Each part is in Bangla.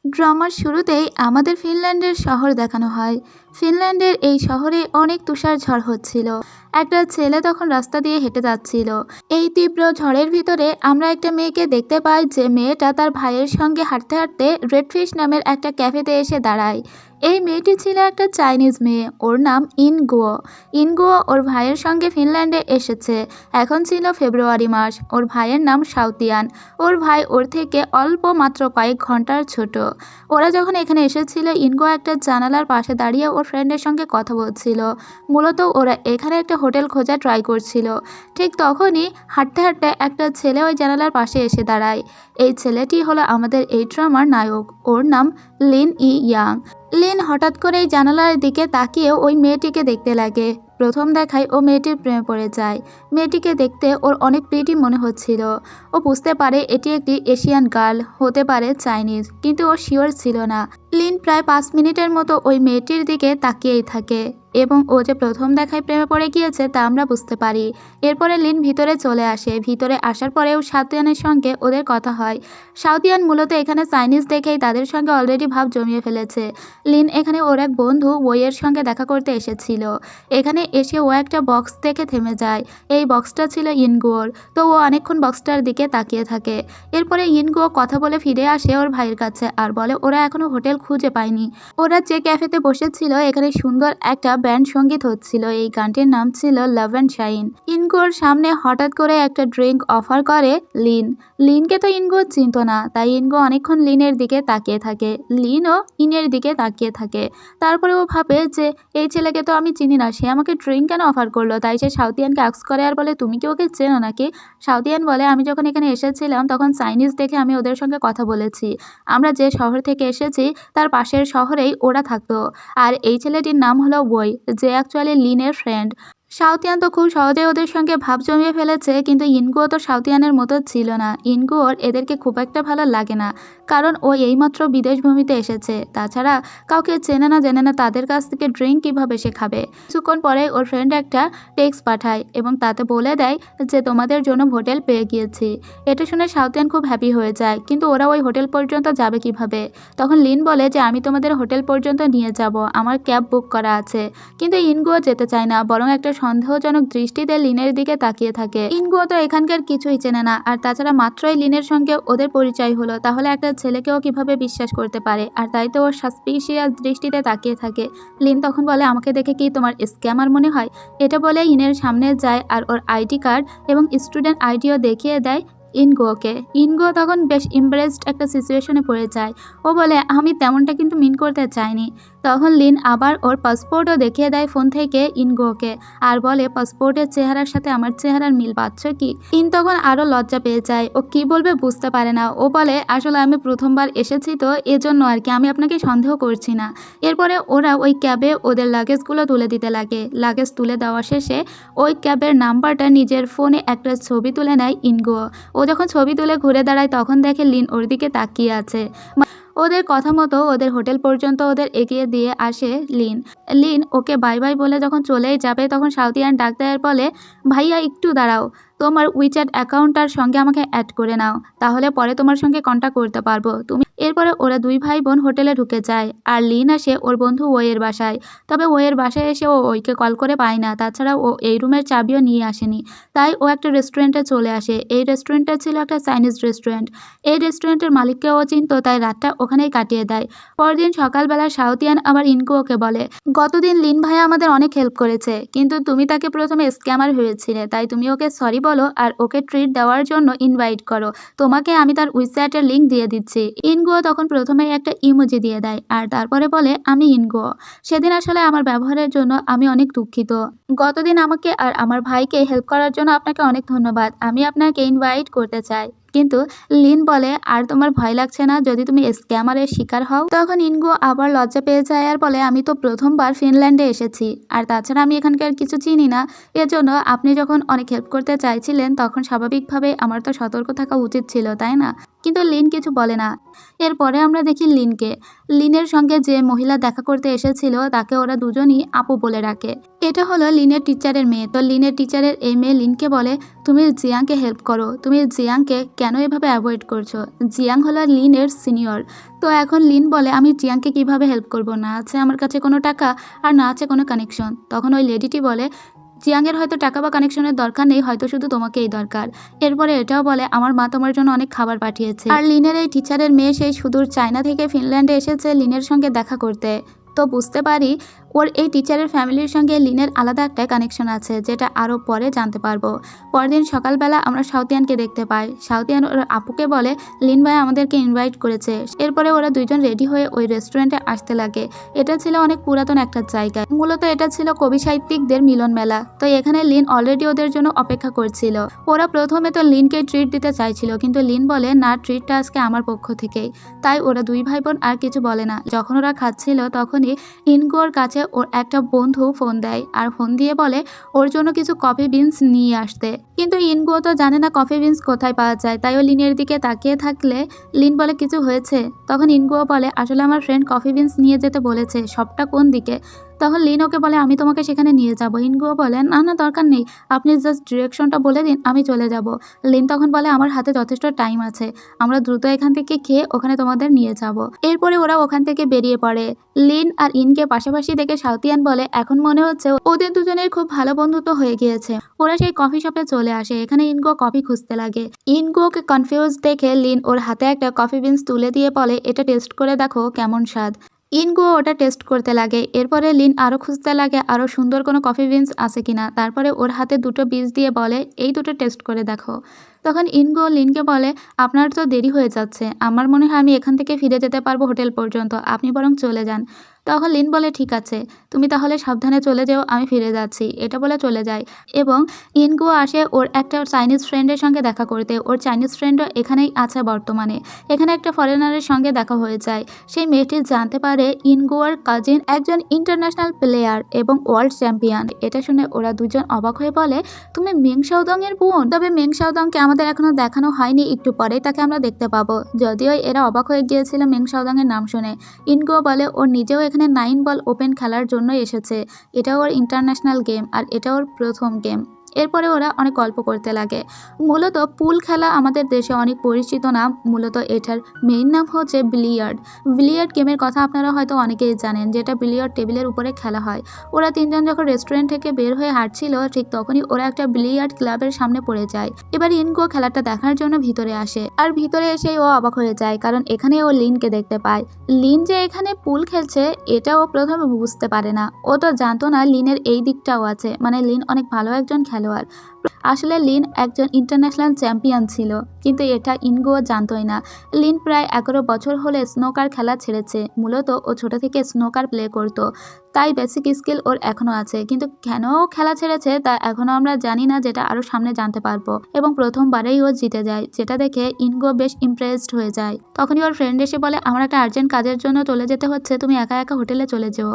ড্রামার শুরুতেই আমাদের ফিনল্যান্ডের শহর দেখানো হয়। ফিনল্যান্ডের এই শহরে অনেক তুষার ঝড় হচ্ছিল। একটা ছেলে তখন রাস্তা দিয়ে হেঁটে যাচ্ছিল। এই তীব্র ঝড়ের ভিতরে আমরা একটা মেয়েকে দেখতে পাই, যে মেয়েটা তার ভাইয়ের সঙ্গে হাঁটতে হাঁটতে রেডফিশ নামের একটা ক্যাফেতে এসে দাঁড়ায়। এই মেয়েটি ছিল একটা চাইনিজ মেয়ে, ওর নাম ইনগুয়ো। ইনগুয়ো ওর ভাইয়ের সঙ্গে ফিনল্যান্ডে এসেছে। এখন ছিল ফেব্রুয়ারি মাস। ওর ভাইয়ের নাম শাওতিয়ান। ওর ভাই ওর থেকে অল্প মাত্র কয়েক ঘন্টার ছোট। ওরা যখন এখানে এসেছিল, ইনগুয়ো একটা জানালার পাশে দাঁড়িয়ে ওর ফ্রেন্ডের সঙ্গে কথা বলছিল। মূলত ওরা এখানে একটা হোটেল খোঁজা ট্রাই করছিল। ঠিক তখনই হাঁটতে হাঁটতে একটা ছেলে ওই জানালার পাশে এসে দাঁড়ায়। এই ছেলেটি হলো আমাদের এই ড্রামার নায়ক। ওর নাম লিন ই ইয়াং। লিন হঠাৎ করে এই জানালার দিকে তাকিয়ে ওই মেয়েটিকে দেখতে লাগে। প্রথম দেখায় ও মেয়েটির প্রেমে পড়ে যায়। মেয়েটিকে দেখতে ওর অনেক প্রিটি মনে হচ্ছিল। ও বুঝতে পারে এটি একটি এশিয়ান গার্ল, হতে পারে চাইনিজ, কিন্তু ও শিওর ছিল না। লিন প্রায় 5 মিনিটের মতো ওই মেয়েটির দিকে তাকিয়েই থাকে এবং ও যে প্রথম দেখায় প্রেমে পড়ে গিয়েছে তা আমরা বুঝতে পারি। এরপরে লিন ভিতরে চলে আসে। ভিতরে আসার পরেও শাওতিয়ানের সঙ্গে ওদের কথা হয়। শাওতিয়ান মূলত এখানে চাইনিজ দেখেই তাদের সঙ্গে অলরেডি ভাব জমিয়ে ফেলেছে। লিন এখানে ওর এক বন্ধু ওয়ের সঙ্গে দেখা করতে এসেছিল। এখানে এসে ও একটা বক্স দেখে থেমে যায়। এই বক্সটা ছিল ইনগুয়োর। তো ও অনেকক্ষণ বক্সটার দিকে তাকিয়ে থাকে। এরপরে ইনগুয়ো কথা বলে ফিরে আসে ওর ভাইয়ের কাছে আর বলে ওরা এখনো হোটেল খুঁজে পায়নি। ওরা যে ক্যাফেতে বসেছিল এখানে সুন্দর একটা ব্যান্ড সঙ্গীত হচ্ছিল। এই গানটির নাম ছিল লাভ অ্যান্ড শাইন। ইনগুয়োর সামনে হঠাৎ করে একটা ড্রিঙ্ক অফার করে লিন। লিনকে তো ইনগুয়ো চিনত না, তাই ইনগুয়ো অনেকক্ষণ লিনের দিকে তাকিয়ে থাকে। লিনও ইনের দিকে তাকিয়ে থাকে। তারপরে ও ভাবে যে এই ছেলেকে তো আমি চিনি না, সে আমাকে ড্রিঙ্ক কেন অফার করলো। তাই সে শাওতিয়ানকে আস্ক করে আর বলে তুমি কি ওকে চেনো নাকি। শাওতিয়ান বলে আমি যখন এখানে এসেছিলাম তখন চাইনিজ দেখে আমি ওদের সঙ্গে কথা বলেছি। আমরা যে শহর থেকে এসেছি তার পাশের শহরেই ওরা থাকতো। আর এই ছেলেটির নাম হলো ওই, যে অ্যাকচুয়ালি লিনের ফ্রেন্ড। শাওতিয়ান তো খুব সহজেই ওদের সঙ্গে ভাব জমিয়ে ফেলেছে, কিন্তু ইনগুয়ো তো শাওতিয়ানের মতো ছিল না। ইনগুয়োর এদেরকে খুব একটা ভালো লাগে না, কারণ ও এইমাত্র বিদেশ ভূমিতে এসেছে। তাছাড়া কাউকে চেনে না জেনে না তাদের কাছ থেকে ড্রিঙ্ক কীভাবে সে খাবে। কিছুক্ষণ পরে ওর ফ্রেন্ড একটা টেক্সট পাঠায় এবং তাতে বলে দেয় যে তোমাদের জন্য হোটেল পেয়ে গিয়েছি। এটা শুনে শাওতিয়ান খুব হ্যাপি হয়ে যায়, কিন্তু ওরা ওই হোটেল পর্যন্ত যাবে কিভাবে। তখন লিন বলে যে আমি তোমাদের হোটেল পর্যন্ত নিয়ে যাব, আমার ক্যাব বুক করা আছে। কিন্তু ইনগুয়ো যেতে চায় না, বরং একটা সন্দেহজনক দৃষ্টিতে লিনের দিকে তাকিয়ে থাকে। ইনগুয়ো তো এখানকার কিছুই চেনে না, আর তাছাড়া মাত্রই লিনের সঙ্গে ওদের পরিচয় হলো, তাহলে একটা ছেলেকেও কিভাবে বিশ্বাস করতে পারে। আর তাই তো ওর সাসপিশিয়াস দৃষ্টিতে তাকিয়ে থাকে। লিন তখন বলে আমাকে দেখে কি তোমার স্ক্যামার মনে হয়। এটা বলে ইনের সামনে যায় আর ওর আইডি কার্ড এবং স্টুডেন্ট আইডিও দেখিয়ে দেয় ইনগুয়োকে। ইনগুয়ো তখন বেশ ইমপ্রেসড একটা সিচুয়েশনে পড়ে যায়। ও বলে আমি তেমনটা কিন্তু মিন করতে চাইনি। তখন লিন আবার ওর পাসপোর্টও দেখিয়ে দেয় ফোন থেকে ইনগুয়োকে আর বলে পাসপোর্টের চেহারার সাথে আমার চেহারার মিল পাচ্ছ কি। ইন তখন আরও লজ্জা পেয়ে যায়, ও কি বলবে বুঝতে পারে না। ও বলে আসলে আমি প্রথমবার এসেছি তো এজন্য আর কি, আমি আপনাকে সন্দেহ করছি না। এরপরে ওরা ওই ক্যাবে ওদের লাগেজগুলো তুলে দিতে লাগে। লাগেজ তুলে দেওয়া শেষে ওই ক্যাবের নাম্বারটা নিজের ফোনে একটা ছবি তুলে নেয় ইনগুয়ো। ও যখন ছবি তুলে ঘুরে দাঁড়ায় তখন দেখে লিন ওর দিকে তাকিয়ে আছে। ওদের কথা মতো ওদের হোটেল পর্যন্ত ওদের এগিয়ে দিয়ে আসে লিন। লিন ওকে বাই বাই বলে যখন চলেই যাবে তখন শাওতিয়ান ডাক দেয় বলে ভাইয়া একটু দাঁড়াও, তোমার উইচ্যাট অ্যাকাউন্টটার সঙ্গে আমাকে অ্যাড করে নাও, তাহলে পরে তোমার সঙ্গে কন্ট্যাক্ট করতে পারবো তুমি। এরপরে ওরা দুই ভাই বোন হোটেলে ঢুকে যায় আর লিন আসে ওর বন্ধু ওয়ের বাসায়। তবে ওয়ের বাসায় এসে ও ওইকে কল করে পায় না, তাছাড়া ও এই রুমের চাবিও নিয়ে আসেনি। তাই ও একটা রেস্টুরেন্টে চলে আসে। এই রেস্টুরেন্টটা ছিল একটা চাইনিজ রেস্টুরেন্ট। এই রেস্টুরেন্টের মালিককে ও চিনতো, তাই রাতটা ওখানেই কাটিয়ে দেয়। পরদিন সকালবেলা শাওতিয়ান আবার ইনগুয়োকে বলে গতদিন লিন ভাইয়া আমাদের অনেক হেল্প করেছে, কিন্তু তুমি তাকে প্রথমে স্ক্যামার ভেবেছিলে, তাই তুমি ওকে সরি বলো আর ওকে ট্রিট দেওয়ার জন্য ইনভাইট করো। তোমাকে আমি তার উইচ্যাটের লিঙ্ক দিয়ে দিচ্ছি। ইনগুয়ো তখন প্রথমেই একটা ইমোজি দিয়ে দেয় আর তারপরে বলে আমি ইনগুয়ো, সেদিন আসলে আমার ব্যবহারের জন্য আমি অনেক দুঃখিত। গতদিন আমাকে আর আমার ভাইকে হেল্প করার জন্য আপনাকে অনেক ধন্যবাদ। আমি আপনাকে ইনভাইট করতে চাই। কিন্তু লিন বলে আর তোমার ভয় লাগছে না যদি তুমি স্ক্যামারের শিকার হও। তখন ইনগুয়ো আবার লজ্জা পেয়ে যায় আর বলে আমি তো প্রথমবার ফিনল্যান্ডে এসেছি, আর তাছাড়া আমি এখানকার কিছু চিনি না। এজন্য আপনি যখন অনেক হেল্প করতে চাইছিলেন তখন স্বাভাবিকভাবে আমার তো সতর্ক থাকা উচিত ছিল, তাই না। কিন্তু লিন কিছু বলে না। এরপরে আমরা দেখি লিনকে। লিনের সঙ্গে যে মহিলা দেখা করতে এসেছিল তাকে ওরা দুজনই আপু বলে ডাকে। এটা হলো লিনের টিচারের মেয়ে। তো লিনের টিচারের এই মেয়ে লিনকে বলে, তুমি জিয়াংকে হেল্প করো, তুমি জিয়াংকে কেন এভাবে অ্যাভয়েড করছো? জিয়াং হলো লিনের সিনিয়র। তো এখন লিন বলে, আমি জিয়াংকে কিভাবে হেল্প করব, না আছে আমার কাছে কোনো টাকা আর না আছে কোনো কানেকশন। তখন ওই লেডিটি বলে, জিয়াংয়ের হয়তো টাকা বা কানেকশনের দরকার নেই, হয়তো শুধু তোমাকেই দরকার। এরপরে এটাও বলে, আমার মা তোমার জন্য অনেক খাবার পাঠিয়েছে। আর লিনের এই টিচারের মেয়ে সেই সুদূর চায়না থেকে ফিনল্যান্ডে এসেছে লিনের সঙ্গে দেখা করতে। তো বুঝতে পারি ওর এই টিচারের ফ্যামিলির সঙ্গে লিনের আলাদা একটা কানেকশন আছে, যেটা আরও পরে জানতে পারবো। পরদিন সকালবেলা আমরা সাউতিয়ানকে দেখতে পাই। সাউতিয়ান ওর আপুকে বলে, লিন ভাই আমাদেরকে ইনভাইট করেছে। এরপরে ওরা দুইজন রেডি হয়ে ওই রেস্টুরেন্টে আসতে লাগে। এটা ছিল অনেক পুরাতন একটা জায়গা, মূলত এটা ছিল কবি সাহিত্যিকদের মিলন মেলা। তো এখানে লিন অলরেডি ওদের জন্য অপেক্ষা করছিল। ওরা প্রথমে তো লিনকে ট্রিট দিতে চাইছিল, কিন্তু লিন বলে, না, ট্রিটটা আজকে আমার পক্ষ থেকেই। তাই ওরা দুই ভাই বোন আর কিছু বলে না। যখন ওরা খাচ্ছিল তখনই ইনগোর কাছে ওর একটা বন্ধু ফোন দেয় আর ফোন দিয়ে বলে ওর জন্য কিছু কফি বিনস নিয়ে আসতে। কিন্তু ইনগো তো জানে না কফি বিনস কোথায় পাওয়া যায়, তাই ও লিনের দিকে তাকিয়ে থাকলে লিন বলে, কিছু হয়েছে? তখন ইনগো বলে, আসলে আমার ফ্রেন্ড কফি বিনস নিয়ে যেতে বলেছে, সবটা কোন দিকে? তখন লিন ওকে বলে, আমি তোমাকে সেখানে নিয়ে যাব। ইনগো বলে, না না, দরকার নেই, আপনি জাস্ট ডিরেকশনটা বলে দিন, আমি চলে যাব। লিন তখন বলে, আমার হাতে যথেষ্ট টাইম আছে, আমরা দ্রুত এখান থেকে খেয়ে ওখানে তোমাদের নিয়ে যাব। এরপরে ওরা ওখান থেকে বেরিয়ে পড়ে। লিন আর ইনকে পাশাপাশি দেখে সাউতিয়ান বলে, এখন মনে হচ্ছে ওদের দুজনের খুব ভালো বন্ধুত্ব হয়ে গিয়েছে। ওরা সেই কফি শপে চলে আসে। এখানে ইনগো কফি খুঁজতে লাগে। ইনগোকে কনফিউজ দেখে লিন ওর হাতে একটা কফি বিনস তুলে দিয়ে বলে, এটা টেস্ট করে দেখো কেমন স্বাদ। ইনগো ওটা টেস্ট করতে লাগে। এরপরে লিন আরও খুঁজতে লাগে আরও সুন্দর কোনো কফি বিনস আছে কিনা। তারপরে ওর হাতে দুটো বীজ দিয়ে বলে, এই দুটো টেস্ট করে দেখো। তখন ইনগো লিনকে বলে, আপনার তো দেরি হয়ে যাচ্ছে, আমার মনে হয় আমি এখান থেকে ফিরে যেতে পারবো হোটেল পর্যন্ত, আপনি বরং চলে যান। তখন লিন বলে, ঠিক আছে, তুমি তাহলে সাবধানে চলে যেও, আমি ফিরে যাচ্ছি। এটা বলে চলে যায় এবং ইনগো আসে ওর একটা চাইনিজ ফ্রেন্ডের সঙ্গে দেখা করতে। ওর চাইনিজ ফ্রেন্ডও এখানেই আছে বর্তমানে। এখানে একটা ফরেনারের সঙ্গে দেখা হয়ে যায়। সেই মেয়েটি জানতে পারে ইনগোর কাজিন একজন ইন্টারন্যাশনাল প্লেয়ার এবং ওয়ার্ল্ড চ্যাম্পিয়ন। এটা শুনে ওরা দুজন অবাক হয়ে বলে, তুমি মেং শাওদং এর বোন? তবে মেং শাওদংকে আমাদের এখনো দেখানো হয়নি, একটু পরেই তাকে আমরা দেখতে পাবো। যদিও এরা অবাক হয়ে গিয়েছিল মেং শাওদং এর নাম শুনে। ইনগো বলে, ওর নিজেও এখানে 9 বল ওপেন খেলার জন্য এসেছে। এটা ওর ইন্টারন্যাশনাল গেম আর এটা ওর প্রথম গেম। এরপরে ওরা অনেক গল্প করতে লাগে। মূলত পুল খেলা আমাদের দেশে অনেক পরিচিত নাম। মূলত এটার মেইন নাম হচ্ছে বিলিয়ার্ড। বিলিয়ার্ড গেমের কথা আপনারা হয়তো অনেকেই জানেন, যেটা বিলিয়ার্ড টেবিলের উপরে খেলা হয়। ওরা তিনজন যখন রেস্টুরেন্ট থেকে বের হয়ে হাঁটছিল, ঠিক তখনই ওরা একটা বিলিয়ার্ড ক্লাবের সামনে পড়ে যায়। এবার ইনগো খেলাটা দেখার জন্য ভিতরে আসে। আর ভিতরে এসেই ও অবাক হয়ে যায়, কারণ এখানে ও লিনকে দেখতে পায়। লিন যে এখানে পুল খেলছে এটা ও প্রথমে বুঝতে পারে না। ও তো জানতো না লিনের এই দিকটাও আছে, মানে লিন অনেক ভালো একজন খেলোয়াড়। আসলে লিন একজন ইন্টারন্যাশনাল চ্যাম্পিয়ন ছিল, কিন্তু এটা ইনগো জানতোই না। লিন প্রায় 11 বছর হলে স্নোকার খেলা ছেড়েছে। মূলত ও ছোট থেকে স্নোকার প্লে করতো, তাই বেসিক স্কিল ওর এখনো আছে। কিন্তু কেন ও খেলা ছেড়েছে তা এখনো আমরা জানি না, যেটা আরো সামনে জানতে পারবো। এবং প্রথমবারেই ও জিতে যায়, যেটা দেখে ইনগো বেশ ইমপ্রেসড হয়ে যায়। তখনই ওর ফ্রেন্ড এসে বলে, আমার একটা আর্জেন্ট কাজের জন্য চলে যেতে হচ্ছে, তুমি একা একা হোটেলে চলে যেও।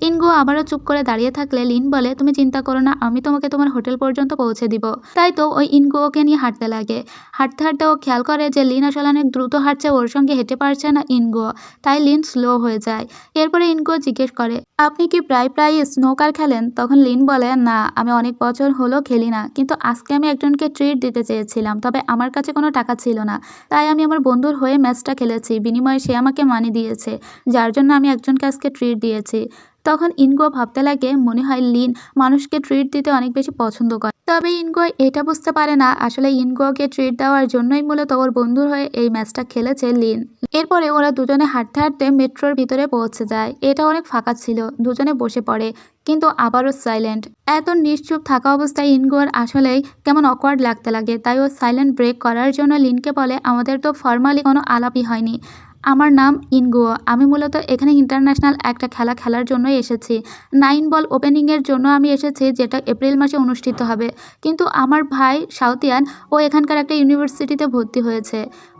ইনগো আবারও চুপ করে দাঁড়িয়ে থাকলে লিন বলে, তুমি চিন্তা করো না, আমি তোমাকে তোমার হোটেল পর্যন্ত পৌঁছে দিব। তাই তো ওই ইনগো ওকে নিয়ে হাঁটতে লাগে। হাঁটতে হাঁটতে ও খেয়াল করে যে লিন আসলে অনেক দ্রুত হাঁটছে, ওর সঙ্গে হেঁটে পারছে না ইনগো। তাই লিন স্লো হয়ে যায়। এরপরে ইনগো জিজ্ঞেস করে, আপনি কি প্রায় স্নোকার খেলেন? তখন লিন বলে, না, আমি অনেক বছর হলো খেলি না, কিন্তু আজকে আমি একজনকে ট্রিট দিতে চেয়েছিলাম, তবে আমার কাছে কোনো টাকা ছিল না, তাই আমি আমার বন্ধুর হয়ে ম্যাচটা খেলেছি। বিনিময়ে সে আমাকে মানি দিয়েছে, যার জন্য আমি একজনকে আজকে ট্রিট দিয়েছি। তখন ইনগো ভাবতে লাগে, মনে হয় লিন মানুষকে ট্রিট দিতে অনেক বেশি পছন্দ করে। তবে ইনগো এটা বুঝতে পারে না, আসলে ইনগোকে ট্রিট দেওয়ার জন্যই মূলত ওর বন্ধুর হয়ে এই ম্যাচটা খেলেছে লিন। এরপরে ওরা দুজনে হাঁটতে হাঁটতে মেট্রোর ভিতরে পৌঁছে যায়। এটা অনেক ফাঁকা ছিল। দুজনে বসে পড়ে, কিন্তু আবারও সাইলেন্ট। এত নিশ্চুপ থাকা অবস্থায় ইনগোর আসলেই কেমন অকওয়ার্ড লাগতে লাগে। তাই ও সাইলেন্ট ব্রেক করার জন্য লিনকে বলে, আমাদের তো ফর্মালি কোনো আলাপই হয়নি। আমার নাম ইনগো। আমি মূলত এখানে ইন্টারন্যাশনাল একটা খেলা খেলার জন্যই এসেছি। 9 বল ওপেনিংয়ের জন্য আমি এসেছি, যেটা এপ্রিল মাসে অনুষ্ঠিত হবে। কিন্তু আমার ভাই সাউতিয়ান ও এখানকার একটা ইউনিভার্সিটিতে ভর্তি হয়েছে।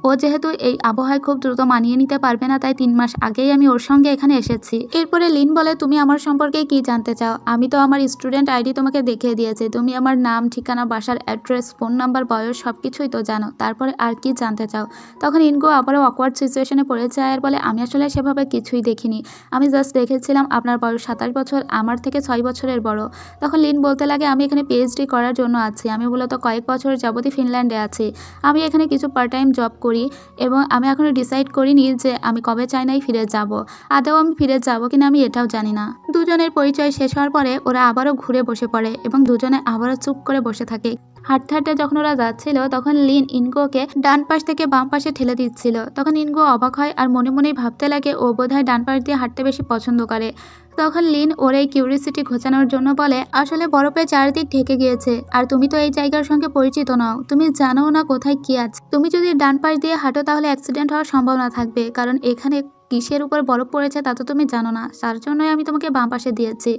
ও যেহেতু এই আবহাওয়ায় খুব দ্রুত মানিয়ে নিতে পারবে না, তাই 3 মাস আগেই আমি ওর সঙ্গে এখানে এসেছি। এরপরে লিন বলে, তুমি আমার সম্পর্কে কি জানতে চাও? আমি তো আমার স্টুডেন্ট আইডি তোমাকে দেখিয়ে দিয়েছি, তুমি আমার নাম, ঠিকানা, বাসার অ্যাড্রেস, ফোন নাম্বার, বয়স সবকিছুই তো জানো, তারপরে আর কি জানতে চাও? তখন ইনগো আবারও অকওয়ার্ড সিচুয়েশনে পড়ে যায় আর বলে, আমি আসলে সেভাবে কিছুই দেখিনি, আমি জাস্ট দেখেছিলাম আপনার বয়স 27 বছর, আমার থেকে 6 বছরের বড়। তখন লিন বলতে লাগে, আমি এখানে পিএইচডি করার জন্য আছি, আমি মূলত কয়েক বছর যাবতই ফিনল্যান্ডে আছি, আমি এখানে কিছু পার্ট টাইম জব করি এবং আমি এখনও ডিসাইড করিনি যে আমি কবে চায়নায় ফিরে যাব। আদৌ আমি ফিরে যাব কিনা আমি এটাও জানি না। দুজনের পরিচয় শেষ হওয়ার পরে ওরা আবারও ঘুরে বসে পড়ে এবং দুজনে আবারও চুপ করে বসে থাকে। হাঁটতে হাঁটতে যখন ওরা যাচ্ছিল তখন লিন ইনগোকে ডান পাশ থেকে বাম পাশে ঠেলে দিচ্ছিল। তখন ইনগো অবাক হয় আর মনে মনেই ভাবতে লাগে ও বোধহয় ডান পাশ দিয়ে হাঁটতে বেশি পছন্দ করে। তখন লিন ওর এই কিউরিসিটি ঘোচানোর জন্য বলে, আসলে বরফে চারিদিক ঢেকে গিয়েছে আর তুমি তো এই জায়গার সঙ্গে পরিচিত নও, তুমি জানো না কোথায় কি আছে। তুমি যদি ডান পাশ দিয়ে হাঁটো তাহলে অ্যাক্সিডেন্ট হওয়ার সম্ভাবনা থাকবে, কারণ এখানে কিসের উপর বরফ পড়েছে তা তো তুমি জানো না, তার জন্যই আমি তোমাকে বাম পাশে দিয়েছি।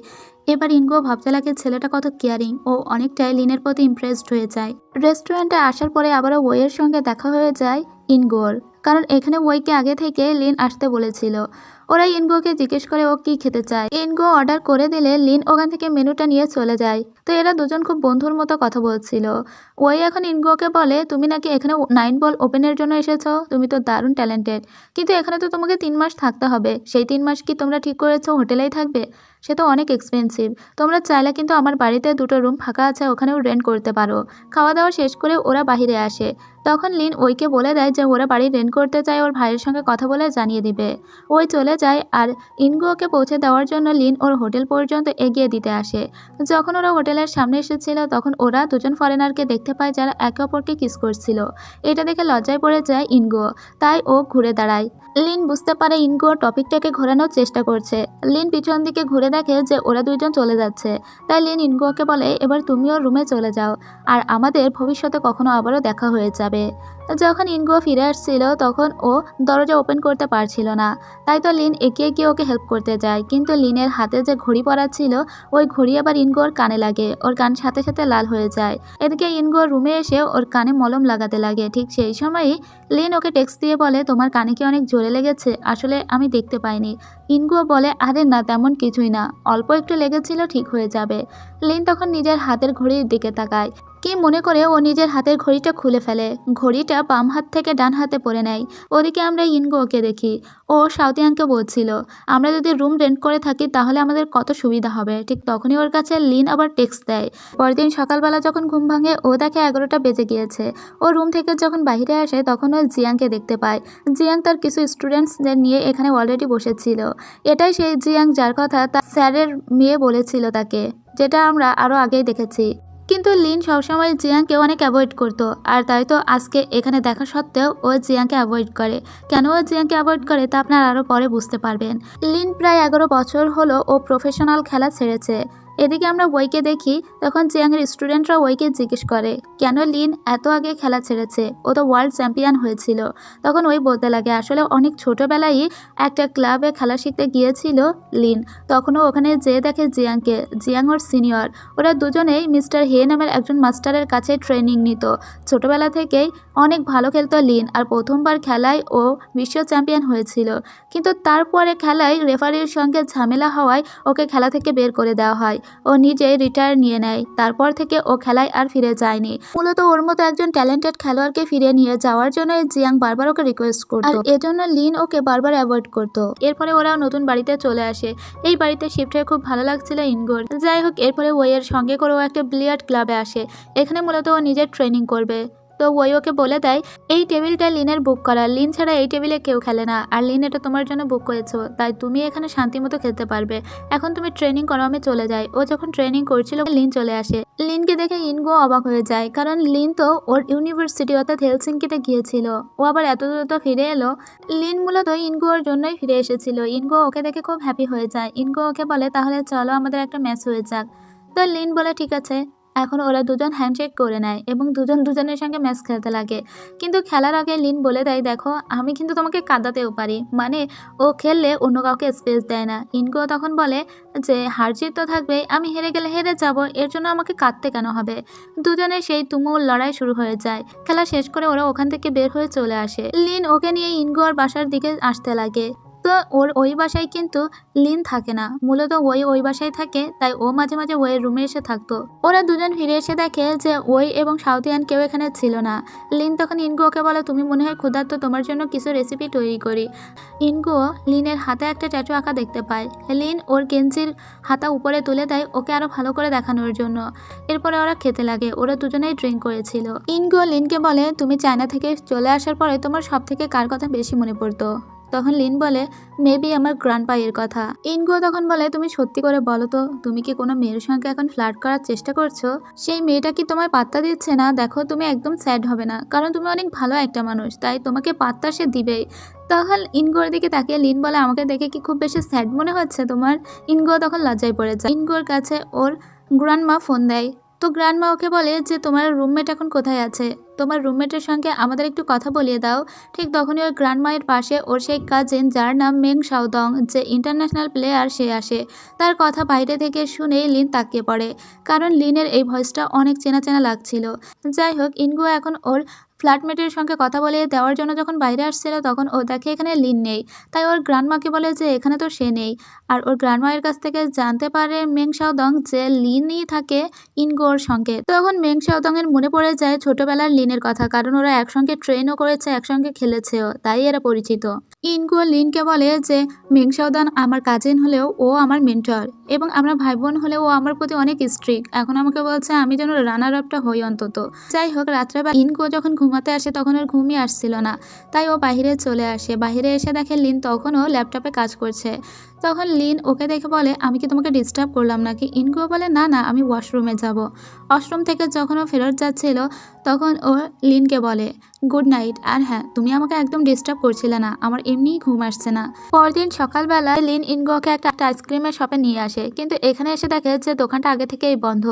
এবার ইনগো ভাবতে লাগে ছেলেটা কত কেয়ারিং, ও অনেকটাই লিনের প্রতি ইমপ্রেসড হয়ে যায়। রেস্টুরেন্টে আসার পরে আবারও ওয়ের সঙ্গে দেখা হয়ে যায় ইনগোর, কারণ এখানে ওইকে আগে থেকে লিন আসতে বলেছিল। ওরা ইনগোকে জিজ্ঞেস করে ও কি খেতে চায়। ইনগো অর্ডার করে দিলে লিন ওখান থেকে মেনুটা নিয়ে চলে যায়। তো এরা দুজন খুব বন্ধুর মতো কথা বলছিল। ওই এখন ইনগোকে বলে, তুমি নাকি এখানে 9 বল ওপেনের জন্য এসেছো, তুমি তো দারুণ ট্যালেন্টেড, কিন্তু এখানে তো তোমাকে 3 মাস থাকতে হবে, সেই 3 মাস কি তোমরা ঠিক করেছো হোটেলেই থাকবে? সে তো অনেক এক্সপেন্সিভ, তোমরা চাইলে কিন্তু আমার বাড়িতে 2টো রুম ফাঁকা আছে, ওখানেও রেন্ট করতে পারো। খাওয়া দাওয়া শেষ করে ওরা বাহিরে আসে। তখন লিন ওইকে বলে দেয় যে ওরা বাড়ি রেন্ট করতে চায়, ওর ভাইয়ের সঙ্গে কথা বলে জানিয়ে দিবে। ওই চলে যায় আর ইনগোকে পৌঁছে দেওয়ার জন্য লিন ওর হোটেল পর্যন্ত এগিয়ে দিতে আসে। যখন ওরা হোটেলের সামনে এসেছিল তখন ওরা দুজন ফরেনারকে দেখতে পায় যারা একে অপরকে কিস করছিল। এটা দেখে লজ্জায় পড়ে যায় ইনগো, তাই ও ঘুরে দাঁড়ায়। লিন বুঝতে পারে ইনগো টপিকটাকে ঘোরানোর চেষ্টা করছে। লিন পিছন দিকে ঘুরে দেখে যে ওরা দুইজন চলে যাচ্ছে, তাই লিন ইনগোকে বলে, এবার তুমিও রুমে চলে যাও আর আমাদের ভবিষ্যতে কখনো আবারও দেখা হয়ে যাবে। যখন ইনগো ফিরে আসছিল তখন ও দরজা ওপেন করতে পারছিল না, তাই তো লিন এগিয়ে গিয়ে ওকে হেল্প করতে যায়, কিন্তু লিনের হাতে যে ঘড়ি পরা ছিল ওই ঘড়ি আবার ইনগোর কানে লাগে, ওর কান সাথে সাথে লাল হয়ে যায়। এদিকে ইনগো রুমে এসে ওর কানে মলম লাগাতে লাগে। ঠিক সেই সময়ই লিন ওকে টেক্সট দিয়ে বলে, তোমার কানে কি অনেক জোরে লেগেছে? আসলে আমি দেখতে পাইনি। ইনগো বলে, আরে না, তেমন কিছুই না, অল্প একটু লেগেছিল, ঠিক হয়ে যাবে। লিন তখন নিজের হাতের ঘড়ির দিকে তাকায়, কি মনে করে ও নিজের হাতের ঘড়িটা খুলে ফেলে। ঘড়িটা বাম হাত থেকে ডান হাতে পরে নেয়। ওদিকে আমরা ইনগোকে দেখি, ও সাউতিয়ানকে বলছিল, আমরা যদি রুম রেন্ট করে থাকি তাহলে আমাদের কত সুবিধা হবে। ঠিক তখনই ওর কাছে লিন আবার টেক্সট দেয়। পরদিন সকালবেলা যখন ঘুম ভাঙে ও দেখে 11টা বেজে গিয়েছে। ও রুম থেকে যখন বাইরে আসে তখন ও জিয়াংকে দেখতে পায়। জিয়াং তার কিছু স্টুডেন্টসদের নিয়ে এখানে অলরেডি বসেছিল। এটাই সেই জিয়াং যার কথা তার স্যারের মেয়ে বলেছিল তাকে, যেটা আমরা আরও আগেই দেখেছি। কিন্তু লিন সবসময় জিয়াংকে অনেক অ্যাভয়েড করতো, আর তাই তো আজকে এখানে দেখা সত্ত্বেও ও জিয়াংকে অ্যাভয়েড করে। কেন ও জিয়াংকে অ্যাভয়েড করে তা আপনারা আরও পরে বুঝতে পারবেন। লিন প্রায় 11 বছর হলো ও প্রফেশনাল খেলা ছেড়েছে। এদিকে আমরা ওইকে দেখি, তখন জিয়াংয়ের স্টুডেন্টরা ওইকে জিজ্ঞেস করে কেন লিন এত আগে খেলা ছেড়েছে, ও তো ওয়ার্ল্ড চ্যাম্পিয়ন হয়েছিল। তখন ওই বলতে লাগে, আসলে অনেক ছোটোবেলায় একটা ক্লাবে খেলা শিখতে গিয়েছিল লিন, তখনও ওখানে যেয়ে দেখে জিয়াংকে। জিয়াং ওর সিনিয়র, ওরা দুজনেই মিস্টার হে নামের একজন মাস্টারের কাছে ট্রেনিং নিত। ছোটবেলা থেকেই অনেক ভালো খেলতো লিন, আর প্রথমবার খেলায় ও বিশ্ব চ্যাম্পিয়ন হয়েছিল। কিন্তু তারপরে খেলায় রেফারির সঙ্গে ঝামেলা হওয়ায় ওকে খেলা থেকে বের করে দেওয়া হয়। ও নিজে রিটায়ার নিয়ে নেয়। তারপর থেকে ও খেলায় আর ফিরে যায়নি। মূলত ওর মতো একজন ট্যালেন্টেড খেলোয়াড়কে ফিরিয়ে নিয়ে যাওয়ার জন্য জিয়াং বারবার ওকে রিকোয়েস্ট করতো, আর এজন্য লিন ওকে বারবার অ্যাভয়েড করতো। এরপরে ওরা নতুন বাড়িতে চলে আসে। এই বাড়িতে শিফট হয়ে খুব ভালো লাগছিল ইনগোর। যাই হোক, এরপরে ওয়ের সঙ্গে করে ও একটা বিলিয়ার্ড ক্লাবে আসে। এখানে মূলত ও নিজের ট্রেনিং করবে। তো ওই ওকে বলে দেয়, এই টেবিলটা লিনের বুক করা, লিন ছাড়া এই টেবিলে কেউ খেলে না, আর লিন এটা তোমার জন্য বুক করেছো, তাই তুমি এখানে শান্তিমতো খেলতে পারবে। এখন তুমি ট্রেনিং করো, আমি চলে যাই। ও যখন ট্রেনিং করছিল লিন চলে আসে। লিনকে দেখে ইনগো অবাক হয়ে যায়, কারণ লিন তো ওর ইউনিভার্সিটি অর্থাৎ হেলসিঙ্কিতে গিয়েছিল, ও আবার এত দ্রুত ফিরে এলো। লিন মূলত ইনগোর জন্যই ফিরে এসেছিল। ইনগো ওকে দেখে খুব হ্যাপি হয়ে যায়। ইনগো ওকে বলে, তাহলে চলো আমাদের একটা ম্যাচ হয়ে যাক। তো লিন বলে, ঠিক আছে। এখন ওরা দুজন হ্যান্ডশেক করে নেয় এবং দুজন দুজনের সঙ্গে ম্যাচ খেলতে লাগে। কিন্তু খেলার আগে লিন বলে দেয়, দেখো আমি কিন্তু তোমাকে কাঁদাতেও পারি, মানে ও খেললে অন্য কাউকে স্পেস দেয় না। ইনগো তখন বলে যে হার জিত তো থাকবেই, আমি হেরে গেলে হেরে যাব, এর জন্য আমাকে কাঁদতে কেন হবে। দুজনের সেই তুমুল লড়াই শুরু হয়ে যায়। খেলা শেষ করে ওরা ওখান থেকে বের হয়ে চলে আসে। লিন ওকে নিয়ে ইনগোর বাসার দিকে আসতে লাগে। তো ওর ওই বাসায় কিন্তু লিন থাকে না, মূলত ওই বাসায় থাকে, তাই ও মাঝে মাঝে ওয়ের রুমে এসে থাকতো। ওরা দুজন ফিরে এসে দেখে যে ওই এবং সাউথিয়ান কেউ এখানে ছিল না। লিন তখন ইনগোকে বলে, তুমি মনে হয় ক্ষুধার্ত, তোমার জন্য কিছু রেসিপি তৈরি করি। ইনগো লিনের হাতে একটা ট্যাটু আঁকা দেখতে পায়। লিন ওর গেঞ্জির হাতা উপরে তুলে দেয় ওকে আরো ভালো করে দেখানোর জন্য। এরপরে ওরা খেতে লাগে। ওরা দুজনেই ড্রিঙ্ক করেছিল। ইনগো লিনকে বলে, তুমি চায়না থেকে চলে আসার পরে তোমার সব থেকে কার কথা বেশি মনে পড়তো? তখন লিন বলে, মেবি আমার গ্র্যান্ডপা এর কথা। ইনগো তখন বলে, তুমি সত্যি করে বলো তো, তুমি কি কোনো মেয়ের সঙ্গে এখন ফ্লার্ট করার চেষ্টা করছো? সেই মেয়েটা কি তোমায় পাত্তা দিচ্ছে না? দেখো তুমি একদম স্যাড হবে না, কারণ তুমি অনেক ভালো একটা মানুষ, তাই তোমাকে পাত্তা সে দিবেই। তখন ইনগোর দিকে তাকিয়ে লিন বলে, আমাকে দেখে কি খুব বেশি স্যাড মনে হচ্ছে তোমার? ইনগো তখন লজ্জায় পড়ে যায়। ইনগোর কাছে ওর গ্র্যান্ডমা ফোন দেয়। তো গ্র্যান্ডমা ওকে বলে যে তোমার রুমমেট এখন কোথায় আছে, তোমার রুমমেটের সঙ্গে আমাদের একটু কথা বলিয়ে দাও। ঠিক তখনই ওর গ্র্যান্ডমায়ের পাশে ওর সেই কাজিন, যার নাম মেং শাওদং, যে ইন্টারন্যাশনাল প্লেয়ার, সে আসে। তার কথা বাইরে থেকে শুনেই লিন তাকিয়ে পড়ে, কারণ লিনের এই ভয়েসটা অনেক চেনা চেনা লাগছিল। যাই হোক, ইনগো এখন ওর ফ্ল্যাটমেটের সঙ্গে কথা বলিয়ে দেওয়ার জন্য যখন বাইরে আসছিল, তখন ও দেখে এখানে লিন নেই। তাই ওর গ্র্যান্ডমাকে বলে যে এখানে তো সে নেই। আর ওর গ্র্যান্ডমায়ের কাছ থেকে জানতে পারে মেং শাওদং যে লিনই থাকে ইনগোর সঙ্গে। তখন মেং শাওদং এর মনে পড়ে যায় ছোটবেলার লিনের কথা, কারণ ওরা একসঙ্গে ট্রেনও করেছে, একসঙ্গে খেলেছেও, তাই এরা পরিচিত। ইনগো লিনকে বলে যে মেং শাওদং আমার কাজিন হলেও ও আমার মেন্টর, এবং আমরা ভাই বোন হলেও ও আমার প্রতি অনেক স্ট্রিক্ট। এখন আমাকে বলছে আমি যেন রানার আপটা হই অন্তত। যাই হোক, রাত্রেবেলা ইনগো যখন ঘুমাতে আসে তখন ওর ঘুমই আসছিল না, তাই ও বাহিরে চলে আসে। বাহিরে এসে দেখে লিন তখনও ল্যাপটপে কাজ করছে। তখন লিন ওকে দেখে বলে, আমি কি তোমাকে ডিস্টার্ব করলাম নাকি? ইনগো বলে, না না, আমি ওয়াশরুমে যাব। ওয়াশরুম থেকে যখন ও ফেরত যাচ্ছিল তখন ও লিনকে বলে, গুড নাইট। আর হ্যাঁ, তুমি আমাকে একদম ডিস্টার্ব করছিলে না, আমার এমনিই ঘুম আসছে না। পরদিন সকালবেলা লিন ইনগোকে একটা আইসক্রিমের শপে নিয়ে আসে, কিন্তু এখানে এসে দেখে যে দোকানটা আগে থেকেই বন্ধ।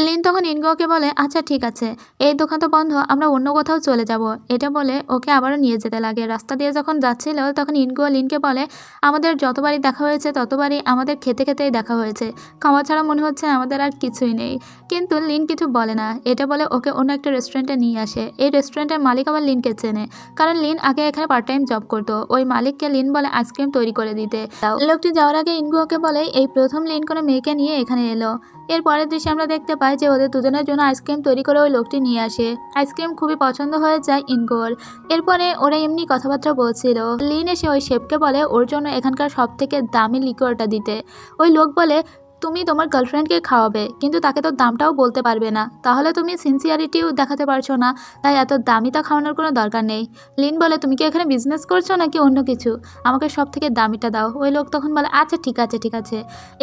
লিন তখন ইনগোকে বলে, আচ্ছা ঠিক আছে, এই দোকান তো বন্ধ, আমরা অন্য কোথাও চলে যাব। এটা বলে ওকে আবারও নিয়ে যেতে লাগে। রাস্তা দিয়ে যখন যাচ্ছিল তখন ইনগো লিনকে বলে, আমাদের যতবারই দেখা হয়েছে ততবারই আমাদের খেতে খেতেই দেখা হয়েছে, খাওয়া ছাড়া মনে হচ্ছে আমাদের আর কিছুই নেই। কিন্তু লিন কিছু বলে না। এটা বলে ওকে অন্য একটা রেস্টুরেন্টে নিয়ে আসে। এই রেস্টুরেন্টের মালিক আবার লিনকে চেনে, কারণ লিন আগে এখানে পার্ট টাইম জব করতো। ওই মালিককে লিন বলে আইসক্রিম তৈরি করে দিতে। লোকটি যাওয়ার আগে ইনগো ওকে বলে, এই প্রথম লিন কোনো মেয়েকে নিয়ে এখানে এলো। এর পরের দৃশ্যে আমরা দেখতে পাই যে ওদের দুজনের জন্য আইসক্রিম তৈরি করে ওই লোকটি নিয়ে আসে। আইসক্রিম খুবই পছন্দ হয়ে যায় ইনগোর। এরপরে ওরা এমনি কথাবার্তা বলছিল। লিন এসে ওই শেফকে বলে ওর জন্য এখানকার সব থেকে দামি লিকোরটা দিতে। ওই লোক বলে, তুমি তোমার গার্লফ্রেন্ডকে খাওয়াবে, কিন্তু তাকে তো দামটাও বলতে পারবে না, তাহলে তুমি সিনসিয়ারিটিও দেখাতে পারছো না, তাই এত দামিটা খাওয়ানোর কোনো দরকার নেই। লিন বলে, তুমি কি এখানে বিজনেস করছো নাকি অন্য কিছু? আমাকে সব থেকে দামিটা দাও। ওই লোক তখন বলে, আচ্ছা ঠিক আছে ঠিক আছে।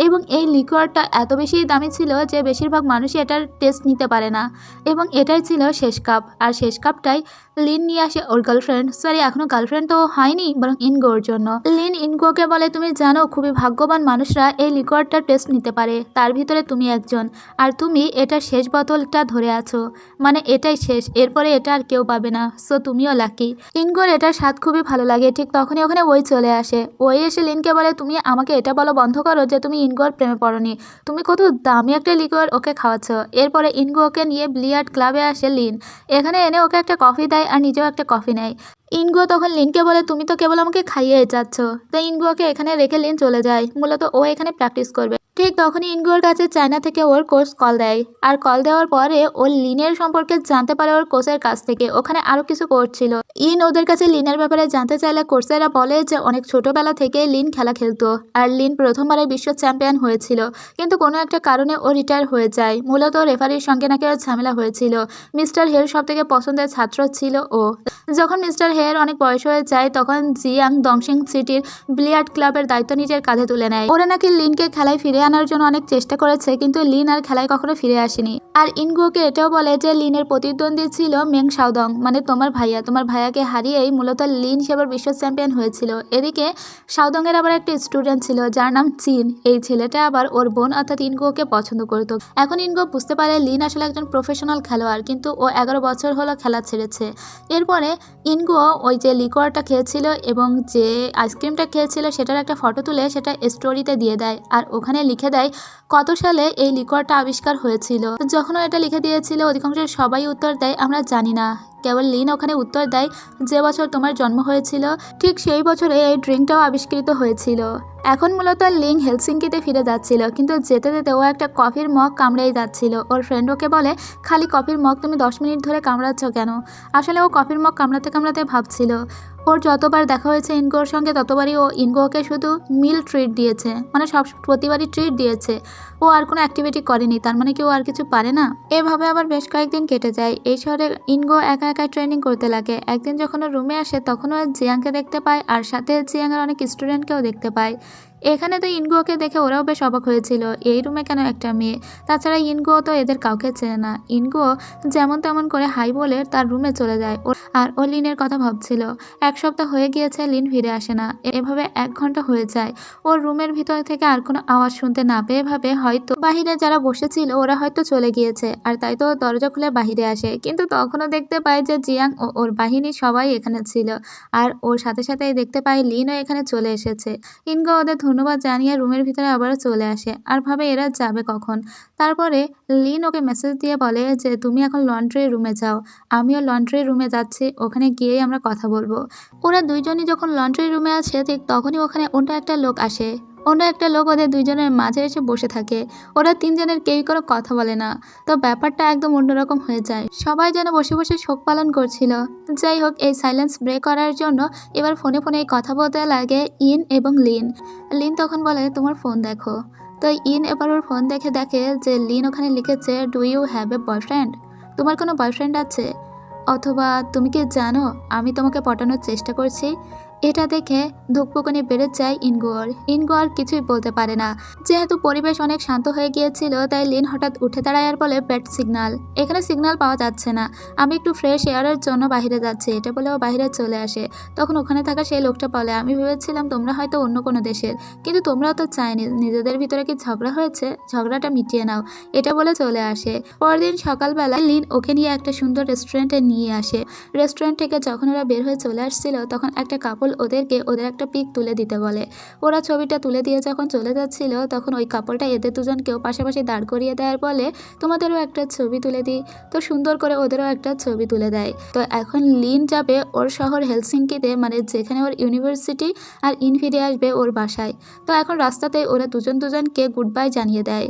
এবং এই লিকুয়ারটা এত বেশি দামি ছিল যে বেশিরভাগ মানুষই এটার টেস্ট নিতে পারে না, এবং এটাই ছিল শেষ কাপ। আর শেষ কাপটাই লিন নিয়ে আসে ওর গার্লফ্রেন্ড, সরি এখনো গার্লফ্রেন্ড তো হয়নি, বরং ইনগোর জন্য। লিন ইনগোকে বলে, তুমি জানো খুবই ভাগ্যবান মানুষরা এই লিকুয়ারটার টেস্ট নিতে পারে, তার ভিতরে তুমি একজন, আর তুমি এটার শেষ বোতলটা ধরে আছো, মানে এটাই শেষ, এরপরে এটা আর কেউ পাবে না, সো তুমিও লাকি। ইনগোর এটার স্বাদ খুবই ভালো লাগে। ঠিক তখনই ওখানে ওই চলে আসে। ওই এসে লিনকে বলে, তুমি আমাকে এটা বলো বন্ধ করো যে তুমি ইনগোর প্রেমে পড়নি, তুমি কত দামি একটা লিকুয়ার ওকে খাওয়াচ্ছ। এরপরে ইনগো ওকে নিয়ে বিলিয়ার্ড ক্লাবে আসে লিন। এখানে এনে ওকে একটা কফি দেয় আর নিজেও একটা কফি নেয়। ইনগো তখন লিনকে বলে, তুমি তো কেবল আমাকে খাইয়ে যাচ্ছ। তাই ইনগোকে এখানে রেখে লিন চলে যায়। মূলত ও এখানে প্র্যাকটিস করবে। ঠিক তখনই ইনগোর কাছে চায়না থেকে ওর কোচ কল দেয়। আর কল দেওয়ার পরে ও লিনের সম্পর্কে জানতে পারে ওর কোচের কাছ থেকে, ওখানে আরও কিছু করছিল। ওদের কাছে লিনের ব্যাপারে জানতে চাইলে কোচেরা বলে যে অনেক ছোটবেলা থেকে লিন খেলা খেলতো, আর লিন প্রথমবারে বিশ্ব চ্যাম্পিয়ন হয়েছিল, কিন্তু কোনো একটা কারণে ও রিটায়ার হয়ে যায়। মূলত রেফারির সঙ্গে নাকি ওর ঝামেলা হয়েছিল। মিস্টার হের সব থেকে পছন্দের ছাত্র ছিল ও। যখন মিস্টার হের অনেক বয়স হয়ে যায় তখন জিয়াং দংশিং সিটির বিলিয়ার্ড ক্লাবের দায়িত্ব নিজের কাঁধে তুলে নেয়। ওরা নাকি লিনকে খেলায় ফিরে আনার জন্য অনেক চেষ্টা করেছে, কিন্তু লিন আর খেলায় কখনো ফিরে আসেনি। আর ইনগুকে এটাও বলে যে লিনের প্রতিদ্বন্দ্বী ছিল মেং শাওদং, মানে তোমার ভাইয়াকে হারিয়েই মূলত লিন সেবার বিশ্ব চ্যাম্পিয়ন হয়েছিল। এদিকে শাওদংয়ের আবার একটা স্টুডেন্ট ছিল যার নাম চিন। এই ছেলেটা আবার ওর বোন অর্থাৎ ইনগুকে পছন্দ করত। এখন ইনগো বুঝতে পারে লিন আসলে একজন প্রফেশনাল খেলোয়াড়, কিন্তু ও 11 বছর হলো খেলা ছেড়েছে। এরপরে ইনগো ওই যে লিকোয়ারটা খেয়েছিল এবং যে আইসক্রিমটা খেয়েছিল সেটার একটা ফটো তুলে সেটা স্টোরিতে দিয়ে দেয়, আর ওখানে লিখে দেয় কত সালে এই লিকোয়ারটা আবিষ্কার হয়েছিল। যখন ও এটা লিখে দিয়েছিল অধিকাংশ সবাই উত্তর দেয় আমরা জানি না। কেবল লিন ওখানে উত্তর দেয় যে বছর তোমার জন্ম হয়েছিল ঠিক সেই বছরে এই ড্রিঙ্কটাও আবিষ্কৃত হয়েছিল। এখন মূলত লিন হেলসিঙ্কিতে ফিরে যাচ্ছিল, কিন্তু যেতে যেতে ও একটা কফির মগ কামড়েই যাচ্ছিল। ওর ফ্রেন্ড ওকে বলে খালি কফির মগ তুমি 10 মিনিট ধরে কামড়াচ্ছ কেন? আসলে ও কফির মগ কামড়াতে কামড়াতে ভাবছিল ওর যতবার দেখা হয়েছে ইনগোর সঙ্গে ততবারই ও ইনগোকে শুধু মিল ট্রিট দিয়েছে, মানে প্রতিবারই ট্রিট দিয়েছে। ও আর কোনো অ্যাক্টিভিটি করেনি, তার মানে কি ও আর কিছু পারে না? এভাবে আবার বেশ কয়েকদিন কেটে যায়। এই শহরে ইনগো একা একা ট্রেনিং করতে লাগে। একদিন যখন ও রুমে আসে তখন ও জিয়াংকে দেখতে পায়, আর সাথে জিয়াংয়ের অনেক স্টুডেন্টকেও দেখতে পায়। এখানে তো ইনগোকে দেখে ওরাও বেশ অবাক হয়েছিল, এই রুমে কেন একটা মেয়ে? তাছাড়া ইনগো তো এদের কাউকে চেনে না। ইনগো যেমন তেমন করে হাই বলে তার রুমে চলে যায়, আর ও লিনের কথা ভাবছিল। 1 সপ্তাহ হয়ে গিয়েছে, লিন ফিরে আসে না। এভাবে 1 ঘন্টা হয়ে যায়। ওর রুমের ভিতর থেকে আর কোনো আওয়াজ শুনতে না পেয়ে ভাবে হয়তো বাহিরে যারা বসেছিল ওরা হয়তো চলে গিয়েছে, আর তাই তো দরজা খুলে বাহিরে আসে। কিন্তু তখনও দেখতে পায় যে জিয়াং ও ওর বাহিনী সবাই এখানে ছিল, আর ওর সাথে সাথেই দেখতে পায় লিনও এখানে চলে এসেছে। ইনগো ওদের ধন্যবাদ জানিয়ে রুমের ভিতরে আবারও চলে আসে, আর ভাবে এরা যাবে কখন। তারপরে লিন ওকে মেসেজ দিয়ে বলে যে তুমি এখন লন্ড্রি রুমে যাও, আমিও লন্ড্রি রুমে যাচ্ছি, ওখানে গিয়েই আমরা কথা বলবো। ওরা দুইজনই যখন লন্ড্রি রুমে আছে ঠিক তখনই ওখানে অন্য একটা লোক আসে। অন্য একটা লোক ওদের দুইজনের মাঝে এসে বসে থাকে। ওরা 3 জনের কেউই কোনো কথা বলে না। তো ব্যাপারটা একদম অন্যরকম হয়ে যায়। সবাই যেন বসে বসে শোক পালন করছিল। যাই হোক, এই সাইলেন্স ব্রেক করার জন্য এবার ফোনে ফোনে কথা বলতে লাগে ইন এবং লিন। লিন তখন বলে তোমার ফোন দেখো। তো ইন এবার ওর ফোন দেখে দেখে যে লিন ওখানে লিখেছে do you have a boyfriend? তোমার কোনো বয়ফ্রেন্ড আছে? অথবা তুমি কি জানো আমি তোমাকে পটানোর চেষ্টা করছি? এটা দেখে ধুকপুকুনি বেড়ে যায় ইনগো আর কিছুই বলতে পারে না। যেহেতু পরিবেশ অনেক শান্ত হয়ে গিয়েছিল তাই লিন হঠাৎ উঠে দাঁড়ায় আর বলে ব্যাড সিগন্যাল, এখানে সিগন্যাল পাওয়া যাচ্ছে না, আমি একটু ফ্রেশ এয়ারের জন্য বাইরে যাচ্ছি। এটা বলে ও বাইরে চলে আসে। তখন ওখানে থাকা সেই লোকটা বলে আমি ভেবেছিলাম তোমরা হয়তো অন্য কোনো দেশের, কিন্তু তোমরাও তো চাইনি, নিজেদের ভিতরে কি ঝগড়া হয়েছে, ঝগড়াটা মিটিয়ে নাও। এটা বলে চলে আসে। পরদিন সকালবেলা লিন ওকে নিয়ে একটা সুন্দর রেস্টুরেন্টে নিয়ে আসে। রেস্টুরেন্ট থেকে যখন ওরা বের হয়ে চলে আসছিল তখন একটা কাপল ওদেরকে ওদের একটা পিক তুলে দিতে বলে। ওরা ছবিটা তুলে দিয়ে যখন চলে যাচ্ছিল তখন ওই কাপলটা এদের দুজনকেও পাশাপাশি দাঁড় করিয়ে দেওয়ার বলে তোমাদেরও একটা ছবি তুলে দিই। তো সুন্দর করে ওদেরও একটা ছবি তুলে দেয়। তো এখন লিন যাবে ওর শহর হেলসিঙ্কিতে, মানে যেখানে ওর ইউনিভার্সিটি, আর ইন ফিরে আসবে ওর বাসায়। তো এখন রাস্তাতে ওরা দুজনকে গুড বাই জানিয়ে দেয়।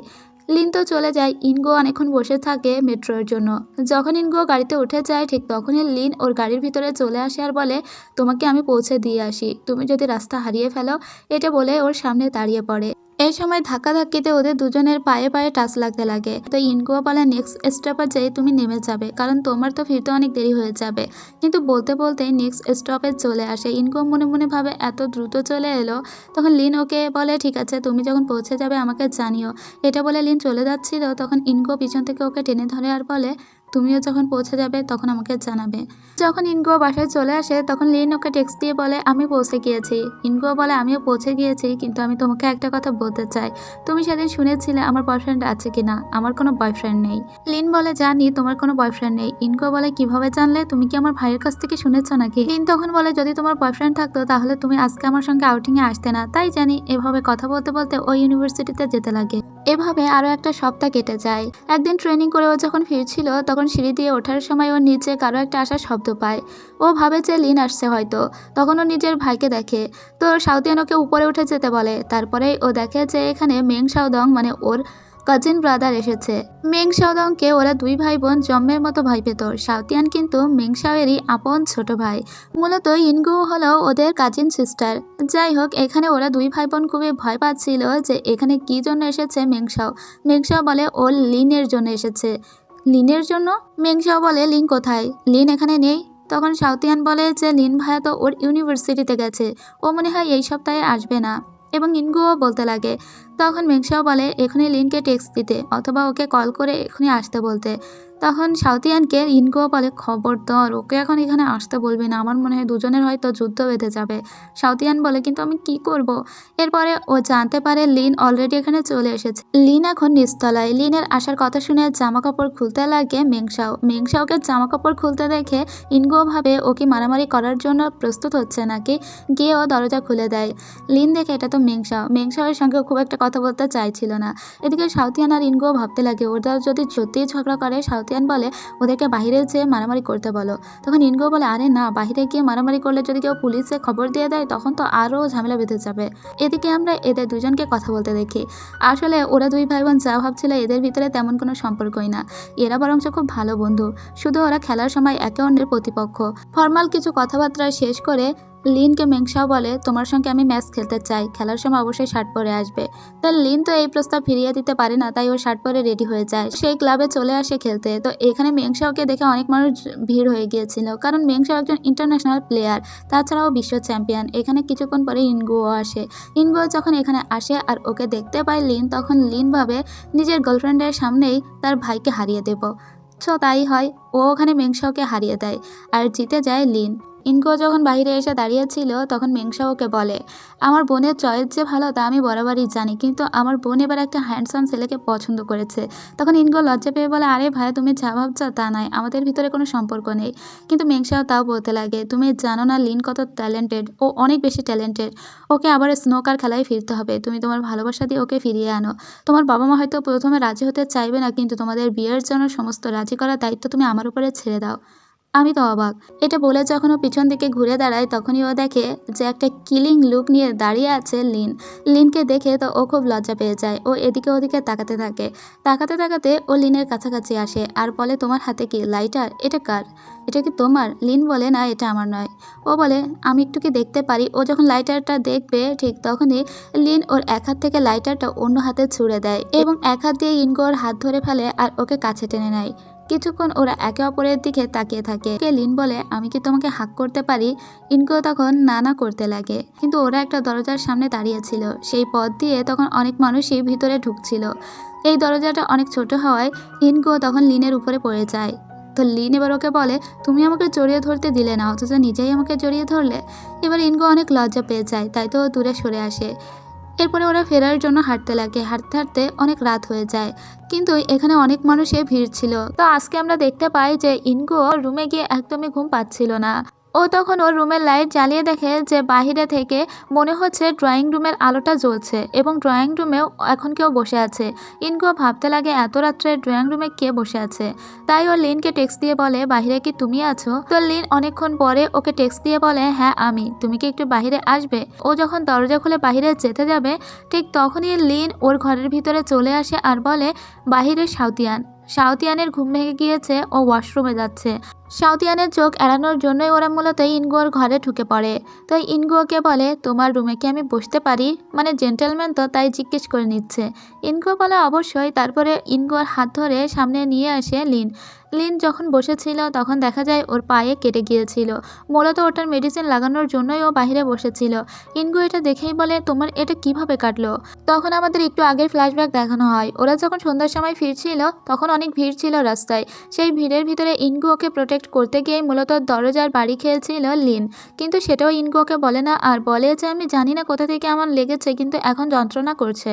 লিন তো চলে যায়। ইনগো অনেকক্ষণ বসে থাকে মেট্রোর জন্য। যখন ইনগো গাড়িতে উঠে যায় ঠিক তখনই লিন ওর গাড়ির ভিতরে চলে আসে আর বলে তোমাকে আমি পৌঁছে দিয়ে আসি, তুমি যদি রাস্তা হারিয়ে ফেলো। এটা বলে ওর সামনে দাঁড়িয়ে পড়ে। এই সময় ধাক্কাধাক্কিতে ওদের দুজনের পায়ে পায়ে টাচ লাগতে লাগে। তো ইনগো বলে নেক্সট স্টপে যেয়ে তুমি নেমে যাবে, কারণ তোমার তো ফিরতে অনেক দেরি হয়ে যাবে। কিন্তু বলতে বলতেই নেক্সট স্টপে চলে আসে। ইনগো মনে মনে ভাবে এত দ্রুত চলে এলো। তখন লিন ওকে বলে ঠিক আছে তুমি যখন পৌঁছে যাবে আমাকে জানিও। এটা বলে লিন চলে যাচ্ছিল তখন ইনগো পিছন থেকে ওকে টেনে ধরে আর বলে তুমিও যখন পৌঁছে যাবে তখন আমাকে জানাবে। যখন ইনগো বাসায় চলে আসে তখন লিন ওকে টেক্সট দিয়ে বলে আমি পৌঁছে গিয়েছি। ইনগো বলে আমিও পৌঁছে গিয়েছি, কিন্তু আমি তোমাকে একটা কথা বলতে চাই। তুমি সেদিন শুনেছিলে আমার বয়ফ্রেন্ড আছে কিনা? আমার কোনো বয়ফ্রেন্ড নেই। লিন বলে জানি তোমার কোনো বয়ফ্রেন্ড নেই। ইনগো বলে কিভাবে জানলে? তুমি কি আমার ভাইয়ের কাছ থেকে শুনেছ নাকি? লিন তখন বলে যদি তোমার বয়ফ্রেন্ড থাকতো তাহলে তুমি আজকে আমার সঙ্গে আউটিংয়ে আসতে না, তাই জানি। এভাবে কথা বলতে বলতে ওই ইউনিভার্সিটিতে যেতে লাগে। এভাবে আরো একটা সপ্তাহ কেটে যায়। একদিন ট্রেনিং করে ও যখন ফিরছিল তখন সিঁড়ি দিয়ে ওঠার সময় ওর নিচে কারো একটা আসার শব্দ পায়। ও ভাবে যে লিন আসছে হয়তো। তখন ও নিজের ভাইকে দেখে। তো সাউথিয়ান ওকে উপরে উঠে যেতে বলে। তারপরে ও দেখে যে এখানে মেং শাওদং মানে ওর কাজিন ব্রাদার এসেছে। মেং শাওদংকে ওরা 2 ভাই বোন জন্মের মতো ভাই পেত। সাউথিয়ান কিন্তু মেং শাওয়েরই আপন ছোট ভাই। মূলত ইনগু হলো ওদের কাজিন সিস্টার। যাই হোক, এখানে ওরা 2 ভাই বোন খুবই ভয় পাচ্ছিল যে এখানে কি জন্য এসেছে মেং শাও। মেং শাও বলে ও লিনের জন্য এসেছে। লিনের জন্য? মেং শাও বলে লিন কোথায়? লিন এখানে নেই। তখন সাউথিয়ান বলে যে লিন ভাইয়া তো ওর ইউনিভার্সিটিতে গেছে, ও মনে হয় এই সপ্তাহে আসবে না। এবং ইনগুও বলতে লাগে। তখন মেংশাও বলে এখনই লিনকে টেক্সট দিতে অথবা ওকে কল করে এখনই আসতে বলতে। তখন সাউথিয়ানকে ইনগুও বলে খবরদার ওকে এখন এখানে আসতে বলবি না, আমার মনে হয় দুজনের হয়তো যুদ্ধ বেঁধে যাবে। সাউথিয়ান বলে কিন্তু আমি কি করব। এরপরে ও জানতে পারে লিন অলরেডি এখানে চলে এসেছে। লিন এখন নিচতলায়। লিনের আসার কথা শুনে জামা কাপড় খুলতে লাগে মেংশাওকে জামা কাপড় খুলতে দেখে ইনগুও ভাবে ও কি মারামারি করার জন্য প্রস্তুত হচ্ছে নাকি, গিয়ে ও দরজা খুলে দেয়। লিন দেখে এটা তো মেংশাওয়ের সঙ্গে খুব একটা কথা বলতে চাইছিল না। এদিকে সাউথিয়ান আর ইনগুও ভাবতে লাগে ওরা যদি সত্যিই ঝগড়া করে, সাউথিয়ান বলে ওদেরকে বাইরে যেয়ে মারামারি করতে বলো। তখন ইনগুও বলে আরে না, বাইরে গিয়ে মারামারি করলে যদি কেউ পুলিশে খবর দিয়ে দেয় তখন তো আরও ঝামেলা বেঁধে যাবে। এদিকে আমরা এদের দুজনকে কথা বলতে দেখি। আসলে ওরা দুই ভাই বোন যা ভাবছিল এদের ভিতরে তেমন কোনো সম্পর্কই না, এরা বরঞ্চ খুব ভালো বন্ধু, শুধু ওরা খেলার সময় একে অন্যের প্রতিপক্ষ। ফর্মাল কিছু কথাবার্তা শেষ করে লিনকে মেংশাও বলে তোমার সঙ্গে আমি ম্যাচ খেলতে চাই, খেলার সময় অবশ্যই শার্ট পরে আসবে। তো লিন তো এই প্রস্তাব ফিরিয়ে দিতে পারে না, তাই ও শার্ট পরে রেডি হয়ে যায়, সেই ক্লাবে চলে আসে খেলতে। তো এখানে মেংশাওকে দেখে অনেক মানুষ ভিড় হয়ে গিয়েছিল, কারণ মেংশাও একজন ইন্টারন্যাশনাল প্লেয়ার, তাছাড়াও বিশ্ব চ্যাম্পিয়ন। এখানে কিছুক্ষণ পরে ইনগুও আসে। ইনগুও যখন এখানে আসে আর ওকে দেখতে পায় লিন, তখন লিন ভাবে নিজের গার্লফ্রেন্ডের সামনেই তার ভাইকে হারিয়ে দেব। তো তাই হয়, ও ওখানে মেংশাওকে হারিয়ে দেয় আর জিতে যায় লিন। ইনগুও যখন বাইরে এসে দাঁড়িয়েছিল তখন মেংশাও ওকে বলে আমার বোনের চয়েস যে ভালো তা আমি বরাবরই জানি, কিন্তু আমার বোন এবার একটা হ্যান্ডসাম ছেলেকে পছন্দ করেছে। তখন ইনগুও লজ্জা পেয়ে বলে আরে ভাই তুমি যা ভাবছো তা নয়, আমাদের ভিতরে কোনো সম্পর্ক নেই। কিন্তু মেংশাও তাও বলতে লাগে তুমি জানো না লিন কত ট্যালেন্টেড, ও অনেক বেশি ট্যালেন্টেড, ওকে আবার স্নোকার খেলায় ফিরতে হবে, তুমি তোমার ভালোবাসা দিয়ে ওকে ফিরিয়ে আনো। তোমার বাবা মা হয়তো প্রথমে রাজি হতে চাইবে না, কিন্তু তোমাদের বিয়ের জন্য সমস্ত রাজি করার দায়িত্ব তুমি আমার উপরে ছেড়ে দাও। আমি তো অবাক। এটা বলে যখন ও পিছন দিকে ঘুরে দাঁড়ায় তখনই ও দেখে যে একটা কিলিং লুক নিয়ে দাঁড়িয়ে আছে লিন। লিনকে দেখে তো ও খুব লজ্জা পেয়ে যায়, ও এদিকে ওদিকে তাকাতে থাকে। তাকাতে তাকাতে ও লিনের কাছাকাছি আসে আর বলে তোমার হাতে কি লাইটার, এটা কার, এটা কি তোমার? লিন বলে না এটা আমার নয়। ও বলে আমি একটু কি দেখতে পারি। ও যখন লাইটারটা দেখবে ঠিক তখনই লিন ওর এক হাত থেকে লাইটারটা অন্য হাতে ছুঁড়ে দেয় এবং এক হাত দিয়ে ইনগুওর হাত ধরে ফেলে আর ওকে কাছে টেনে নেয়। কিছুক্ষণ ওরা একে অপরের দিকে তাকিয়ে থাকে। লিন বলে আমি কি তোমাকে হাক করতে পারি? ইনগুও তখন না করতে লাগে, কিন্তু ওরা একটা দরজার সামনে দাঁড়িয়েছিল, সেই পথ দিয়ে তখন অনেক মানুষই ভিতরে ঢুকছিল। এই দরজাটা অনেক ছোট হওয়ায় ইনগুও তখন লিনের উপরে পড়ে যায়। তো লিন এবার ওকে বলে তুমি আমাকে জড়িয়ে ধরতে দিলে না, অথচ নিজেই আমাকে জড়িয়ে ধরলে। এবার ইনগুও অনেক লজ্জা পেয়ে যায়, তাই তো দূরে সরে আসে। এরপরে ওরা ফেরার জন্য হাঁটতে লাগে, হাঁটতে হাঁটতে অনেক রাত হয়ে যায়, কিন্তু এখানে অনেক মানুষের ভিড় ছিল। তো আজকে আমরা দেখতে পাই যে ইনগুও রুমে গিয়ে একদমই ঘুম পাচ্ছিল না। ও তখন ওর রুমের লাইট জ্বালিয়ে দেখে যে বাহিরে থেকে মনে হচ্ছে ড্রয়িং রুমের আলোটা জ্বলছে এবং ড্রয়িং রুমেও এখন কেউ বসে আছে। ইনগুও ভাবতে লাগে এত রাত্রে ড্রয়িং রুমে কে বসে আছে, তাই ও লিনকে টেক্সট দিয়ে বলে বাহিরে কি তুমি আছো? তো লিন অনেকক্ষণ পরে ওকে টেক্সট দিয়ে বলে হ্যাঁ আমি, তুমি কি একটু বাহিরে আসবে? ও যখন দরজা খুলে বাহিরে যেতে যাবে ঠিক তখনই লিন ওর ঘরের ভিতরে চলে আসে আর বলে বাহিরে সাউথিয়ানের ঘুম ভেঙে গিয়েছে, ও ওয়াশরুমে যাচ্ছে। সাউথিয়ানের চোখ এড়ানোর জন্যই ওরা মূলত ইনগুওর ঘরে ঢুকে পড়ে। তাই ইনগুওকে বলে তোমার রুমে কি আমি বসতে পারি, মানে জেন্টেলম্যান তো তাই জিজ্ঞেস করে নিচ্ছে। ইনগুও বলে অবশ্যই। তারপরে ইনগুওর হাত ধরে সামনে নিয়ে আসে লিন। যখন বসেছিল তখন দেখা যায় ওর পায়ে কেটে গিয়েছিল, মূলত ওটার মেডিসিন লাগানোর জন্যই ও বাইরে বসেছিল। ইনগুও এটা দেখেই বলে তোমার এটা কিভাবে কাটলো? তখন আমাদের একটু আগের ফ্ল্যাশব্যাক দেখানো হয়, ওরা যখন সন্ধ্যার সময় ফিরছিল তখন অনেক ভিড় ছিল রাস্তায়। সেই ভিড়ের ভিতরে ইনগুওকে প্রোটেক্ট করতে গিয়ে মূলত দরজার বাড়ি খেয়েছিল লিন, কিন্তু সেটাও ইনগুওকে বলে না আর বলে যে আমি জানি না কোথা থেকে আমার লেগেছে, কিন্তু এখন যন্ত্রণা করছে।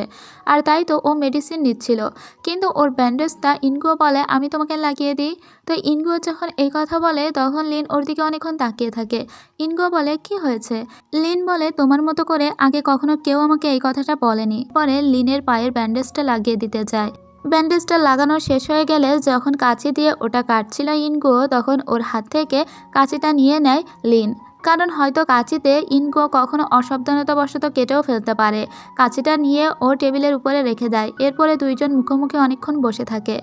আর তাই তো ও মেডিসিন নিচ্ছিল, কিন্তু ওর ব্যান্ডেজটা ইনগুও বলে আমি তোমাকে লাগিয়ে দিই। তো ইনগুও যখন এই কথা বলে তখন লিন ওর দিকে অনেকক্ষণ তাকিয়ে থাকে। ইনগুও বলে কি হয়েছে? লিন বলে তোমার মতো করে আগে কখনো কেউ আমাকে এই কথাটা বলেনি। পরে লিনের পায়ের ব্যান্ডেজটা লাগিয়ে দিতে যায়। ব্যান্ডেজটা লাগানো শেষ হয়ে গেলে যখন কাঁচি দিয়ে ওটা কাটছিল ইনগুও, তখন ওর হাত থেকে কাঁচিটা নিয়ে নেয় লিন, কারণ হয়তো কাঁচিতে ইনগুও কখনো অসাবধানতাবশত কেটেও ফেলতে পারে। কাঁচিটা নিয়ে ও টেবিলের উপরে রেখে দেয়। এরপরে দুইজন মুখোমুখি অনেকক্ষণ বসে থাকে।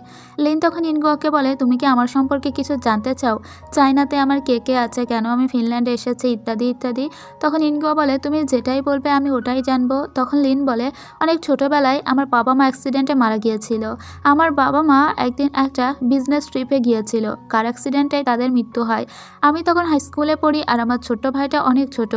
লিন তখন ইনগুওকে বলে তুমি কি আমার সম্পর্কে কিছু জানতে চাও? চায়নাতে আমার কে কে আছে, কেন আমি ফিনল্যান্ডে এসেছি, ইত্যাদি ইত্যাদি। তখন ইনগুও বলে তুমি যেটাই বলবে আমি ওটাই জানবো। তখন লিন বলে অনেক ছোটোবেলায় আমার বাবা মা অ্যাক্সিডেন্টে মারা গিয়েছিল। আমার বাবা মা একদিন একটা বিজনেস ট্রিপে গিয়েছিল, কার অ্যাক্সিডেন্টে তাদের মৃত্যু হয়। আমি তখন হাই স্কুলে পড়ি আর আমার ছোট্ট ভাইটা অনেক ছোট।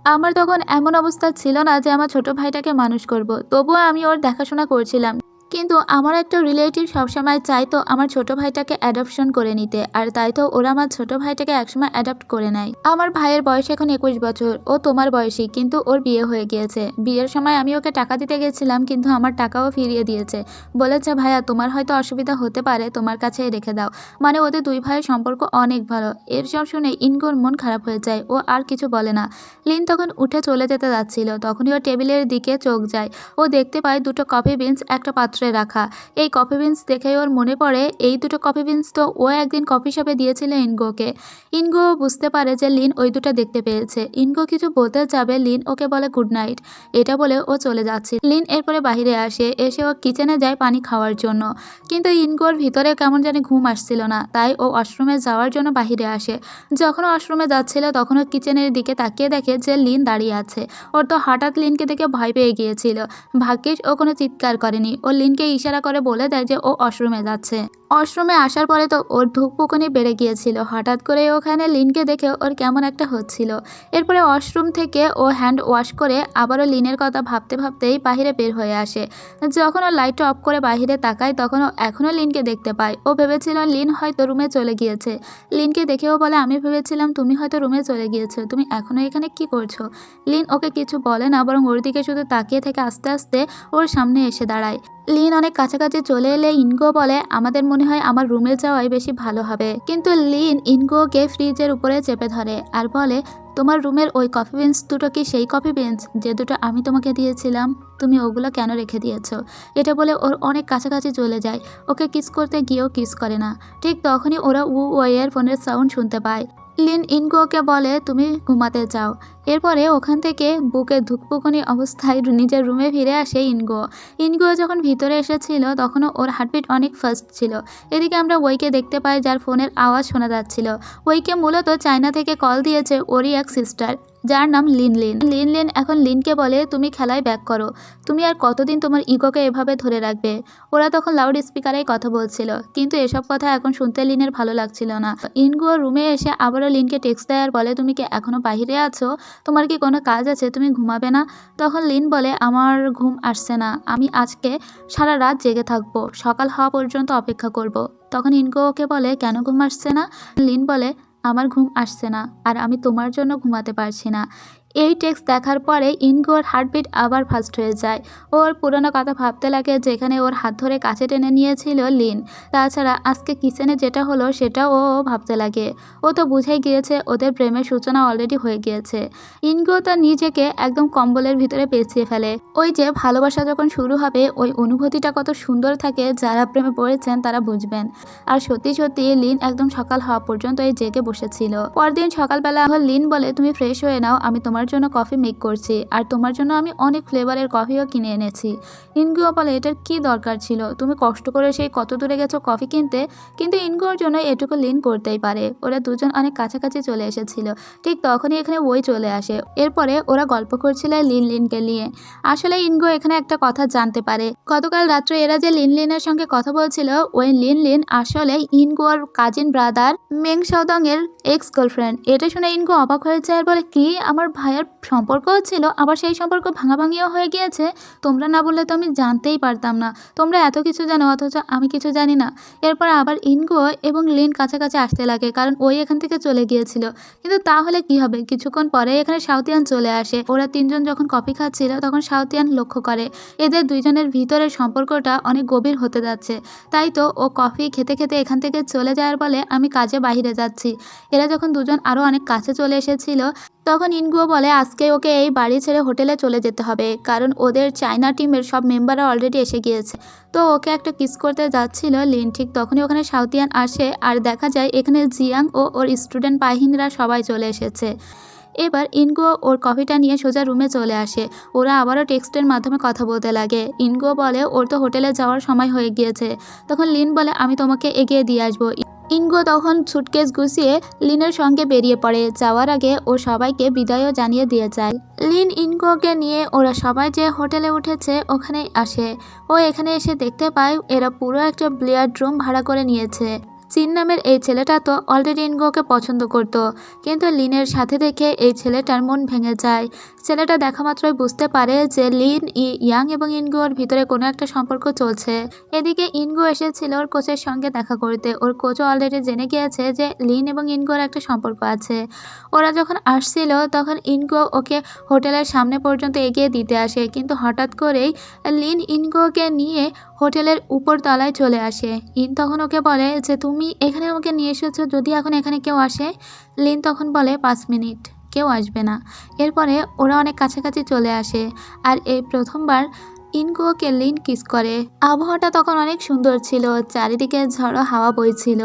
আমার তখন এমন অবস্থা ছিল না যে আমার ছোট ভাইটাকে মানুষ করব, তবুও আমি ওর দেখাশোনা করছিলাম। কিন্তু আমার একটা রিলেটিভ সবসময় চাইতো আমার ছোট ভাইটাকে অ্যাডপশন করে নিতে, আর তাই তো ওরা আমার ছোট ভাইটাকে একসময় অ্যাডপ্ট করে নেয়। আমার ভাইয়ের বয়স এখন 21 বছর, ও তোমার বয়সী, কিন্তু ওর বিয়ে হয়ে গিয়েছে। বিয়ের সময় আমি ওকে টাকা দিতে গেছিলাম, কিন্তু আমার টাকাও ফিরিয়ে দিয়েছে। বলেছে ভাইয়া তোমার হয়তো অসুবিধা হতে পারে, তোমার কাছেই রেখে দাও। মানে ওদের দুই ভাইয়ের সম্পর্ক অনেক ভালো। এর সব শুনে ইনগোর মন খারাপ হয়ে যায়, ও আর কিছু বলে না। লিন তখন উঠে চলে যেতে যাচ্ছিল, তখনই ওর টেবিলের দিকে চোখ যায়। ও দেখতে পায় দুটো কফি বিনস একটা পাত্রে রাখা। এই কফি বিনস দেখে ওর মনে পড়ে এই দুটো কফি বিনস তো ও একদিন কফি শপে দিয়েছিল ইনগোকে। ইনগো বুঝতে পারে যে লিন ওই দুটো দেখতে পেয়েছে। ইনগো কিছু বলতে যাবে, লিন ওকে বলে গুড নাইট। এটা বলে ও চলে যাচ্ছে। লিন এরপরে বাহিরে আসে, এসে ও কিচেনে যায় পানি খাওয়ার জন্য। কিন্তু ইনগোর ভিতরে কেমন জানি ঘুম আসছিল না, তাই ও ওয়াশরুমে যাওয়ার জন্য বাহিরে আসে। যখন ওয়াশরুমে যাচ্ছিল তখন ও কিচেনের দিকে তাকিয়ে দেখে যে লিন দাঁড়িয়ে আছে। ওর তো হঠাৎ লিনকে দেখে ভয় পেয়ে গিয়েছিল। ভাগ্যিস ও কোনো চিৎকার করেনি। ও লিনকে ইশারা করে বলে দেয় যে ও ওয়াশরুমে যাচ্ছে। ওয়াশরুমে আসার পরে তো ওর ধুকপুকুনি বেড়ে গিয়েছিল। হঠাৎ করে ওখানে লিনকে দেখে ওর কেমন একটা হচ্ছিল। এরপরে ওয়াশরুম থেকে ও হ্যান্ড ওয়াশ করে আবারও লিনের কথা ভাবতে ভাবতেই বাহিরে বের হয়ে আসে। যখন ও লাইটটা অফ করে বাহিরে তাকায় তখন ও এখনও লিনকে দেখতে পায়। ও ভেবেছিল লিন হয়তো রুমে চলে গিয়েছে। লিনকে দেখেও বলে আমি ভেবেছিলাম তুমি হয়তো রুমে চলে গিয়েছো, তুমি এখনও এখানে কি করছো? লিন ওকে কিছু বলে না, বরং ওর দিকে শুধু তাকিয়ে থেকে আস্তে আস্তে ওর সামনে এসে দাঁড়ায়। লিন অনেক কাছাকাছি চলে এলে ইনগো বলে আমাদের মনে হয় আমার রুমে যাওয়াই বেশি ভালো হবে। কিন্তু লিন ইনগোকে ফ্রিজের উপরে চেপে ধরে আর বলে তোমার রুমের ওই কফি বিনস দুটো কি সেই কফি বিনস যে দুটো আমি তোমাকে দিয়েছিলাম? তুমি ওগুলো কেন রেখে দিয়েছো? এটা বলে ওর অনেক কাছাকাছি চলে যায়। ওকে কিস করতে গিয়েও কিস করে না। ঠিক তখনই ওরা ওয়ের ফোনের সাউন্ড শুনতে পায়। লিন ইনগোকে বলে তুমি ঘুমাতে যাও। এরপরে ওখান থেকে বুকে ধুকপুকুনি অবস্থায় নিজের রুমে ফিরে আসে ইনগো। ইনগো যখন ভিতরে এসেছিল তখনও ওর হার্টবিট অনেক ফাস্ট ছিল। এদিকে আমরা ওইকে দেখতে পাই যার ফোনের আওয়াজ শোনা যাচ্ছিল। ওইকে মূলত চায়না থেকে কল দিয়েছে ওরই এক সিস্টার, যার নাম লিন লিন। লিন লিন এখন লিনকে বলে তুমি খেলায় ব্যাক করো, তুমি আর কতদিন তোমার ইগোকে এভাবে ধরে রাখবে? ওরা তখন লাউড স্পিকারেই কথা বলছিল, কিন্তু এসব কথা এখন শুনতে লিনের ভালো লাগছিল না। ইনগো রুমে এসে আবারও লিনকে টেক্সট দেয় আর বলে তুমি কি এখনো বাইরে আছো? তোমার কি কোনো কাজ আছে? তুমি ঘুমাবে না? তখন লিন বলে আমার ঘুম আসছে না, আমি আজকে সারা রাত জেগে থাকবো, সকাল হওয়া পর্যন্ত অপেক্ষা করব। তখন ইনগো ওকে বলে কেন ঘুম আসছে না? লিন বলে আমার ঘুম আসছে না, আর আমি তোমার জন্য ঘুমাতে পারছি না। এই টেক্সট দেখার পরে ইনগোর হার্টবিট আবার ফাস্ট হয়ে যায়। ওর পুরনো কথা ভাবতে লাগে যেখানে ওর হাত ধরে কাছে টেনে নিয়েছিল লিন। তাছাড়া আজকে কিচেনে যেটা হলো সেটাও ও ভাবতে লাগে। ও তো বুঝেই গিয়েছে ওদের প্রেমের সূচনা অলরেডি হয়ে গিয়েছে। ইনগো তো নিজেকে একদম কম্বলের ভিতরে পেঁচিয়ে ফেলে। ওই যে ভালোবাসা যখন শুরু হবে ওই অনুভূতিটা কত সুন্দর থাকে, যারা প্রেমে পড়েছেন তারা বুঝবেন। আর সত্যি সত্যি লিন একদম সকাল হওয়া পর্যন্ত এই জেগে বসেছিল। পরদিন সকালবেলা লিন বলে তুমি ফ্রেশ হয়ে নাও, আমি তোমার জন্য কফি মেক করছি, আর তোমার জন্য আমি অনেক ফ্লেভারের কফিও কিনে এনেছি। ইনগো বলে এটার কি দরকার ছিল? তুমি কষ্ট করে সেই কত দূরে গেছো কফি কিনতে? কিন্তু ইনগোর জন্য এটুকু লিন করতেই পারে। ওরা দুজন অনেক কাছাকাছি চলে এসেছিল। ঠিক তখনই এখানে ওই চলে আসে। এরপরে ওরা গল্প করছিল লিন লিনকে নিয়ে। আসলে ইনগো এখানে একটা কথা জানতে পারে। গতকাল রাত্রে এরা যে লিন লিনের সঙ্গে কথা বলছিল, ওই লিন লিন আসলে ইনগোর কাজিন ব্রাদার মেং শাওদং এর এক্স গার্লফ্রেন্ড। এটা শুনে ইনগো অবাক হয়ে যায় আর বলে কি আমার ভাইয়ের সম্পর্কও ছিল, আবার সেই সম্পর্ক ভাঙাভাঙিও হয়ে গিয়েছে? তোমরা না বললে তো আমি জানতেই পারতাম না। তোমরা এত কিছু জানো অথচ আমি কিছু জানি না। এরপর আবার ইনগো এবং লিন কাছাকাছি আসতে লাগে, কারণ ওই এখান থেকে চলে গিয়েছিল। কিন্তু তাহলে কি হবে, কিছুক্ষণ পরে এখানে সাউথিয়ান চলে আসে। ওরা তিনজন যখন কফি খাচ্ছিল তখন সাউথিয়ান লক্ষ্য করে এদের দুইজনের ভিতরের সম্পর্কটা অনেক গভীর হতে যাচ্ছে। তাই তো ও কফি খেতে খেতে এখান থেকে চলে যাওয়ার বলে আমি কাজে বাইরে যাচ্ছি। এরা যখন দুজন আরও অনেক কাছে চলে এসেছিল তখন ইনগুও বলে আজকে ওকে এই বাড়ি ছেড়ে হোটেলে চলে যেতে হবে, কারণ ওদের চায়না টিমের সব মেম্বাররা অলরেডি এসে গিয়েছে। তো ওকে একটা কিস করতে যাচ্ছিল লিন, ঠিক তখনই ওখানে সাউথিয়ান আসে আর দেখা যায় এখানে জিয়াং ও ওর স্টুডেন্ট পাহিনরা সবাই চলে এসেছে। এবার ইনগো ওর কফিটা নিয়ে সোজা রুমে চলে আসে। ওরা আবারও টেক্সটের মাধ্যমে কথা বলতে লাগে। ইনগো বলে ওর তো হোটেলে যাওয়ার সময় হয়ে গিয়েছে। তখন লিন বলে আমি তোমাকে এগিয়ে দিয়ে আসবো। ইনগো তখন সুটকেস গুছিয়ে লিনের সঙ্গে বেরিয়ে পড়ে। যাওয়ার আগে ও সবাইকে বিদায়ও জানিয়ে দিয়ে যায়। লিন ইনগোকে নিয়ে ওরা সবাই যে হোটেলে উঠেছে ওখানেই আসে। ও এখানে এসে দেখতে পায় এরা পুরো একটা বিলিয়ার্ড রুম ভাড়া করে নিয়েছে। চিন নামের এই ছেলেটা তো অলরেডি ইনগোকে পছন্দ করত, কিন্তু লিনের সাথে দেখে এই ছেলেটার মন ভেঙে যায়। ছেলেটা দেখা মাত্রই বুঝতে পারে যে লিন ইয়াং এবং ইনগোর ভিতরে কোনো একটা সম্পর্ক চলছে। এদিকে ইনগো এসেছিল ওর কোচের সঙ্গে দেখা করতে। ওর কোচও অলরেডি জেনে গিয়েছে যে লিন এবং ইনগোর একটা সম্পর্ক আছে। ওরা যখন আসছিল তখন ইনগো ওকে হোটেলের সামনে পর্যন্ত এগিয়ে দিতে আসে, কিন্তু হঠাৎ করেই লিন ইনগোকে নিয়ে হোটেলের উপর তলায় চলে আসে। ইন তখন ওকে বলে যে তুমি এখানে আমাকে নিয়ে এসেছো, যদি এখন এখানে কেউ আসে। লিন তখন বলে 5 মিনিট, কেউ আসবে না। এরপরে ওরা অনেক কাছাকাছি চলে আসে আর এই প্রথমবার ইনগোকে লিন কিস করে। আবহাওয়াটা তখন অনেক সুন্দর ছিল, চারিদিকে ঝড়ো হাওয়া বইছিল।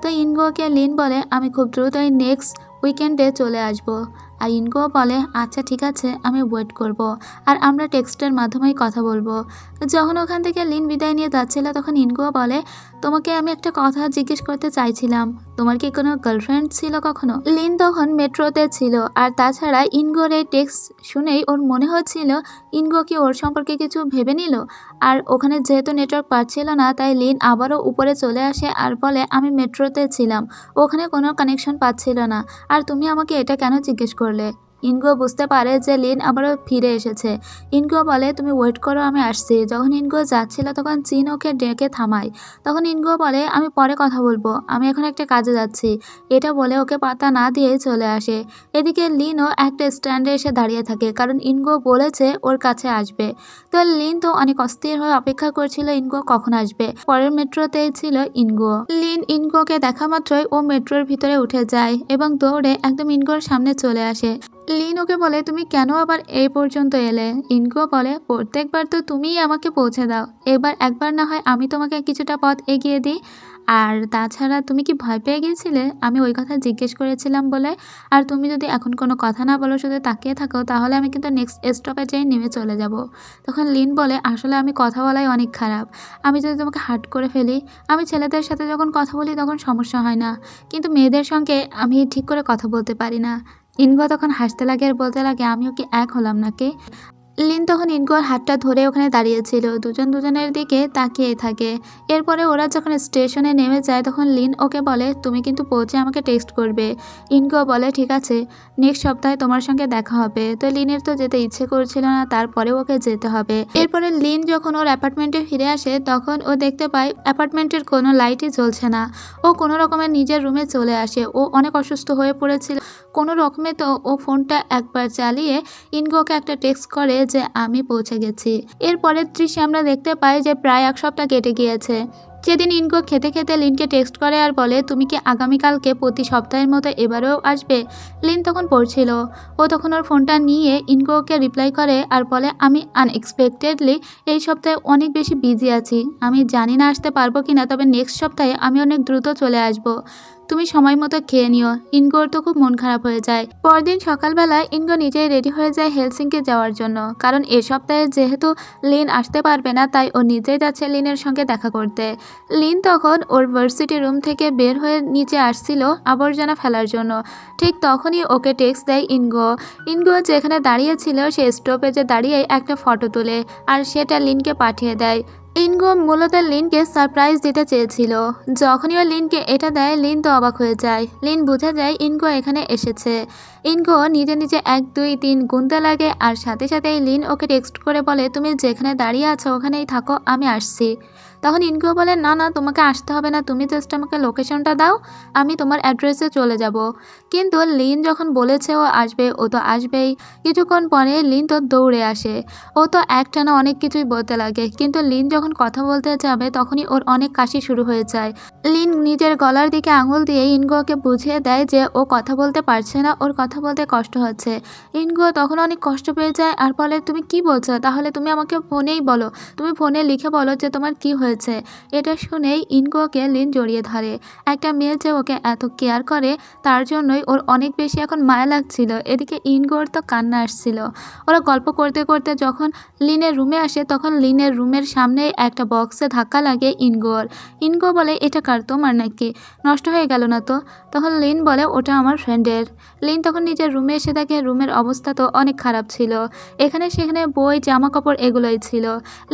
তো ইনগোকে লিন বলে আমি খুব দ্রুতই নেক্সট উইকেন্ডে চলে আসব। আর ইনগো বলে আচ্ছা ঠিক আছে, আমি ওয়েট করব আর আমরা টেক্সটের মাধ্যমেই কথা বলবো। যখন ওখান থেকে লিন বিদায় নিয়ে যাচ্ছিল তখন ইনগো বলে তোমাকে আমি একটা কথা জিজ্ঞেস করতে চাইছিলাম, তোমার কি কোনো গার্লফ্রেন্ড ছিল কখনো? লিন তখন মেট্রোতে ছিল আর তাছাড়া ইনগোর এই টেক্সট শুনেই ওর মনে হচ্ছিল ইনগো কি ওর সম্পর্কে কিছু ভেবে নিল। আর ওখানে যেহেতু নেটওয়ার্ক পাচ্ছিল না তাই লিন আবারও উপরে চলে আসে আর বলে আমি মেট্রোতে ছিলাম, ওখানে কোনো কানেকশন পাচ্ছিল না, আর তুমি আমাকে এটা কেন জিজ্ঞেস করলে? ইনগো বুঝতে পারে যে লিন আবারও ফিরে এসেছে। ইনগো বলে তুমি ওয়েট করো, আমি আসছি। যখন ইনগো যাচ্ছিল তখন চিন ওকে ডেকে থামায়। তখন ইনগো বলে আমি পরে কথা বলবো, আমি এখন একটা কাজে যাচ্ছি। এটা বলে ওকে পাতা না দিয়ে চলে আসে। এদিকে লিনও একটা স্ট্যান্ডে এসে দাঁড়িয়ে থাকে, কারণ ইনগো বলেছে ওর কাছে আসবে। তো লিন তো অনেক অস্থির হয়ে অপেক্ষা করছিল ইনগো কখন আসবে। পরের মেট্রোতেই ছিল ইনগো। লিন ইনগোকে দেখা মাত্রই ও মেট্রোর ভিতরে উঠে যায় এবং দৌড়ে একদম ইনগোর সামনে চলে আসে। লিন ওকে বলে তুমি কেন আবার এই পর্যন্ত এলে? ইনগো বলে প্রত্যেকবার তো তুমিই আমাকে পৌঁছে দাও, একবার না হয় আমি তোমাকে কিছুটা পথ এগিয়ে দিই। আর তাছাড়া তুমি কি ভয় পেয়ে গিয়েছিলে আমি ওই কথা জিজ্ঞেস করেছিলাম বলে? আর তুমি যদি এখন কোনো কথা না বলো, শুধু তাকিয়ে থাকো, তাহলে আমি কিন্তু নেক্সট স্টপেজেই নেমে চলে যাব। তখন লিন বলে আসলে আমি কথা বলাই অনেক খারাপ, আমি যদি তোমাকে হার্ট করে ফেলি। আমি ছেলেদের সাথে যখন কথা বলি তখন সমস্যা হয় না, কিন্তু মেয়েদের সঙ্গে আমি ঠিক করে কথা বলতে পারি না। ইনগো তখন হাসতে লাগে আর বলতে লাগে আমিও কি এক হলাম নাকি? লিন তখন ইনগোর হাতটা ধরে ওখানে দাঁড়িয়েছিল, দুজন দুজনের দিকে তাকিয়ে থাকে। এরপরে ওরা যখন স্টেশনে নেমে যায় তখন লিন ওকে বলে তুমি কিন্তু পৌঁছে আমাকে টেক্সট করবে। ইনগো বলে ঠিক আছে, নেক্সট সপ্তাহে তোমার সঙ্গে দেখা হবে। তো লিনের তো যেতে ইচ্ছে করছিল না, তারপরেও ওকে যেতে হবে। এরপরে লিন যখন ওর অ্যাপার্টমেন্টে ফিরে আসে তখন ও দেখতে পায় অ্যাপার্টমেন্টের কোনো লাইটই জ্বলছে না। ও কোনো রকমের নিজের রুমে চলে আসে। ও অনেক অসুস্থ হয়ে পড়েছিল, কোনো রকমে তো ও ফোনটা একবার চালিয়ে ইনগোকে একটা টেক্সট করে যে আমি পৌঁছে গেছি। এরপরের দৃশ্যে আমরা দেখতে পাই যে প্রায় 1 সপ্তাহ কেটে গিয়েছে। সেদিন ইনগো খেতে খেতে লিনকে টেক্সট করে আর বলে তুমি কি আগামীকালকে প্রতি সপ্তাহের মতো এবারেও আসবে? লিন তখন পড়ছিল। ও তখন ওর ফোনটা নিয়ে ইনগোকে রিপ্লাই করে আর বলে আমি আনএক্সপেক্টেডলি এই সপ্তাহে অনেক বেশি বিজি আছি, আমি জানি না আসতে পারবো কিনা, তবে নেক্সট সপ্তাহে আমি অনেক দ্রুত চলে আসবো, তুমি সময় মতো খেয়ে নিও। ইনগোর তো খুব মন খারাপ হয়ে যায়। পরদিন সকালবেলা ইনগো নিজেই রেডি হয়ে যায় হেলসিঙ্কি যাওয়ার জন্য, কারণ এ সপ্তাহে যেহেতু লিন আসতে পারবে না তাই ও নিজেই যাচ্ছে লিনের সঙ্গে দেখা করতে। লিন তখন ওর ভার্সিটি রুম থেকে বের হয়ে নিচে আসছিল আবর্জনা ফেলার জন্য। ঠিক তখনই ওকে টেক্সট দেয় ইনগো। ইনগো যেখানে দাঁড়িয়েছিল সে স্টপেজে দাঁড়িয়ে একটা ফটো তোলে আর সেটা লিনকে পাঠিয়ে দেয়। ইনগো মূলত লিনকে সারপ্রাইজ দিতে চেয়েছিল। যখনই ও লিনকে এটা দেয় লিন তো অবাক হয়ে যায়। লিন বুঝে যায় ইনগো এখানে এসেছে। ইনগো নিজে নিজে 1 2 3 গুনতে লাগে আর সাথে সাথেই লিন ওকে টেক্সট করে বলে তুমি যেখানে দাঁড়িয়ে আছো ওখানেই থাকো, আমি আসছি। তখন ইনগো বলে না না, তোমাকে আসতে হবে না, তুমি জাস্ট আমাকে লোকেশনটা দাও, আমি তোমার অ্যাড্রেসে চলে যাব। কিন্তু লিন যখন বলেছে ও আসবে, ও তো আসবেই। কিছুক্ষণ পরে লিন তো দৌড়ে আসে। ও তো একটানা অনেক কিছুই বলতে লাগে, কিন্তু লিন যখন কথা বলতে যাবে তখনই ওর অনেক কাশি শুরু হয়ে যায়। লিন নিজের গলার দিকে আঙুল দিয়ে ইনগোকে বুঝিয়ে দেয় যে ও কথা বলতে পারছে না, ওর কথা বলতে কষ্ট হচ্ছে। ইনগো তখন অনেক কষ্ট পেয়ে যায় আর বলে তুমি কি বলছো? তাহলে তুমি আমাকে ফোনেই বলো, তুমি ফোনে লিখে বলো যে তোমার কি হয়েছে। এটা শুনেই ইনগোকে লিন জড়িয়ে ধরে। একটা মেয়ে যে ওকে এত কেয়ার করে তার জন্যই ওর অনেক বেশি এখন মায়া লাগছিল। এদিকে ইনগোর তো কান্না আসছিল। ওরা গল্প করতে করতে যখন লিনের রুমে আসে তখন লিনের রুমের সামনে একটা বক্সে ধাক্কা লাগে ইনগোর। ইনগো বলে এটা কার, তোমার নাকি? নষ্ট হয়ে গেল না তো? তখন লিন বলে ওটা আমার ফ্রেন্ডের। লিন তখন নিজের রুমে এসে দেখে রুমের অবস্থা তো অনেক খারাপ ছিল। এখানে সেখানে বই জামা কাপড় এগুলোই ছিল।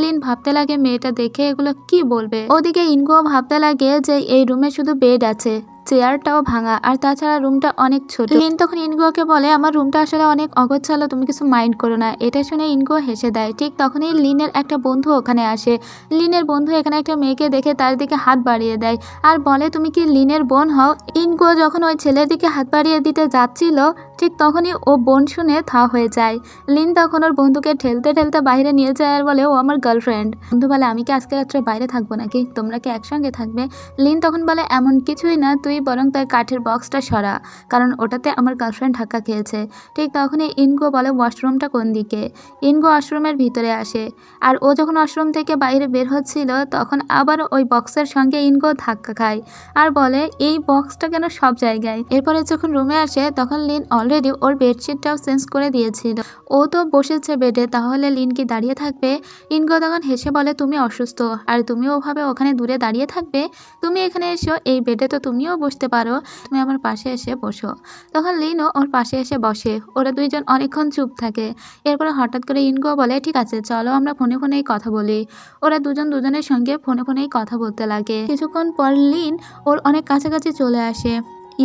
লিন ভাবতে লাগে মেয়েটা দেখে এগুলো কি বলবে। ওদিকে ইনগো ভাবতে লাগে যে এই রুমে শুধু বেড আছে, চেয়ারটাও ভাঙা, আর তাছাড়া রুমটা অনেক ছোট। লিন তখন ইনগোকে বলে আমার রুমটা আসলে অনেক অগোছালো, তুমি কিছু মাইন্ড করো না। এটা শুনে ইনগো হেসে দেয়। ঠিক তখনই লিনের একটা বন্ধু ওখানে আসে। লিনের বন্ধু এখানে একটা মেয়েকে দেখে তার দিকে হাত বাড়িয়ে দেয় আর বলে তুমি কি লিনের বোন হও। ইনগো যখন ওই ছেলের দিকে হাত বাড়িয়ে দিতে যাচ্ছিল ঠিক তখনই ও বোন শুনে থা হয়ে যায়। লিন তখন ওর বন্ধুকে ঠেলতে ঠেলতে বাইরে নিয়ে যায় আর বলে ও আমার গার্লফ্রেন্ড। বন্ধু বলে আমি কি আজকে রাত্রে বাইরে থাকবো নাকি, তোমরা কি একসঙ্গে থাকবে? লিন তখন বলে এমন কিছুই না, তুই বরং তার কাঠের বক্সটা সরা, কারণ ওটাতে আমার গার্লফ্রেন্ড ধাক্কা খেয়েছে। ঠিক তখনই ইনগো বলে ওয়াশরুমটা কোন দিকে। ইনগো ওয়াশরুমের ভিতরে আসে আর ও যখন ওয়াশরুম থেকে বাইরে বের হচ্ছিল তখন আবার ওই বক্সের সঙ্গে ইনগো ধাক্কা খায় আর বলে এই বক্সটা কেন সব জায়গায়। এরপরে যখন রুমে আসে তখন লিন অলরেডি ওর বেডশিটটাও চেঞ্জ করে দিয়েছিল। ও তো বসেছে বেডে, তাহলে লিন কি দাঁড়িয়ে থাকবে? ইনগো তখন হেসে বলে তুমি অসুস্থ আর তুমিও ওভাবে ওখানে দূরে দাঁড়িয়ে থাকবে, তুমি এখানে এসো, এই বেডে তো তুমিও বসতে পারো, তুমি আমার পাশে এসে বসো। তখন লিনও ওর পাশে এসে বসে। ওরা দুইজন অনেকক্ষণ চুপ থাকে। এরপরে হঠাৎ করে ইনগো বলে ঠিক আছে চলো আমরা ফোনে ফোনেই কথা বলি। ওরা দুজন দুজনের সঙ্গে ফোনে ফোনেই কথা বলতে লাগে। কিছুক্ষণ পর লিন ওর অনেক কাছাকাছি চলে আসে।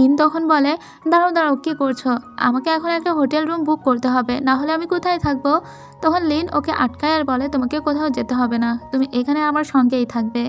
ইন তখন বলে দাঁড়াও দাঁড়াও, কী করছো? আমাকে এখন একটা হোটেল রুম বুক করতে হবে, না হলে আমি কোথায় থাকবো? তখন লিন ওকে আটকায় আর বলে তোমাকে কোথাও যেতে হবে না, তুমি এখানে আমার সঙ্গেই থাকবে,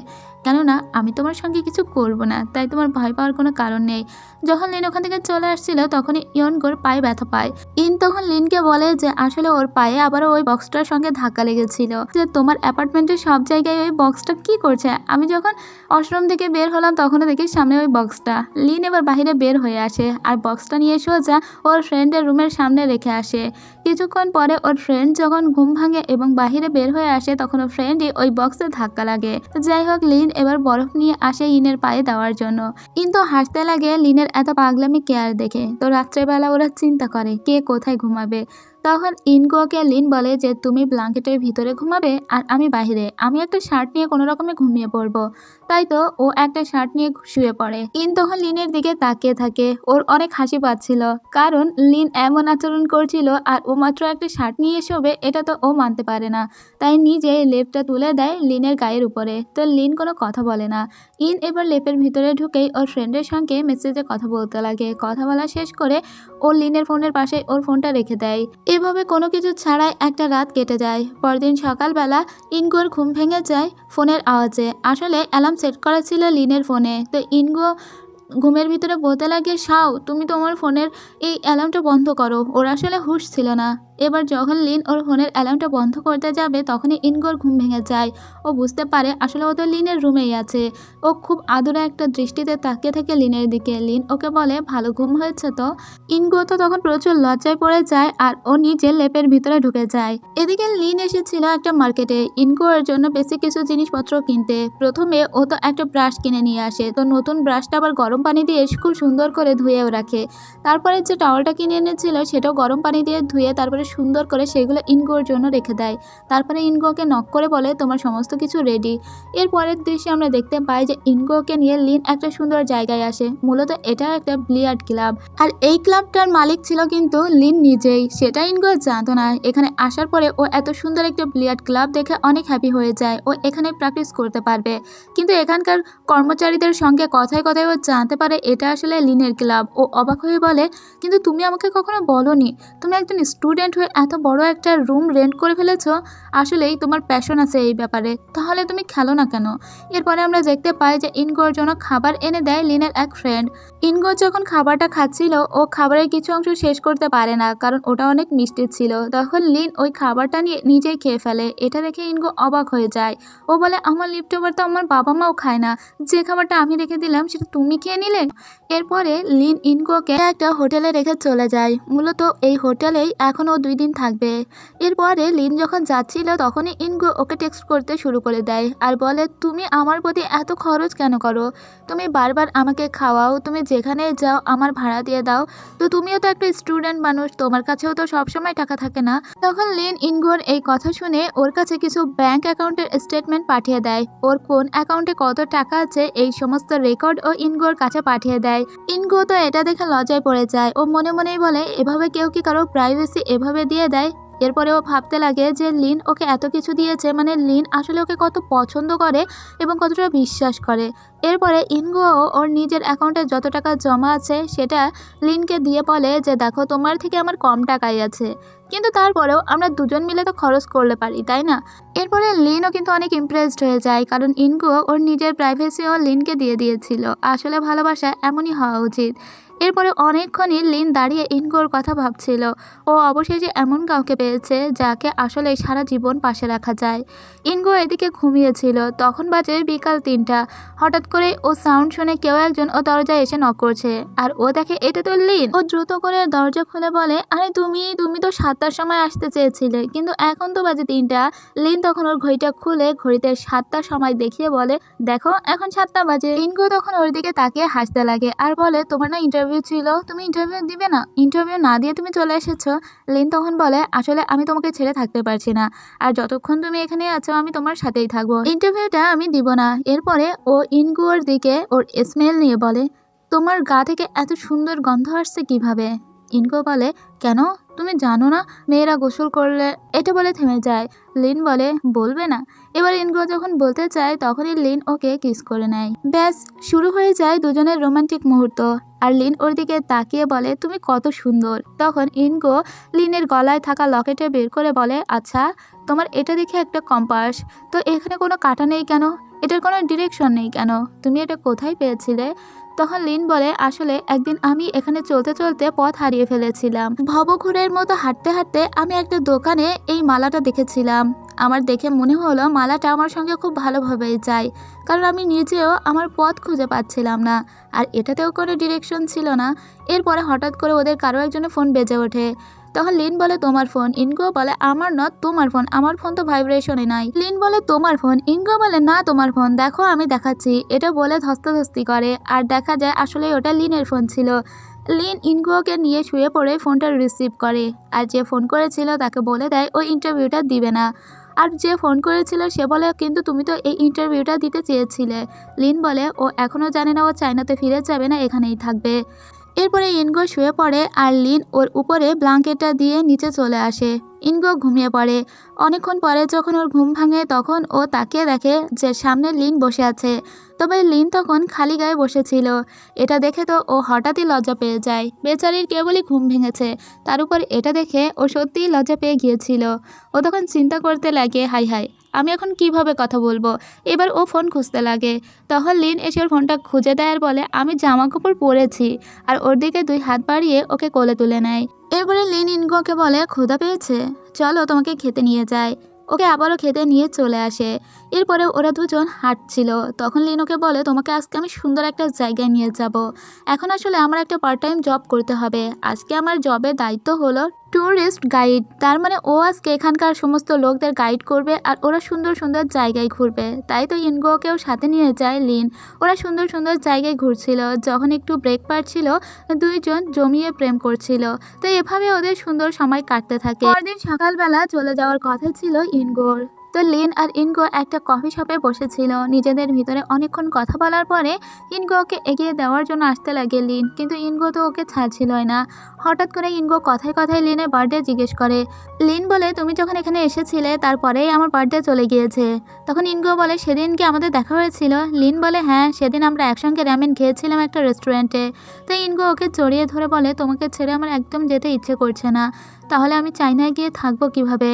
কেননা আমি তোমার সঙ্গে কিছু করব না, তাই তোমার ভয় পাওয়ার কোনো কারণ নেই। যখন লিন ওখান থেকে চলে আসছিল তখনই ইয়নগোর পায়ে ব্যথা পায়। ইন তখন লিনকে বলে যে আসলে ওর পায়ে আবারও ওই বক্সটার সঙ্গে ধাক্কা লেগেছিল, যে তোমার অ্যাপার্টমেন্টের সব জায়গায় ওই বক্সটা কি করছে? আমি যখন ওয়াশরুম থেকে বের হলাম তখনও দেখি সামনে ওই বক্সটা। লিন এবার বাহিরে বের হয়ে আসে আর বক্সটা নিয়ে সোজা ওর ফ্রেন্ডের রুমের সামনে রেখে আসে। কিছুক্ষণ পরে ওর ফ্রেন্ড যখন ঘুম ভাঙে এবং বাহিরে বের হয়ে আসে তখন ওর ফ্রেন্ডই ওই বক্সে ধাক্কা লাগে। যাই হোক লিন এবার বরফ নিয়ে আসে ইনের পায়ে দেওয়ার জন্য। ইন তো হাসতে লাগে লিনের এত পাগলামি কেয়ার দেখে। তো রাত্রেবেলা ওরা চিন্তা করে কে কোথায় ঘুমাবে। তখন ইনগোকে লিন বলে যে তুমি ব্ল্যাঙ্কেটের ভিতরে ঘুমাবে আর আমি বাইরে, আমি একটা শার্ট নিয়ে কোনো রকমে ঘুমিয়ে পড়বো। তাই তো ও একটা শার্ট নিয়ে শুয়ে পড়ে। ইন তখন লিনের দিকে তাকিয়ে থাকে। ওর অনেক হাসি পাচ্ছিল, কারণ লিন এমন আচরণ করছিল আর ও মাত্র একটা শার্ট নিয়ে শোবে এটা তো ও মানতে পারে না। তাই নিজে লেপটা তুলে দেয় লিনের গায়ের উপরে। তো লিন কোনো কথা বলে না। ইন এবার লেপের ভিতরে ঢুকেই ওর ফ্রেন্ডের সঙ্গে মেসেজে কথা বলতে লাগে। কথা বলা শেষ করে ও লিনের ফোনের পাশে ওর ফোনটা রেখে দেয়। এভাবে কোনো কিছু ছাড়াই একটা রাত কেটে যায়। পরদিন সকালবেলা ইনগোর ঘুম ভেঙে যায় ফোনের আওয়াজে। আসলে অ্যালার্ম সেট করা ছিল লিনের ফোনে। তো ইনগো ঘুমের ভিতরে বলতে লাগে শাও তুমি তোমার ফোনের এই অ্যালার্মটা বন্ধ করো। ওর আসলে হুঁশ ছিল না। এবার যখন লিন ওর ফোনের অ্যালার্মটা বন্ধ করতে যাবে তখনই ইনগোর ঘুম ভেঙে যায়। ও বুঝতে পারে আসলে ও তো লিনের রুমেই আছে। ও খুব আদুরে একটা দৃষ্টিতে তাকিয়ে থাকে লিনের দিকে। লিন ওকে বলে ভালো ঘুম হয়েছে তো? ইনগো তো তখন প্রচুর লজ্জায় পড়ে যায় আর ও নিজে লেপের ভিতরে ঢুকে যায়। এদিকে লিন এসেছিল একটা মার্কেটে ইনগোর জন্য বেশি কিছু জিনিসপত্র কিনতে। প্রথমে ও তো একটা ব্রাশ কিনে নিয়ে আসে। তো নতুন ব্রাশটা আবার গরম পানি দিয়ে খুব সুন্দর করে ধুয়েও রাখে। তারপরে যে টাওয়ালটা কিনে এনেছিল সেটাও গরম পানি দিয়ে ধুয়ে তারপরে সুন্দর করে সেগুলো ইনগোর জন্য রেখে দেয়। তারপরে ইনগোকে নক করে বলে তোমার সমস্ত কিছু রেডি। এর পরের দৃশ্যে আমরা দেখতে পাই যে ইনগোকে নিয়ে লিন একটা সুন্দর জায়গায় আসে। মূলত এটা একটা বিলিয়ার্ড ক্লাব আর এই ক্লাবটার মালিক ছিল কিন্তু লিন নিজেই। সেটা ইনগো জানতো না। এখানে আসার পরে ও এত সুন্দর একটা বিলিয়ার্ড ক্লাব দেখে অনেক হ্যাপি হয়ে যায়। ও এখানে প্র্যাকটিস করতে পারবে। কিন্তু এখানকার কর্মচারীদের সঙ্গে কথায় কথায় ও জানতে পারে এটা আসলে লিনের ক্লাব। ও অবাক হয়ে বলে কিন্তু তুমি আমাকে কখনো বলোনি, তুমি একজন স্টুডেন্ট হয়ে এত বড় একটা রুম রেন্ট করে ফেলেছো। আসলেই তোমার প্যাশন আছে এই ব্যাপারে, তাহলে তুমি খেলো না কেন? এরপরে আমরা দেখতে পাই যে ইনগোর জন্য খাবার এনে দেয় লিনের এক ফ্রেন্ড। ইনগো যখন খাবারটা খাচ্ছিল ও খাবারের কিছু অংশ শেষ করতে পারে না, কারণ ওটা অনেক মিষ্টি ছিল। তখন লিন ওই খাবারটা নিয়ে নিজেই খেয়ে ফেলে। এটা দেখে ইনগো অবাক হয়ে যায়। ও বলে আমার লিফটোভার তো আমার বাবা মাও খায় না, যে খাবারটা আমি রেখে দিলাম সেটা তুমি খেয়ে নিলে। এরপরে লিন ইনগোকে একটা হোটেলে রেখে চলে যায়। মূলত এই হোটেলেই এখনও 2 দিন থাকবে। এরপরে লিন যখন যাচ্ছিল তখনই ইনগো ওকে টেক্সট করতে শুরু করে দেয় আর বলে তুমি আমার প্রতি এত খরচ কেন করো? তুমি বারবার আমাকে খাওয়াও, তুমি যেখানে যাও আমার ভাড়া দিয়ে দাও। তো তুমিও তো একটা স্টুডেন্ট মানুষ, তোমার কাছেও তো সবসময় টাকা থাকে না। তখন লিন ইনগোর এই কথা শুনে ওর কাছে কিছু ব্যাংক অ্যাকাউন্টের স্টেটমেন্ট পাঠিয়ে দেয়। ওর কোন অ্যাকাউন্টে কত টাকা আছে এই সমস্ত রেকর্ড ও ইনগোর কাছে পাঠিয়ে দেয়। ইনগো তো এটা দেখে লজ্জায় পড়ে যায়। ও মনে মনেই বলে এভাবে কেউ কি কারো প্রাইভেসি এভাবে দিয়ে দেয়? এরপরে ও ভাবতে লাগে যে লিন ওকে এত কিছু দিয়েছে, মানে লিন আসলে ওকে কত পছন্দ করে এবং কতটা বিশ্বাস করে। এরপরে ইনগুও ওর নিজের অ্যাকাউন্টে যত টাকা জমা আছে সেটা লিনকে দিয়ে বলে যে দেখো তোমার থেকে আমার কম টাকাই আছে, কিন্তু তারপরেও আমরা দুজন মিলে তো খরচ করলে পারি, তাই না? এরপরে লিনও কিন্তু অনেক ইমপ্রেসড হয়ে যায়, কারণ ইনগুও ওর নিজের প্রাইভেসিও লিনকে দিয়ে দিয়েছিল। আসলে ভালোবাসা এমনই হওয়া উচিত। এরপরে অনেকক্ষণই লিন দাঁড়িয়ে ইনগুর কথা ভাবছিল। ও অবশেষে এমন কাউকে পেয়েছে যাকে আসলে সারা জীবন পাশে রাখা যায়। ইনগো এদিকে ঘুমিয়েছিল, তখন বাজে বিকাল 3টা। হঠাৎ করে ও সাউন্ড শুনে কেউ একজন ও দরজায় এসে নক করছে, আর ও দেখে এটা তো লিন। ও দ্রুত করে দরজা খুলে বলে, আরে তুমি তুমি তো 7টার সময় আসতে চেয়েছিলে, কিন্তু এখন তো বাজে 3টা। লিন তখন ওর ঘড়িটা খুলে ঘড়িতে 7টার সময় দেখিয়ে বলে, দেখো এখন 7টা বাজে। ইনগো তখন ওর দিকে তাকিয়ে হাসতে লাগে আর বলে, তোমার না ইন্টারভিউ ছিল, তুমি ইন্টারভিউ দিবে না? ইন্টারভিউ না দিয়ে তুমি চলে এসেছো? লিন তখন বলে, আসলে আমি তোমাকে ছেড়ে থাকতে পারছি না, আর যতক্ষণ তুমি এখানে আছো আমি তোমার সাথেই থাকবো, ইন্টারভিউটা আমি দিব না। এরপরে ও ইনগুর দিকে ওর স্মেল নিয়ে বলে, তোমার গা থেকে এত সুন্দর গন্ধ আসছে কিভাবে? ইনগো বলে, কেন তুমি জানো না মেয়েরা গোসল করলে? এটা বলে থেমে যায়। লিন বলে, বলবে না? এবার ইনগো যখন বলতে চায় তখনই লিন ওকে কিস করে নেয়। ব্যাস শুরু হয়ে যায় দুজনের রোমান্টিক মুহূর্ত। আর লিন ওর দিকে তাকিয়ে বলে, তুমি কত সুন্দর। তখন ইনগো লিনের গলায় থাকা লকেটে বের করে বলে, আচ্ছা তোমার এটা দেখে একটা কম্পাস, তো এখানে কোনো কাটা নেই কেন? এটার কোনো ডিরেকশন নেই কেন? তুমি এটা কোথায় পেয়েছিলে? তখন লিন বলে, আসলে একদিন আমি এখানে চলতে চলতে পথ হারিয়ে ফেলেছিলাম। ভবঘুরের মতো হাঁটতে হাঁটতে আমি একটা দোকানে এই মালাটা দেখেছিলাম। আমার দেখে মনে হলো মালাটা আমার সঙ্গে খুব ভালোভাবেই যায়, কারণ আমি নিজেও আমার পথ খুঁজে পাচ্ছিলাম না, আর এটাতেও কোনো ডিরেকশন ছিল না। এরপরে হঠাৎ করে ওদের কারো একজনের ফোন বেজে ওঠে। তখন লিন বলে, তোমার ফোন। ইনগো বলে, আমার না, তোমার ফোন। আমার ফোন তো ভাইব্রেশনে নাই। লিন বলে, তোমার ফোন। ইনগো বলে, না তোমার ফোন, দেখো আমি দেখাচ্ছি। এটা বলে ধস্তাধস্তি করে, আর দেখা যায় আসলে ওটা লিনের ফোন ছিল। লিন ইনগোকে নিয়ে শুয়ে পড়ে ফোনটা রিসিভ করে, আর যে ফোন করেছিল তাকে বলে দেয় ও ইন্টারভিউটা দিবে না। আর যে ফোন করেছিল সে বলে, কিন্তু তুমি তো এই ইন্টারভিউটা দিতে চেয়েছিলে। লিন বলে, ও এখনও জানে না ও চায়নাতে ফিরে যাবে না এখানেই থাকবে। এরপরে ইনগো শুয়ে পড়ে আর লিন ওর উপরে ব্ল্যাঙ্কেটটা দিয়ে নিচে চলে আসে। ইনগো ঘুমিয়ে পড়ে। অনেকক্ষণ পরে যখন ওর ঘুম ভাঙে তখন ও তাকিয়ে দেখে যে সামনে লিন বসে আছে, তবে লিন তখন খালি গায়ে বসেছিল। এটা দেখে তো ও হঠাৎই লজ্জা পেয়ে যায়। বেচারির কেবলই ঘুম ভেঙেছে, তার উপর এটা দেখে ও সত্যিই লজ্জা পেয়ে গিয়েছিল। ও তখন চিন্তা করতে লাগে, হাই হাই আমি এখন কিভাবে কথা বলবো। এবার ও ফোন খুঁজতে লাগে। তখন লিন এসে ওর ফোনটা খুঁজে দেয় আর বলে, আমি জামা কাপড় পরেছি, আর ওর দিকে 2 হাত বাড়িয়ে ওকে কোলে তুলে নেয়। এরপরে লিন ইনগোকে বলে, ক্ষুধা পেয়েছে, চলো তোমাকে খেতে নিয়ে যায়। ওকে আবারও খেতে নিয়ে চলে আসে। এরপরে ওরা দুজন হাঁটছিল। তখন লিন ওকে বলে, তোমাকে আজকে আমি সুন্দর একটা জায়গায় নিয়ে যাব। এখন আসলে আমার একটা পার্ট টাইম জব করতে হবে। আজকে আমার জবের দায়িত্ব হলো ট্যুরিস্ট গাইড। তার মানে ও আজকে এখানকার সমস্ত লোকদের গাইড করবে, আর ওরা সুন্দর সুন্দর জায়গায় ঘুরবে। তাই তো ইনগোকেও সাথে নিয়ে যায় লিন। ওরা সুন্দর সুন্দর জায়গায় ঘুরছিল। যখন একটু ব্রেক পাচ্ছিল, দুইজন জমিয়ে প্রেম করছিল। তো এভাবে ওদের সুন্দর সময় কাটতে থাকে। পরদিন সকালবেলা চলে যাওয়ার কথা ছিল ইনগোর। তো লিন আর ইনগো একটা কফি শপে বসেছিল। নিজেদের ভিতরে অনেকক্ষণ কথা বলার পরে ইনগোকে এগিয়ে দেওয়ার জন্য আসতে লাগে লিন, কিন্তু ইনগো তো ওকে ছাড়ছিলই না। হঠাৎ করে ইনগো কথায় কথায় লিনের বার্থডে জিজ্ঞেস করে। লিন বলে, তুমি যখন এখানে এসেছিলে তারপরেই আমার বার্থডে চলে গিয়েছে। তখন ইনগো বলে, সেদিন কি আমাদের দেখা হয়েছিল? লিন বলে, হ্যাঁ, সেদিন আমরা একসঙ্গে র্যামেন খেয়েছিলাম একটা রেস্টুরেন্টে। তো ইনগো ওকে জড়িয়ে ধরে বলে, তোমাকে ছেড়ে আমার একদম যেতে ইচ্ছে করছে না, তাহলে আমি চায়নায় গিয়ে থাকবো কিভাবে?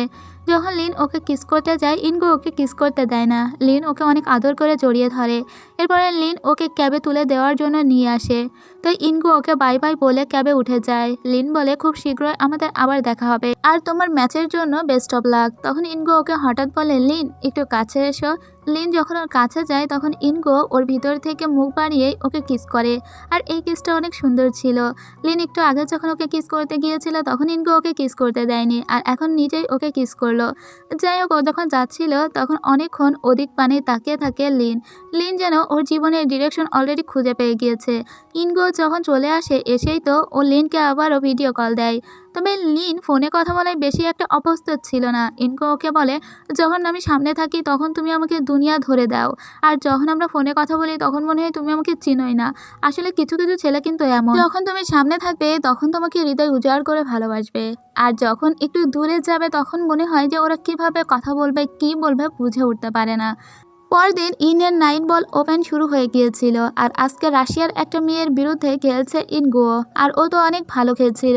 যখন লিন ওকে কিস করতে যায়, ইনগো ওকে কিস করতে দেয় না। লিন ওকে অনেক আদর করে জড়িয়ে ধরে। এরপরে লিন ওকে ক্যাবে তুলে দেওয়ার জন্য নিয়ে আসে। তো ইনগো ওকে বাই বাই বলে ক্যাবে উঠে যায়। লিন বলে, খুব শীঘ্রই আমাদের আবার দেখা হবে, আর তোমার ম্যাচের জন্য বেস্ট অফ লাক। তখন ইনগো ওকে হঠাৎ বলে, লিন একটু কাছে এসো। লিন যখন ওর কাছে যায় তখন ইনগো ওর ভিতর থেকে মুখ বাড়িয়েই ওকে কিস করে, আর এই কিসটা অনেক সুন্দর ছিল। লিন একটু আগে যখন ওকে কিস করতে গিয়েছিল তখন ইনগো ওকে কিস করতে দেয়নি, আর এখন নিজেই ওকে কিস করলো। যাই হোক, ও যখন যাচ্ছিল তখন অনেকক্ষণ ওদিক পানে তাকিয়ে থাকে লিন। লিন যেন ওর জীবনের ডিরেকশন অলরেডি খুঁজে পেয়ে গিয়েছে। ইনগো যখন চলে আসে, এসেই তো ও লিনকে আবারও ভিডিও কল দেয়। তবে লিন ফোনে কথা বলায় বেশি একটা অপ্রস্তুত ছিল না। ইনকো ওকে বলে, যখন আমি সামনে থাকি তখন তুমি আমাকে দুনিয়া ধরে দাও, আর যখন আমরা ফোনে কথা বলি তখন মনে হয় তুমি আমাকে চিনোই না। আসলে কিছু কিছু ছেলে কিন্তু এমন, যখন তুমি সামনে থাকবে তখন তোমাকে হৃদয় উজাড় করে ভালোবাসবে, আর যখন একটু দূরে যাবে তখন মনে হয় যে ওরা কিভাবে কথা বলবে, কি বলবে বুঝে উঠতে পারে না। পরদিন ইনের 9 বল ওপেন শুরু হয়ে গিয়েছিল, আর আজকে রাশিয়ার একটা মেয়ের বিরুদ্ধে খেলছে ইনগো, আর ও তো অনেক ভালো খেলছিল।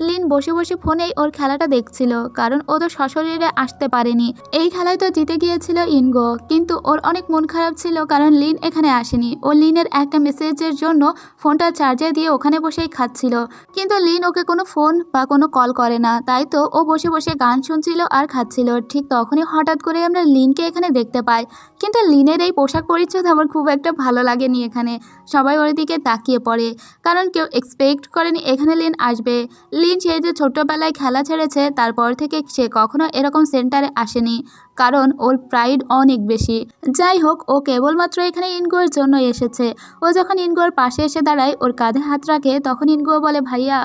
লিন বসে বসে ফোনেই ওর খেলাটা দেখছিল, কারণ ও তো সশরীরে আসতে পারেনি। এই খেলায় তো জিতে গিয়েছিল ইনগো, কিন্তু ওর অনেক মন খারাপ ছিল কারণ লিন এখানে আসেনি। ও লিনের একটা মেসেজের জন্য ফোনটা চার্জে দিয়ে ওখানে বসেই খাচ্ছিল, কিন্তু লিন ওকে কোনো ফোন বা কোনো কল করে না, তাই তো ও বসে বসে গান শুনছিল আর খাচ্ছিল। ঠিক তখনই হঠাৎ করে আমরা লিনকে এখানে দেখতে পাই, কিন্তু লিনের এই পোশাক পরিচ্ছদ আমার খুব একটা ভালো লাগেনি। এখানে সবাই ওর দিকে তাকিয়ে পড়ে, কারণ কেউ এক্সপেক্ট করেনি এখানে লিন আসবে। লিন সেই যে ছোট্টবেলায় খেলা ছেড়েছে তারপর থেকে সে কখনো এরকম সেন্টারে আসেনি, কারণ ওর প্রাইড অনেক বেশি। যাই হোক, ও কেবলমাত্র এখানে ইনগোর জন্য এসেছে। ও যখন ইনগোর পাশে এসে দাঁড়ায়, ওর কাঁধে হাত রাখে, তখন ইনগো বলে, ভাইয়া।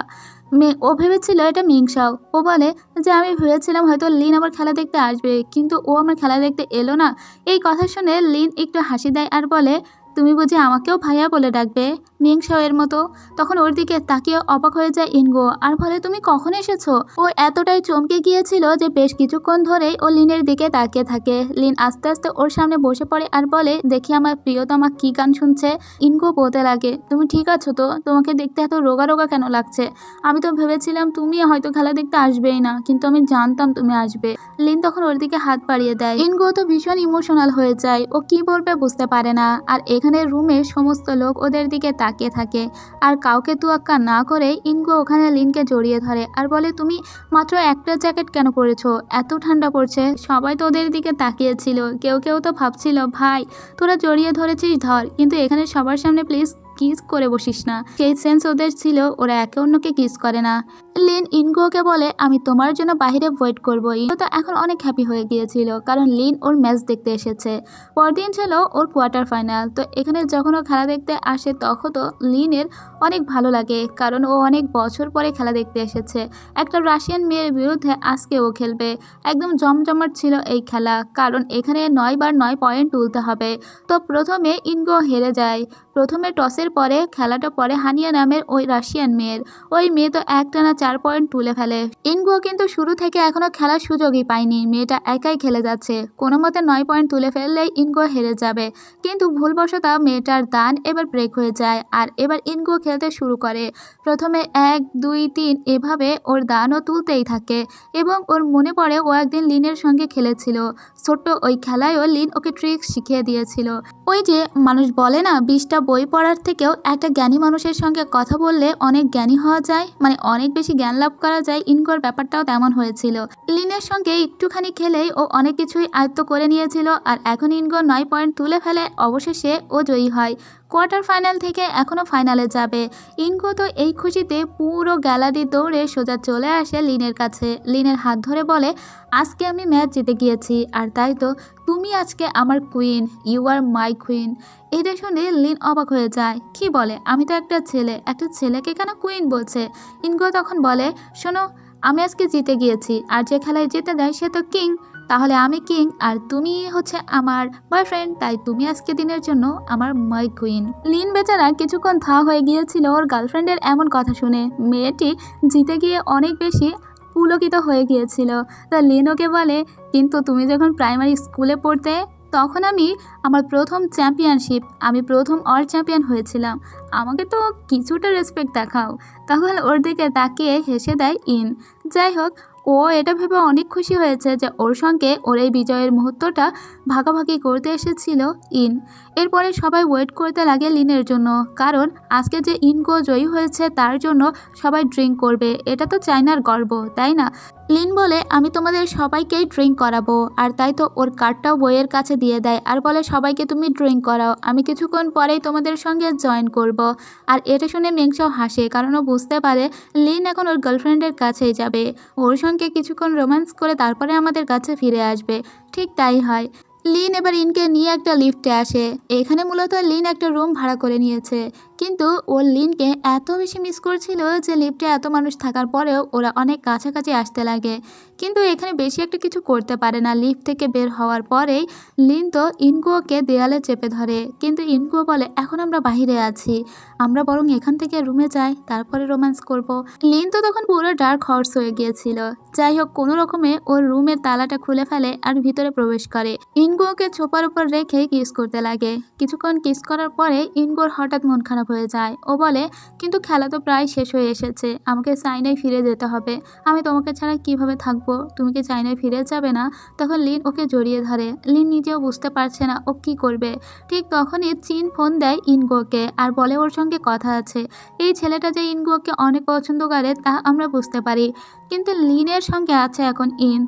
ও ভেবেছিল এটা মিংসাও। ও বলে যে আমি ভেবেছিলাম হয়তো লিন আমার খেলা দেখতে আসবে, কিন্তু ও আমার খেলা দেখতে এলো না। এই কথা শুনে লিন একটু হাসি দেয় আর বলে, তুমি বুঝি আমাকেও ভাইয়া বলে ডাকবে মিংসাও এর মতো? তখন ওর দিকে তাকিয়ে অবাক হয়ে যায় ইনগো আর বলে, তুমি কখন এসেছো? ও এতটাই চমকে গিয়েছিল যে বেশ কিছুক্ষণ ধরেই ও লিনের দিকে তাকিয়ে থাকে। লিন আস্তে আস্তে ওর সামনে বসে পড়ে আর বলে, দেখি আমার প্রিয়তমা কি গান শুনছে। ইনগো বলতে লাগে, তুমি ঠিক আছো তো? তোমাকে দেখতে এত রোগা রোগা কেন লাগছে? আমি তো ভেবেছিলাম তুমি হয়তো খেলা দেখতে আসবেই না, কিন্তু আমি জানতাম তুমি আসবে। লিন তখন ওর দিকে হাত বাড়িয়ে দেয়। ইনগো তো ভীষণ ইমোশনাল হয়ে যায়, ও কি বলবে বুঝতে পারে না। আর এখানে রুমের সমস্ত লোক ওদের দিকে তাকিয়ে থাকে, আর কাউকে তুয়াক্কা না করে ইনগো ওখানে লিনকে জড়িয়ে ধরে আর বলে, তুমি মাত্র একটা জ্যাকেট কেন পরেছো? এত ঠান্ডা পড়ছে। সবাই তো ওদের দিকে তাকিয়েছিল, কেউ কেউ তো ভাবছিল, ভাই তোরা জড়িয়ে ধরেছিস ধর, কিন্তু এখানে সবার সামনে প্লিজ কিস করে বসিস না। সেই সেন্স ওদের ছিল, ওরা একে অন্যকে কিস করে না। লিন ইনগোকে বলে, আমি তোমার জন্য বাইরে ওয়েট করবো। ইনগো তো এখন অনেক হ্যাপি হয়ে গিয়েছিল, কারণ লিন ওর ম্যাচ দেখতে এসেছে। পরদিন ছিল ওর কোয়ার্টার ফাইনাল। তো এখানে যখন ও খেলা দেখতে আসে তখন তো লিনের অনেক ভালো লাগে, কারণ ও অনেক বছর পরে খেলা দেখতে এসেছে। একটা রাশিয়ান মেয়ের বিরুদ্ধে আজকে ও খেলবে। একদম জমজমাট ছিল এই খেলা, কারণ এখানে 9 বার 9 পয়েন্ট তুলতে হবে। তো প্রথমে ইনগো হেরে যায়। প্রথমে টসের পরে খেলাটা পরে হানিয়া নামের ওই রাশিয়ান মেয়ের। ওই মেয়ে তো একটানা 4 পয়েন্ট তুলে ফেলে। ইনগো কিন্তু শুরু থেকে এখনো খেলার সুযোগই পায়নি, মেয়েটা একাই খেলে যাচ্ছে। কোনো মতে 9 পয়েন্ট তুলে ফেললেই ইনগো হেরে যাবে, কিন্তু ভুলবশত মেয়েটার দান এবার ব্রেক হয়ে যায়, আর এবার ইনগো খেলতে শুরু করে। প্রথমে 1 2 3 এভাবে ওর দানও তুলতেই থাকে, এবং ওর মনে পড়ে ও একদিন লিনের সঙ্গে খেলেছিল। ছোট্ট ওই খেলায়ও লিন ওকে ট্রিক্স শিখিয়ে দিয়েছিল। ওই যে মানুষ বলে না, 20টা বই পড়ার থেকেও একটা জ্ঞানী মানুষের সঙ্গে কথা বললে অনেক জ্ঞানী হওয়া যায়, মানে অনেক বেশি জ্ঞান লাভ করা যায়। ইনগোর ব্যাপারটাও তেমন হয়েছিল। লিনের সঙ্গে একটুখানি খেলেই ও অনেক কিছুই আয়ত্ত করে নিয়েছিল, আর এখন ইনগো 9 পয়েন্ট তুলে ফেলে। অবশেষে ও জয়ী হয়। কোয়ার্টার ফাইনাল থেকে এখনও ফাইনালে যাবে। ইনগো তো এই খুশিতে পুরো গ্যালারি দৌড়ে সোজা চলে আসে লিনের কাছে। লিনের হাত ধরে বলে, আজকে আমি ম্যাচ জিতে গিয়েছি, আর তাই তো তুমি আজকে আমার queen, you are my queen. এটা শুনে লিন অবাক হয়ে যায়। কি বলে, আমি তো একটা ছেলে, একটা ছেলেকে কেন কুইন বলছে? ইনগো তখন বলে, শোনো, আমি আজকে জিতে গিয়েছি, আর যে খেলায় জিতে যায় সে তো কিং। তাহলে আমি কিং, আর তুমি হচ্ছে আমার বয়ফ্রেন্ড, তাই তুমি আজকে দিনের জন্য আমার মাই কুইন। লিন বেচারা কিছুক্ষণ থা হয়ে গিয়েছিল ওর গার্লফ্রেন্ডের এমন কথা শুনে। মেয়েটি জিতে গিয়ে অনেক বেশি পুলকিত হয়ে গিয়েছিল। তা লিন ওকে বলে, কিন্তু তুমি যখন প্রাইমারি স্কুলে পড়তে তখন আমি আমার প্রথম চ্যাম্পিয়নশিপ, আমি প্রথম অল চ্যাম্পিয়ন হয়েছিলাম, আমাকে তো কিছুটা রেসপেক্ট দেখাও। তখন ওর দিকে তাকিয়ে হেসে দেয় ইন। যাই হোক, ও এটা ভেবে অনেক খুশি হয়েছে যে ওর সঙ্গে ওর এই বিজয়ের মুহূর্তটা ভাগাভাগি করতে এসেছিল ইন। এরপরে সবাই ওয়েট করতে লাগে লিনের জন্য, কারণ আজকে যে ইনগো জয়ী হয়েছে তার জন্য সবাই ড্রিঙ্ক করবে। এটা তো চায়নার গর্ব, তাই না? লিন বলে, আমি তোমাদের সবাইকেই ড্রিঙ্ক করাবো, আর তাই তো ওর কার্ডটাও বইয়ের কাছে দিয়ে দেয় আর বলে, সবাইকে তুমি ড্রিঙ্ক করাও, আমি কিছুক্ষণ পরেই তোমাদের সঙ্গে জয়েন করব। আর এটা শুনে মেংসাও হাসে, কারণ ও বুঝতে পারে লিন এখন ওর গার্লফ্রেন্ডের কাছেই যাবে, ওর সঙ্গে কিছুক্ষণ রোম্যান্স করে তারপরে আমাদের কাছে ফিরে আসবে। ঠিক তাই হয়। লিন এবার ইনকে নিয়ে একটা লিফটে আসে। এখানে মূলত লিন একটা রুম ভাড়া করে নিয়েছে, কিন্তু ও লিনকে এত বেশি মিস করছিল যে লিফটে এত মানুষ থাকার পরেও ওরা অনেক কাছাকাছি আসতে লাগে, কিন্তু এখানে বেশি একটা কিছু করতে পারে না। লিফট থেকে বের হওয়ার পরেই লিন তো ইনগুয়োকে দেয়ালে চেপে ধরে, কিন্তু ইনগুয়ো বলে এখন আমরা বাইরে আছি, আমরা বরং এখান থেকে রুমে যাই, তারপরে রোম্যান্স করব। লিন তো তখন পুরো ডার্ক হর্স হয়ে গিয়েছিল। যাই হোক, কোনো রকমে ওর রুমের তালাটা খুলে ফেলে আর ভিতরে প্রবেশ করে। ইনগুয়োকে ছোপার উপর রেখে কিস করতে লাগে। কিছুক্ষণ কিস করার পরে ইনগুয়োর হঠাৎ মন খারাপ হয়ে যায়। ও বলে কিন্তু খেলা তো প্রায় শেষ হয়ে এসেছে, আমাকে চাইনায় ফিরে যেতে হবে, আমি তোমাকে ছাড়া কিভাবে থাকবো, তুমি কি চাইনায় ফিরে যাবে না? তখন লিন ওকে জড়িয়ে ধরে। লিন নিজেও বুঝতে পারছে না ও কি করবে। ঠিক তখনই চিন ফোন দেয় ইনগুয়োকে আর বলে ওর সঙ্গে কথা আছে। এই ছেলেটা যে ইনগুয়োকে অনেক পছন্দ করে তা আমরা বুঝতে পারি, কিন্তু লিনের সঙ্গে আছে এখন ইন।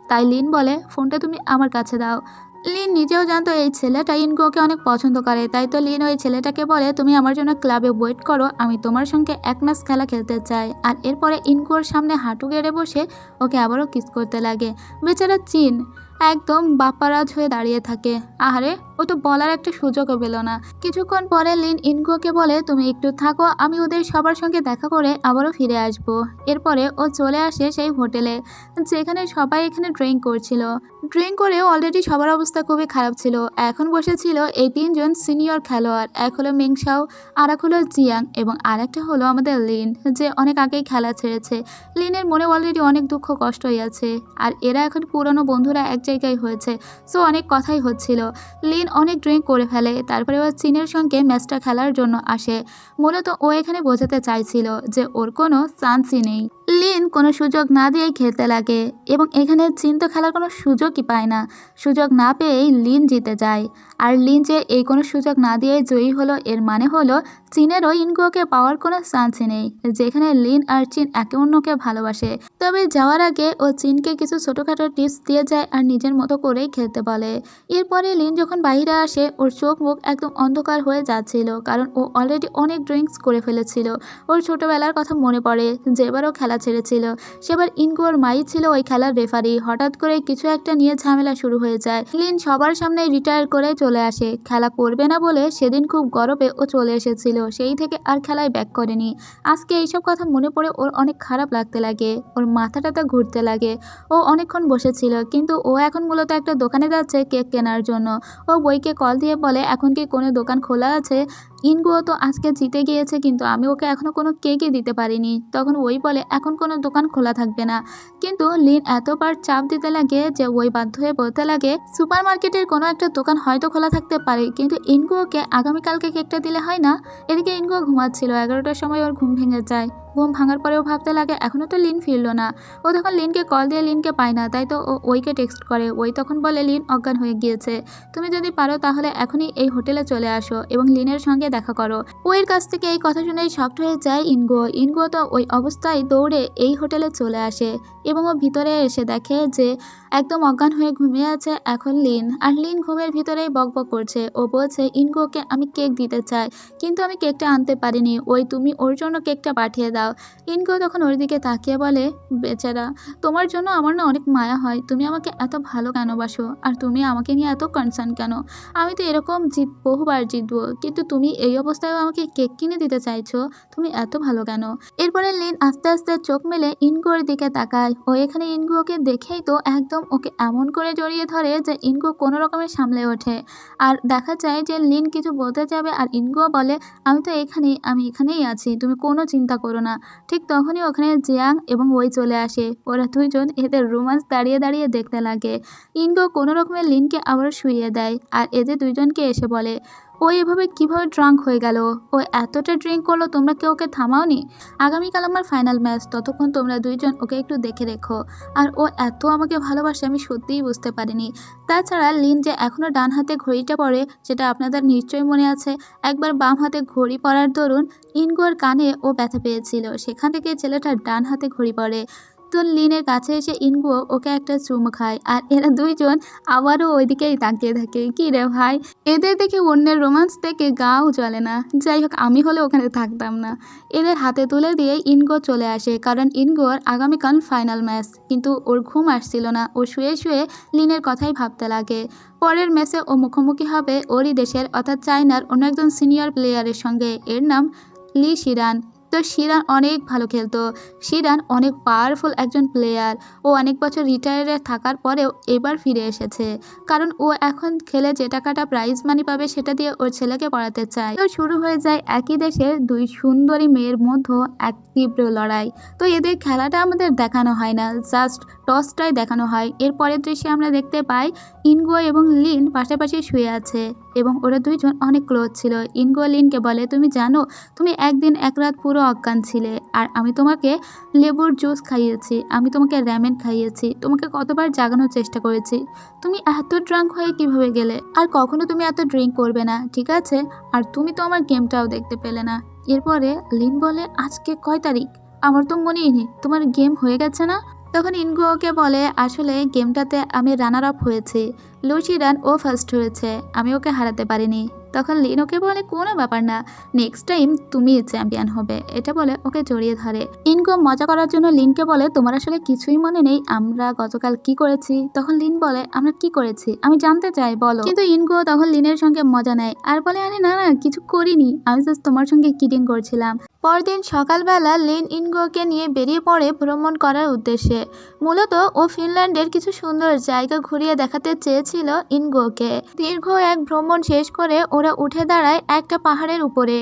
তাই লিন বলে ফোনটা তুমি আমার কাছে দাও। লিন নিজেও জানতো এই ছেলেটা ইনগুয়োকে অনেক পছন্দ করে, তাই তো লিন ওই ছেলেটাকে বলে তুমি আমার জন্য ক্লাবে ওয়েট করো, আমি তোমার সঙ্গে এক ম্যাচ খেলা খেলতে চাই। আর এরপরে ইনগুয়োর সামনে হাঁটু গেড়ে বসে ওকে আবারও কিস করতে লাগে। বেচারা চিন একদম বাপ্পারাজ হয়ে দাঁড়িয়ে থাকে। আহারে, ও তো বলার একটা সুযোগও পেল না। কিছুক্ষণ পরে লিন ইনগুয়োকে বলে তুমি একটু থাকো, আমি ওদের সবার সঙ্গে দেখা করে আবারও ফিরে আসব। এরপরে ও চলে আসে সেই হোটেলে যেখানে সবাই এখানে ড্রিঙ্ক করছিল। ড্রিঙ্ক করে অলরেডি সবার অবস্থা খুবই খারাপ ছিল। এখন বসেছিল এই তিনজন সিনিয়র খেলোয়াড়, এক হলো মিংশাও, আর এক হলো জিয়াং এবং আর একটা হলো আমাদের লিন, যে অনেক আগেই খেলা ছেড়েছে। লিনের মনে অলরেডি অনেক দুঃখ কষ্টই আছে, আর এরা এখন পুরনো বন্ধুরা এক জায়গায় হয়েছে, সো অনেক কথাই হচ্ছিল। লিন অনেক ড্রিঙ্ক করে ফেলে, তারপরে ও চীনের সঙ্গে ম্যাচটা খেলার জন্য আসে। মূলত ও এখানে বোঝাতে চাইছিল যে ওর কোনো চান্সই নেই। লিন কোনো সুযোগ না দিয়েই খেলতে লাগে এবং এখানে চীন তো খেলার কোনো সুযোগই পায় না। সুযোগ না পেয়েই লিন জিতে যায়। আর লিন যে এই কোনো সুযোগ না দিয়েই জয়ী হলো, এর মানে হলো চীনেরও ইনগুয়োকে পাওয়ার কোনো চান্সই নেই, যেখানে লিন আর চীন একে অন্যকে ভালোবাসে। তবে যাওয়ার আগে ও চীনকে কিছু ছোটোখাটো টিপস দিয়ে যায় আর নিজের মতো করেই খেলতে বলে। এরপরে লিন যখন বাইরে আসে ওর চোখ মুখ একদম অন্ধকার হয়ে যাচ্ছিল, কারণ ও অলরেডি অনেক ড্রিঙ্কস করে ফেলেছিল। ওর ছোটোবেলার কথা মনে পড়ে, যেবারও খেলা ছেড়েছিল সেবার ইনগুয়োর মাই ছিল ওই খেলার রেফারি। হঠাৎ করে কিছু একটা নিয়ে ঝামেলা শুরু হয়ে যায়। লিন সবার সামনে রিটায়ার করে চলে আসে। খেলা করবে না বলে সেদিন খুব গরবে ও চলে এসেছিল, সেই থেকে আর খেলায় ব্যাক করেনি। আজকে এইসব কথা মনে পড়ে ওর অনেক খারাপ লাগতে লাগে, ওর মাথাটাতে ঘুরতে লাগে। ও অনেকক্ষণ বসেছিল, কিন্তু ও এখন মূলত একটা দোকানে যাচ্ছে কেক কেনার জন্য। ও বইকে কল দিয়ে বলে এখন কি কোনো দোকান খোলা আছে? ইনগুয়ো তো আজকে জিতে গিয়েছে, কিন্তু আমি ওকে এখনও কোনো কেকই দিতে পারিনি। তখন ওই বলে এখন কোনো দোকান খোলা থাকবে না, কিন্তু লিন এতবার চাপ দিতে লাগে যে ওই বাধ্য হয়ে বলতে লাগে সুপার মার্কেটের কোনো একটা দোকান হয়তো খোলা থাকতে পারে, কিন্তু ইনগুয়োকে আগামীকালকে কেকটা দিলে হয় না? এদিকে ইনগুয়ো ঘুমাচ্ছিল, 11টার সময় ওর ঘুম ভেঙে যায়। ঘুম ভাঙার পরেও ভাবতে লাগে এখনও তো লিন ফিরল না। ও তখন লিনকে কল দিয়ে লিনকে পায় না, তাই তো ও ওইকে টেক্সট করে। ওই তখন বলে লিন অজ্ঞান হয়ে গিয়েছে, তুমি যদি পারো তাহলে এখনই এই হোটেলে চলে আসো এবং লিনের সঙ্গে দেখা করো। ওইর কাছ থেকে এই কথা শুনেই শক্ট হয়ে যায় ইনগুয়ো। ইনগুয়ো তো ওই অবস্থায় দৌড়ে এই হোটেলে চলে আসে এবং ও ভিতরে এসে দেখে যে একদম অজ্ঞান হয়ে ঘুমিয়ে আছে এখন লিন। আর লিন ঘুমের ভিতরেই বকবক করছে। ও বলছে ইনগুয়োকে আমি কেক দিতে চাই, কিন্তু আমি কেকটা আনতে পারিনি, ওই তুমি ওর জন্য কেকটা পাঠিয়ে দাও। ইনগুয়ো তখন ওর দিকে তাকিয়ে বলে বেচারা, তোমার জন্য আমার না অনেক মায়া হয়, তুমি আমাকে এত ভালো কেন বাসো, আর তুমি আমাকে নিয়ে এত কনসার্ন কেন? আমি তো এরকম বহুবার জিতবো, কিন্তু তুমি এই অবস্থায়ও আমাকে কেক কিনে দিতে চাইছো, তুমি এত ভালো কেন? এরপরে লিন আস্তে আস্তে চোখ মেলে ইনগুয়োর দিকে তাকায়। ও এখানে ইনগুয়োকে দেখেই তো একদম ওকে এমন করে জড়িয়ে ধরে যে ইনগুয়ো কোনো রকমের সামলে ওঠে। আর দেখা যায় যে লিন কিছু বলতে যাবে আর ইনগুয়ো বলে আমি তো আমি এখানেই আছি, তুমি কোনো চিন্তা করো না। ঠিক তখনই ওখানে জিয়াং এবং ওই চলে আসে। ওরা দুইজন এদের রোম্যান্স দাঁড়িয়ে দাঁড়িয়ে দেখতে লাগে। ইনগুয়ো কোনো রকমের লিনকে আবার শুইয়ে দেয় আর এদের দুইজনকে এসে বলে ও এভাবে কিভাবে ড্রাঙ্ক হয়ে গেল, ও এতটা ড্রিঙ্ক করলো, তোমরা কেউ ওকে থামাওনি? আগামীকাল আমার ফাইনাল ম্যাচ, ততক্ষণ তোমরা দুইজন ওকে একটু দেখে রেখো। আর ও এত আমাকে ভালোবাসে আমি সত্যিই বুঝতে পারিনি। তাছাড়া লিন যে এখনও ডান হাতে ঘড়িটা পরে, সেটা আপনাদের নিশ্চয়ই মনে আছে। একবার বাম হাতে ঘড়ি পরার দরুন ইনগুয়োর কানে ও ব্যথা পেয়েছিল, সেখান থেকে ছেলেটার ডান হাতে ঘড়ি পরে। তো লিনের কাছে এসে ইনগো ওকে একটা চুমু খায় আর এরা দুইজন আবারও ওইদিকেই তাকিয়ে থাকে। কি রে ভাই, এদের দেখে অন্যের রোমান্স দেখে গাও জ্বলে না। যাই হোক, আমি হলে ওখানে থাকতাম না। এদের হাতে তুলে দিয়ে ইনগো চলে আসে, কারণ ইনগোর আগামীকাল ফাইনাল ম্যাচ। কিন্তু ওর ঘুম আসছিল না, ও শুয়ে শুয়ে লিনের কথাই ভাবতে লাগে। পরের ম্যাচে ও মুখোমুখি হবে ওরই দেশের অর্থাৎ চায়নার অন্য একজন সিনিয়র প্লেয়ারের সঙ্গে। এর নাম লি শিরান। তো শিরান অনেক ভালো খেলতো। শিরান অনেক পাওয়ারফুল একজন প্লেয়ার। ও অনেক বছর রিটায়ারে থাকার পরেও এবার ফিরে এসেছে, কারণ ও এখন খেলে যে টাকাটা প্রাইজ মানি পাবে সেটা দিয়ে ওর ছেলেকে পড়াতে চায়। তো শুরু হয়ে যায় একই দেশের দুই সুন্দরী মেয়ের মধ্যে এক তীব্র লড়াই। তো এদের খেলাটা আমাদের দেখানো হয় না, জাস্ট টসটাই দেখানো হয়। এর পরের দৃশ্যে আমরা দেখতে পাই ইনগো এবং লিন পাশাপাশি শুয়ে আছে এবং ওরা দুইজন অনেক ক্লোজ ছিল। ইনগো লিনকে বলে, তুমি জানো তুমি একদিন এক রাত পুরো অজ্ঞান ছিলে, আর আমি তোমাকে লেবুর জুস খাইয়েছি, আমি তোমাকে র্যামেন খাইয়েছি, তোমাকে কতবার জাগানোর চেষ্টা করেছি, তুমি এত ড্রাঙ্ক হয়ে কিভাবে গেলে? আর কখনো তুমি এত ড্রিঙ্ক করবে না, ঠিক আছে? আর তুমি তো আমার গেমটাও দেখতে পেলে না। এরপরে লিন বলে, আজকে কয় তারিখ? আমার তো মনেই নেই, তোমার গেম হয়ে গেছে না? তখন ইনগো ওকে বলে, আসলে গেমটাতে আমি রানার আপ হয়েছি, লুচিরান ও ফার্স্ট হয়েছে, আমি ওকে হারাতে পারিনি। তখন লিন ওকে বলে, কোনো ব্যাপার না, নেক্সট টাইম তুমি চ্যাম্পিয়ন হবে। এটা বলে ওকে জড়িয়ে ধরে। ইনগো মজা করার জন্য লিনকে বলে, তোমার আসলে কিছুই মনে নেই আমরা গতকাল কি করেছি? তখন লিন বলে, আমরা কি করেছি আমি জানতে চাই, বলো। কিন্তু ইনগো তখন লিনের সঙ্গে মজা নেয় আর বলে, আরে না না, কিছু করিনি, আমি জাস্ট তোমার সঙ্গে কিডিং করছিলাম। পরদিন সকালবেলা লিন ইনগোকে নিয়ে বেরিয়ে পড়ে ভ্রমণ করার উদ্দেশ্যে। মূলত ও ফিনল্যান্ডের কিছু সুন্দর জায়গা ঘুরিয়ে দেখাতে চেয়েছিল ইনগোকে। দীর্ঘ এক ভ্রমণ শেষ করে ওরা উঠে দাঁড়ায় একটা পাহাড়ের উপরে।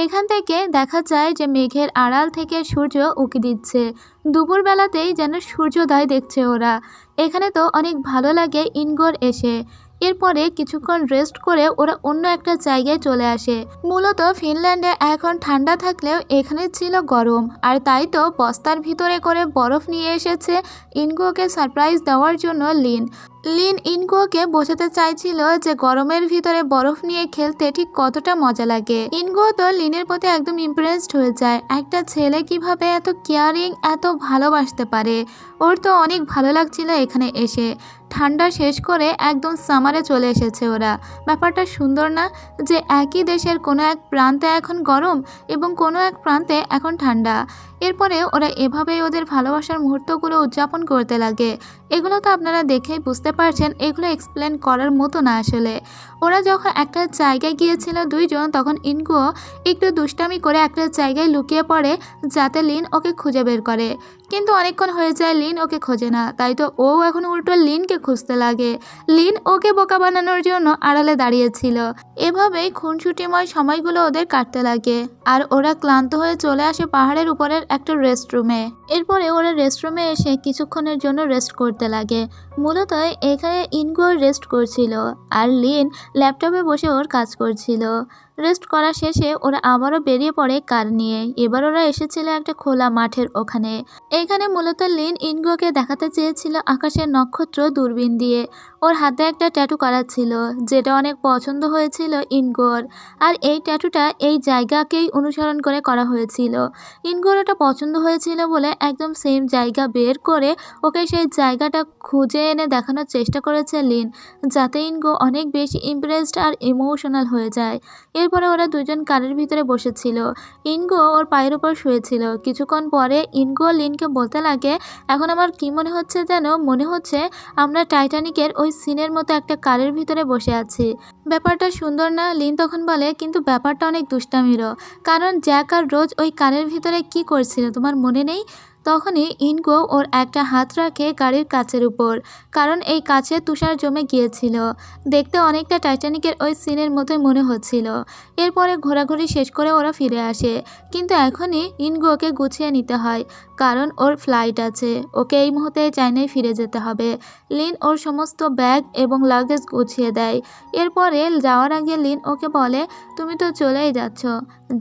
এখান থেকে দেখা যায় যে মেঘের আড়াল থেকে সূর্য উঁকি দিচ্ছে। দুপুরবেলাতেই যেন সূর্যোদয় দেখছে ওরা। এখানে তো অনেক ভালো লাগে ইনগোর এসে। এরপরে কিছুক্ষণ রেস্ট করে ওরা অন্য একটা জায়গায় চলে আসে। মূলত ফিনল্যান্ডে এখন ঠান্ডা থাকলেও এখানে ছিল গরম, আর তাই তো বস্তার ভিতরে করে বরফ নিয়ে এসেছে ইনগোকে সারপ্রাইজ দেওয়ার জন্য লিন। লিন ইনগোকে বোঝাতে চাইছিল যে গরমের ভিতরে বরফ নিয়ে খেলতে ঠিক কতটা মজা লাগে। ইনগো তো লিনের প্রতি একদম ইমপ্রেসড হয়ে যায়। একটা ছেলে কিভাবে এত কেয়ারিং, এত ভালোবাসতে পারে। ওর তো অনেক ভালো লাগছিল এখানে এসে। ঠান্ডা শেষ করে একদম সামারে চলে এসেছে ওরা। ব্যাপারটা সুন্দর না, যে একই দেশের কোনো এক প্রান্তে এখন গরম এবং কোনো এক প্রান্তে এখন ঠান্ডা। এরপরে ওরা এভাবেই ওদের ভালোবাসার মুহূর্তগুলো উদযাপন করতে লাগে। এগুলো তো আপনারা দেখেই বুঝতে পারছেন, এগুলো এক্সপ্লেন করার মতো না আসলে। ওরা যখন একটা জায়গায় গিয়েছিল দুইজন, তখন ইনগো একটু দুষ্টামি করে একটা জায়গায় লুকিয়ে পড়ে যাতে লিন ওকে খুঁজে বের করে। কিন্তু অনেকক্ষণ হয়ে যায় লিন ওকে খোঁজে না, তাই তো ও এখন উল্টো লিনকে খুঁজতে লাগে। লিন ওকে বোকা বানানোর জন্য আড়ালে দাঁড়িয়েছিল। এভাবেই খুনসুটিময় সময়গুলো ওদের কাটতে লাগে। আর ওরা ক্লান্ত হয়ে চলে আসে পাহাড়ের উপরের একটা রেস্টরুমে। এরপরে ওরা রেস্টরুমে এসে কিছুক্ষণের জন্য রেস্ট করতে লাগে। মূলত এখানে ইনগো রেস্ট করছিল আর লিন ল্যাপটপে বসে ওর কাজ করছিল। রেস্ট করা শেষে ওরা আবারও বেরিয়ে পড়ে কার নিয়ে। এবার ওরা এসেছিল একটা খোলা মাঠের ওখানে। এখানে মূলত লিন ইনগোকে দেখাতে চেয়েছিল আকাশের নক্ষত্র দূরবীন দিয়ে। ওর হাতে একটা ট্যাটু করা ছিল, যেটা অনেক পছন্দ হয়েছিল ইনগোর। আর এই ট্যাটুটা এই জায়গাকেই অনুসরণ করে করা হয়েছিল। ইনগোর ওটা পছন্দ হয়েছিল বলে একদম সেম জায়গা বের করে ওকে সেই জায়গাটা খুঁজে এনে দেখানোর চেষ্টা করেছে লিন, যাতে ইনগো অনেক বেশি ইমপ্রেসড আর ইমোশনাল হয়ে যায়। এরপরে ওরা দুজন কারের ভিতরে বসেছিল। ইনগো ওর পায়ের উপর শুয়েছিল। কিছুক্ষণ পরে ইনগো লিনকে বলতে লাগে, এখন আমার কি মনে হচ্ছে যেন, মনে হচ্ছে আমরা টাইটানিকের ওই সিনের মতো একটা কারের ভিতরে বসে আছি। ব্যাপারটা সুন্দর না? লিন তখন বলে, কিন্তু ব্যাপারটা অনেক দুষ্টামিরও, কারণ জ্যাক আর রোজ ওই কারের ভিতরে কি করছিল তোমার মনে নেই? তখনই ইনগো ওর একটা হাত রাখে গাড়ির কাচের উপর, কারণ এই কাছে তুষার জমে গিয়েছিল। দেখতে অনেকটা টাইটানিকের ওই সিনের মতোই মনে হচ্ছিল। এরপরে ঘোরাঘুরি শেষ করে ওরা ফিরে আসে, কিন্তু এখনই ইনগোকে গুছিয়ে নিতে হয়, কারণ ওর ফ্লাইট আছে। ওকে এই মুহূর্তে চায়নায় ফিরে যেতে হবে। লিন ওর সমস্ত ব্যাগ এবং লাগেজ গুছিয়ে দেয়। এরপরে যাওয়ার আগে লিন ওকে বলে, তুমি তো চলেই যাচ্ছ,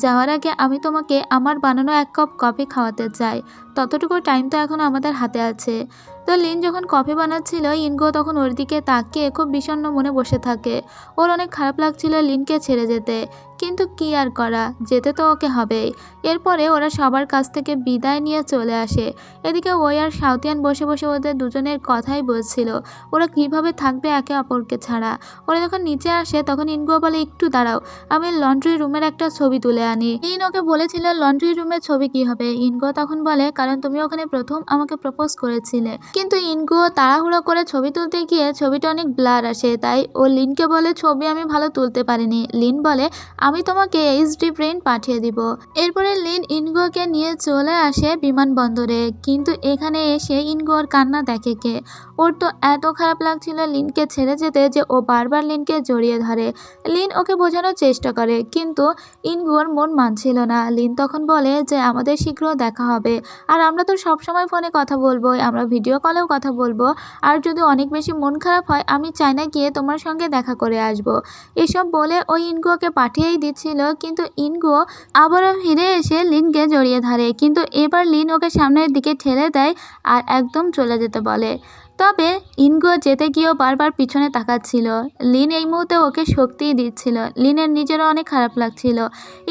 যাওয়ার আগে আমি তোমাকে আমার বানানো এক কাপ কফি খাওয়াতে চাই, ততটুকু টাইম তো এখন আমাদের হাতে আছে। তো লিন যখন কফি বানাচ্ছিল, ইনগো তখন ওর দিকে তাকিয়ে খুব বিষণ্ণ মনে বসে থাকে। ওর অনেক খারাপ লাগছিল লিনকে ছেড়ে যেতে, কিন্তু কি আর করা, যেতে তো ওকে হবেই। এরপরে ওরা সবার কাছ থেকে বিদায় নিয়ে চলে আসে। এদিকে ওই আর সাউথিয়ান বসে বসে ওদের দুজনের কথাই বলছিল, ওরা কিভাবে থাকবে একে অপরকে ছাড়া। ওরা যখন নিচে আসে তখন ইনগো বলে, একটু দাঁড়াও, আমি লন্ড্রি রুমের একটা ছবি তুলে আনি। লিন ওকে বলেছিল লন্ড্রি রুমের ছবি কি হবে। ইনগো তখন বলে, কারণ তুমি ওখানে প্রথম আমাকে প্রপোজ করেছিলে। কিন্তু ইনগো তাড়াহুড়ো করে ছবি তুলতে গিয়ে ছবিটা অনেক ব্লার আসে, তাই ও লিনকে বলে ছবি আমি ভালো তুলতে পারিনি। লিন বলে, আমি তোমাকে এইচডি প্রিন্ট পাঠিয়ে দিব। এরপরে লিন ইনগোকে নিয়ে চলে আসে বিমানবন্দরে, কিন্তু এখানে এসে ইনগোর কান্না দেখে কে। ওর তো এত খারাপ লাগছিল লিনকে ছেড়ে যেতে যে ও বারবার লিনকে জড়িয়ে ধরে। লিন ওকে বোঝানোর চেষ্টা করে, কিন্তু ইনগোর মন মানছিল না। লিন তখন বলে যে আমাদের শীঘ্র দেখা হবে, আর আমরা তো সবসময় ফোনে কথা বলবো, আমরা ভিডিও কলেও কথা বলবো, আর যদি অনেক বেশি মন খারাপ হয় আমি চায়না গিয়ে তোমার সঙ্গে দেখা করে আসব। এসব বলে ওই ইনগোকে পাঠিয়েই দিচ্ছিল, কিন্তু ইনগো আবারও ফিরে এসে লিনকে জড়িয়ে ধরে, কিন্তু এবার লিন ওকে সামনের দিকে ঠেলে দেয় আর একদম চলে যেতে বলে। তবে ইনগো যেতে গিয়েও বারবার পিছনে তাকাচ্ছিল। লিন এই মুহূর্তে ওকে শক্তিই দিচ্ছিল। লিনের নিজেরও অনেক খারাপ লাগছিল।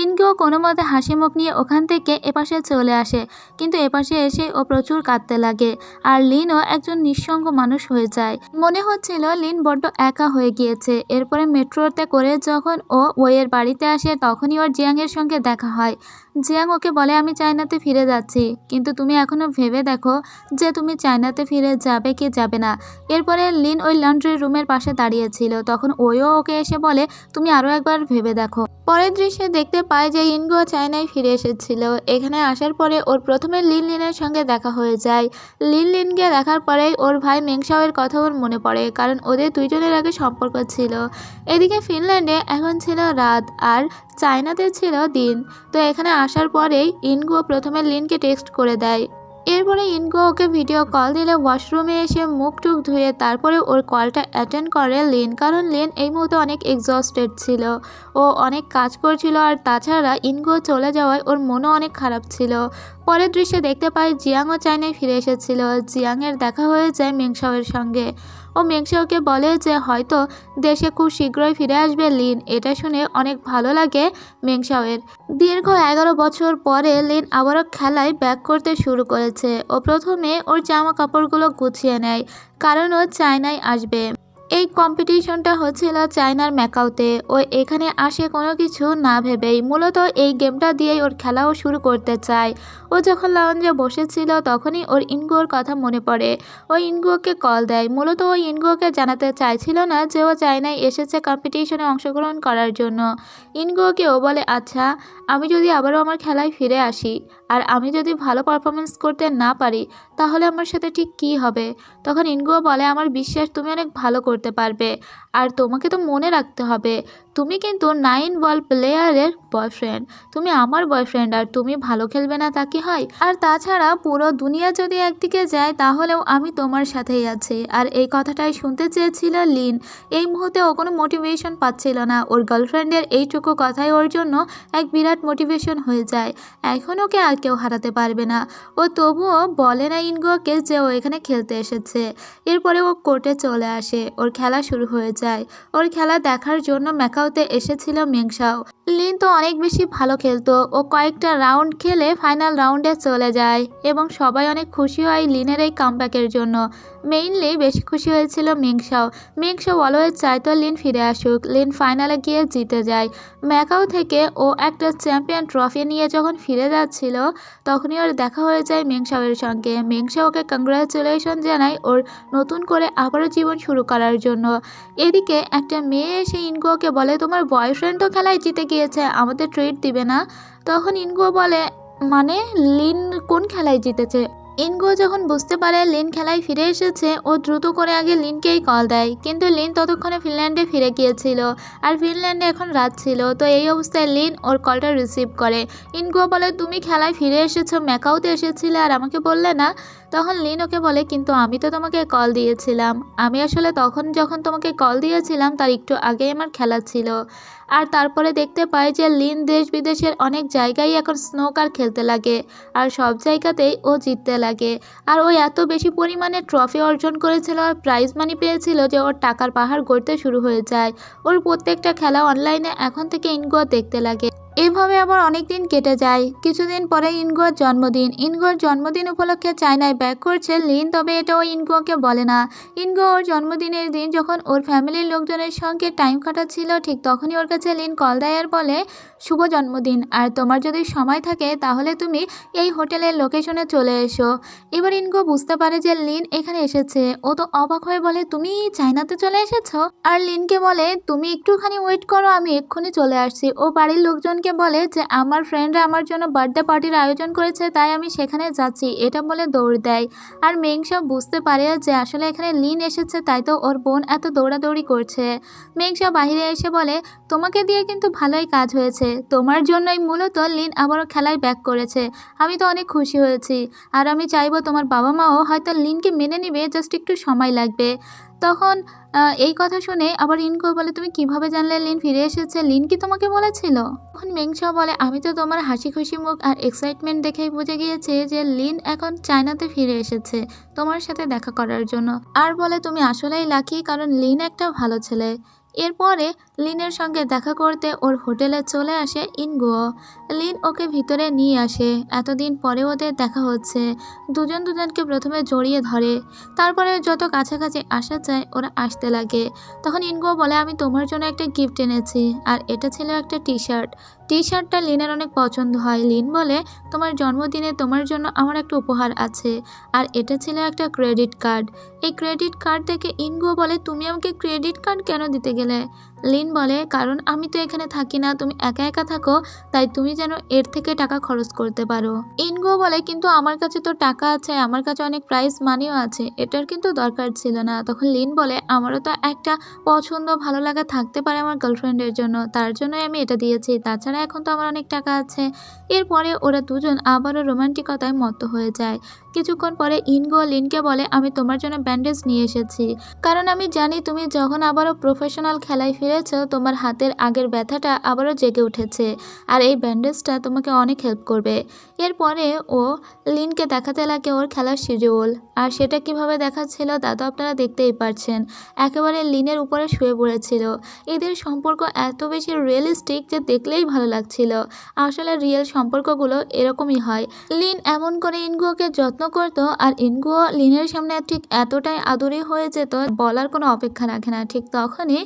ইনগো কোনো মতে হাসি মুখ নিয়ে ওখান থেকে এপাশে চলে আসে, কিন্তু এপাশে এসে ও প্রচুর কাঁদতে লাগে, আর লিনও একজন নিঃসঙ্গ মানুষ হয়ে যায়। মনে হচ্ছিল লিন বড্ড একা হয়ে গিয়েছে। এরপরে মেট্রোতে করে যখন ও ওয়ের বাড়িতে আসে তখনই ওর জিয়াংয়ের সঙ্গে দেখা হয়। জিয়াং ওকে বলে, আমি চায়নাতে ফিরে যাচ্ছি, কিন্তু তুমি এখনও ভেবে দেখো যে তুমি চায়নাতে ফিরে যাবে কি যাবে না। এরপরে লিন ওই লন্ড্রি রুমের পাশে দাঁড়িয়েছিল, তখন ওইও ওকে এসে বলে, তুমি আরও একবার ভেবে দেখো। পরের দৃশ্যে দেখতে পায় যে ইনগো চায়নায় ফিরে এসেছিল। এখানে আসার পরে ওর প্রথমে লিনের সঙ্গে দেখা হয়ে যায়। লিনকে দেখার পরেই ওর ভাই মেংশাওয়ের কথা ওর মনে পড়ে, কারণ ওদের দুইজনের আগে সম্পর্ক ছিল। এদিকে ফিনল্যান্ডে এখন ছিল রাত আর চায়নাতে ছিল দিন। তো এখানে আসার পরেই ইনগো প্রথমে লিনকে টেক্সট করে দেয়। এরপরে ইনগো ওকে ভিডিও কল দিলে ওয়াশরুমে এসে মুখ টুক ধুয়ে তারপরে ওর কলটা অ্যাটেন্ড করে লিন, কারণ লিন এই মুহূর্তে অনেক এক্সস্টেড ছিল, ও অনেক কাজ করছিল, আর তাছাড়া ইনগো চলে যাওয়ায় ওর মনও অনেক খারাপ ছিল। পরের দৃশ্যে দেখতে পাই জিয়াংও চায়নায় ফিরে এসেছিল। জিয়াংয়ের দেখা হয়ে যায় মেংশাওয়ের সঙ্গে। ও মেংশাওকে বলে যে হয়তো দেশে খুব শীঘ্রই ফিরে আসবে লিন। এটা শুনে অনেক ভালো লাগে মেংশাওয়ের। দীর্ঘ 11 বছর পরে লিন আবারও খেলায় ব্যাক করতে শুরু করেছে। ও প্রথমে ওর জামা কাপড়গুলো গুছিয়ে নেয়, কারণ ও চায়নায় আসবে। এই কম্পিটিশনটা হচ্ছিল চায়নার ম্যাকাওতে। ও এখানে আসে কোনো কিছু না ভেবেই, মূলত এই গেমটা দিয়েই ওর খেলাও শুরু করতে চায়। ও যখন লাউঞ্জে বসেছিল তখনই ওর ইনগোর কথা মনে পড়ে। ও ইনগোকে কল দেয়। মূলত ও ইনগোকে জানাতে চাইছিল না যে ও চায়নায় এসেছে কম্পিটিশনে অংশগ্রহণ করার জন্য। ইনগোকে ও বলে, আচ্ছা আমি যদি আবারও আমার খেলায় ফিরে আসি আর আমি যদি ভালো পারফরমেন্স করতে না পারি তাহলে আমার সাথে ঠিক কী হবে। তখন ইনগো বলে, আমার বিশ্বাস তুমি অনেক ভালো করতে পারবে, আর তোমাকে তো মনে রাখতে হবে তুমি কিন্তু 9 বল প্লেয়ারের বয়ফ্রেন্ড, তুমি আমার বয়ফ্রেন্ড, আর তুমি ভালো খেলবে না তা কি হয়? আর তাছাড়া পুরো দুনিয়া যদি একদিকে যায় তাহলেও আমি তোমার সাথেই আছি। আর এই কথাটাই শুনতে চেয়েছিল লিন। এই মুহূর্তে ও কোনো মোটিভেশন পাচ্ছিল না। ওর গার্লফ্রেন্ডের এইটুকু কথাই ওর জন্য এক বিরাট মোটিভেশন হয়ে যায়। এখন ওকে আর কেউ হারাতে পারবে না। ও তবুও বলে না ইনগোকে যে ও এখানে খেলতে এসেছে। এরপরে ও কোর্টে চলে আসে। ওর খেলা শুরু হয়ে যায়। ওর খেলা দেখার জন্য ম্যাকাওতে এসেছিল মেংশাও। লিন তো অনেক বেশি ভালো খেলতো। ও কয়েকটা রাউন্ড খেলে ফাইনাল রাউন্ডে চলে যায় এবং সবাই অনেক খুশি হয় লিনের এই কামব্যাকের জন্য। মেইনলি বেশি খুশি হয়েছিল মেংশাও। অলওয়েজ চাইতো লিন ফিরে আসুক। লিন ফাইনালে গিয়ে জিতে যায়। ম্যাকাও থেকে ও একটা চ্যাম্পিয়ন ট্রফি নিয়ে যখন ফিরে যাচ্ছিল তখনই ওর দেখা হয়ে যায় মেংশাওয়ের সঙ্গে। মেংশাও ওকে কংগ্রাচুলেশন জানায় ওর নতুন করে আবারও জীবন শুরু করার জন্য। এদিকে একটা মেয়ে এসে ইনগোকে বলে, তোমার বয়ফ্রেন্ড তো খেলায় জিতে গিয়েছে, আমাদের ট্রিট দিবে না? তখন ইনগো বলে, মানে লিন কোন খেলায় জিতেছে? ইনগো যখন বুঝতে পারে লিন খেলায় ফিরে এসেছে ও দ্রুত করে আগে লিনকেই কল দেয়, কিন্তু লিন ততক্ষণে ফিনল্যান্ডে ফিরে গিয়েছিল আর ফিনল্যান্ডে এখন রাত ছিল। তো এই অবস্থায় লিন ওর কলটা রিসিভ করে। ইনগো বলে, তুমি খেলায় ফিরে এসেছো, ম্যাকাওতে এসেছিলে আর আমাকে বললে না? তখন লিন ওকে বলে, কিন্তু আমি তো তোমাকে কল দিয়েছিলাম। আমি আসলে তখন যখন তোমাকে কল দিয়েছিলাম তার একটু আগেই আমার খেলা ছিল। আর তারপরে দেখতে পাই যে লিন দেশ বিদেশের অনেক জায়গায় এখন স্নোকার খেলতে লাগে, আর সব জায়গাতেই ও জিততে লাগে। আর ও এত বেশি পরিমাণে ট্রফি অর্জন করেছিল আর প্রাইজ মানি পেয়েছিল যে ওর টাকার পাহাড় গড়তে শুরু হয়ে যায়। ওর প্রত্যেকটা খেলা অনলাইনে এখন থেকে ইনগো দেখতে লাগে। এভাবে আবার অনেক দিন কেটে যায়। কিছুদিন পরে ইনগোর জন্মদিন। ইনগোর জন্মদিন উপলক্ষে চায়নায় ব্যাক করছে লিন, তবে এটা ও ইনগোকে বলে না। ইনগো ওর জন্মদিনের দিন যখন ওর ফ্যামিলির লোকজনের সঙ্গে টাইম কাটাচ্ছিল, ঠিক তখনই ওর কাছে লিন কল দেয় আর বলে, শুভ জন্মদিন, আর তোমার যদি সময় থাকে তাহলে তুমি এই হোটেলের লোকেশনে চলে এসো। এবার ইনগো বুঝতে পারে যে লিন এখানে এসেছে। ও তো অবাক হয়ে বলে, তুমি চায়নাতে চলে এসেছো? আর লিনকে বলে, তুমি একটুখানি ওয়েট করো, আমি এক্ষুনি চলে আসছি। ও বাড়ির লোকজনকে বলে যে আমার ফ্রেন্ডরা আমার জন্য বার্থডে পার্টির আয়োজন করেছে, তাই আমি সেখানে যাচ্ছি, এটা বলে দৌড় দেয়। আর মেংশা বুঝতে পারে যে আসলে এখানে লিন এসেছে, তাই তো ওর বোন এত দৌড়াদৌড়ি করছে। মেংশা বাইরে এসে বলে, তোমাকে দিয়ে কিন্তু ভালোই কাজ হয়েছে, তোমার জন্যই মূলত লিন আবারও খেলায় ব্যাক করেছে। আমি তো অনেক খুশি হয়েছি, আর আমি চাইবো তোমার বাবা মাও হয়তো লিনকে মেনে নিবে, জাস্ট একটু সময় লাগবে। তখন এই কথা শুনে আবার ইনকো বলে, তুমি কিভাবে জানলে লিন ফিরে এসেছে? লিন কি তোমাকে বলেছিল? তখন মেংশাও বলে, আমি তো তোমার হাসি খুশি মুখ আর এক্সাইটমেন্ট দেখেই বুঝে গিয়েছি যে লিন এখন চায়নাতে ফিরে এসেছে তোমার সাথে দেখা করার জন্য। আর বলে, তুমি আসলেই লাকি, কারণ লিন একটা ভালো ছেলে। এরপরে লিনের সঙ্গে দেখা করতে ওর হোটেলে চলে আসে ইনগো। লিন ওকে ভিতরে নিয়ে আসে। এতদিন পরে ওদের দেখা হচ্ছে। দুজন দুজনকে প্রথমে জড়িয়ে ধরে, তারপরে যত কাছাকাছি আসা যায় ওরা আসতে লাগে। তখন ইনগো বলে, আমি তোমার জন্য একটা গিফট এনেছি, আর এটা ছিল একটা টি শার্ট। টি শার্টটা লিনের অনেক পছন্দ হয়। লিন বলে, তোমার জন্মদিনে তোমার জন্য আমার একটা উপহার আছে, আর এটা ছিল একটা ক্রেডিট কার্ড। এই ক্রেডিট কার্ড দেখে ইনগো বলে, তুমি আমাকে ক্রেডিট কার্ড কেন দিতে গেলে? লিন বলে, কারণ আমি তো এখানে থাকি না, তুমি একা একা থাকো, তাই তুমি যেন এর থেকে টাকা খরচ করতে পারো। ইনগো বলে, কিন্তু আমার কাছে তো টাকা আছে, আমার কাছে অনেক প্রাইজ মানিও আছে, এটার কিন্তু দরকার ছিল না। তখন লিন বলে, আমারও তো একটা পছন্দ ভালো লাগা থাকতে পারে আমার গার্লফ্রেন্ডের জন্য, তার জন্যই আমি এটা দিয়েছি, তাছাড়া এখন তো আমার অনেক টাকা আছে। এরপরে ওরা দুজন আবারও রোমান্টিকতায় মত্ত হয়ে যায়। কিছুক্ষণ পরে ইনগো লিনকে বলে, আমি তোমার জন্য ব্যান্ডেজ নিয়ে এসেছি, কারণ আমি জানি তুমি যখন আবারও প্রফেশনাল খেলায় ফিরেছো তোমার হাতের আগের ব্যথাটা আবারও জেগে উঠেছে, আর এই ব্যান্ডেজটা তোমাকে অনেক হেল্প করবে। এরপরে ও লিনকে দেখাতে লাগে ওর খেলার শিডিউল, আর সেটা কিভাবে দেখাচ্ছিল তা তো আপনারা দেখতেই পারছেন। একেবারে লিনের উপরে শুয়ে পড়েছিল। এদের সম্পর্ক এত বেশি রিয়েলিস্টিক যে দেখলেই ভালো লাগছিল। আসলে রিয়েল সম্পর্কগুলো এরকমই হয়। লিন এমন করে ইনগুকে যত্ন করত, আর ইনগুও লিনের সামনে ঠিক এতটাই আদুরি হয়ে যেত, বলার কোনো অপেক্ষা রাখে না। ঠিক তখনই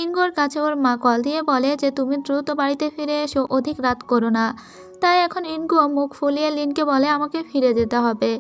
ইনগোর কাছে ওর মা কল দিয়ে বলে যে তুমি দ্রুত বাড়িতে ফিরে এসো, অধিক রাত করো না। তাই এখন ইনগো মুখ ফুলিয়ে লিনকে বলে, আমাকে ফিরে যেতে হবে।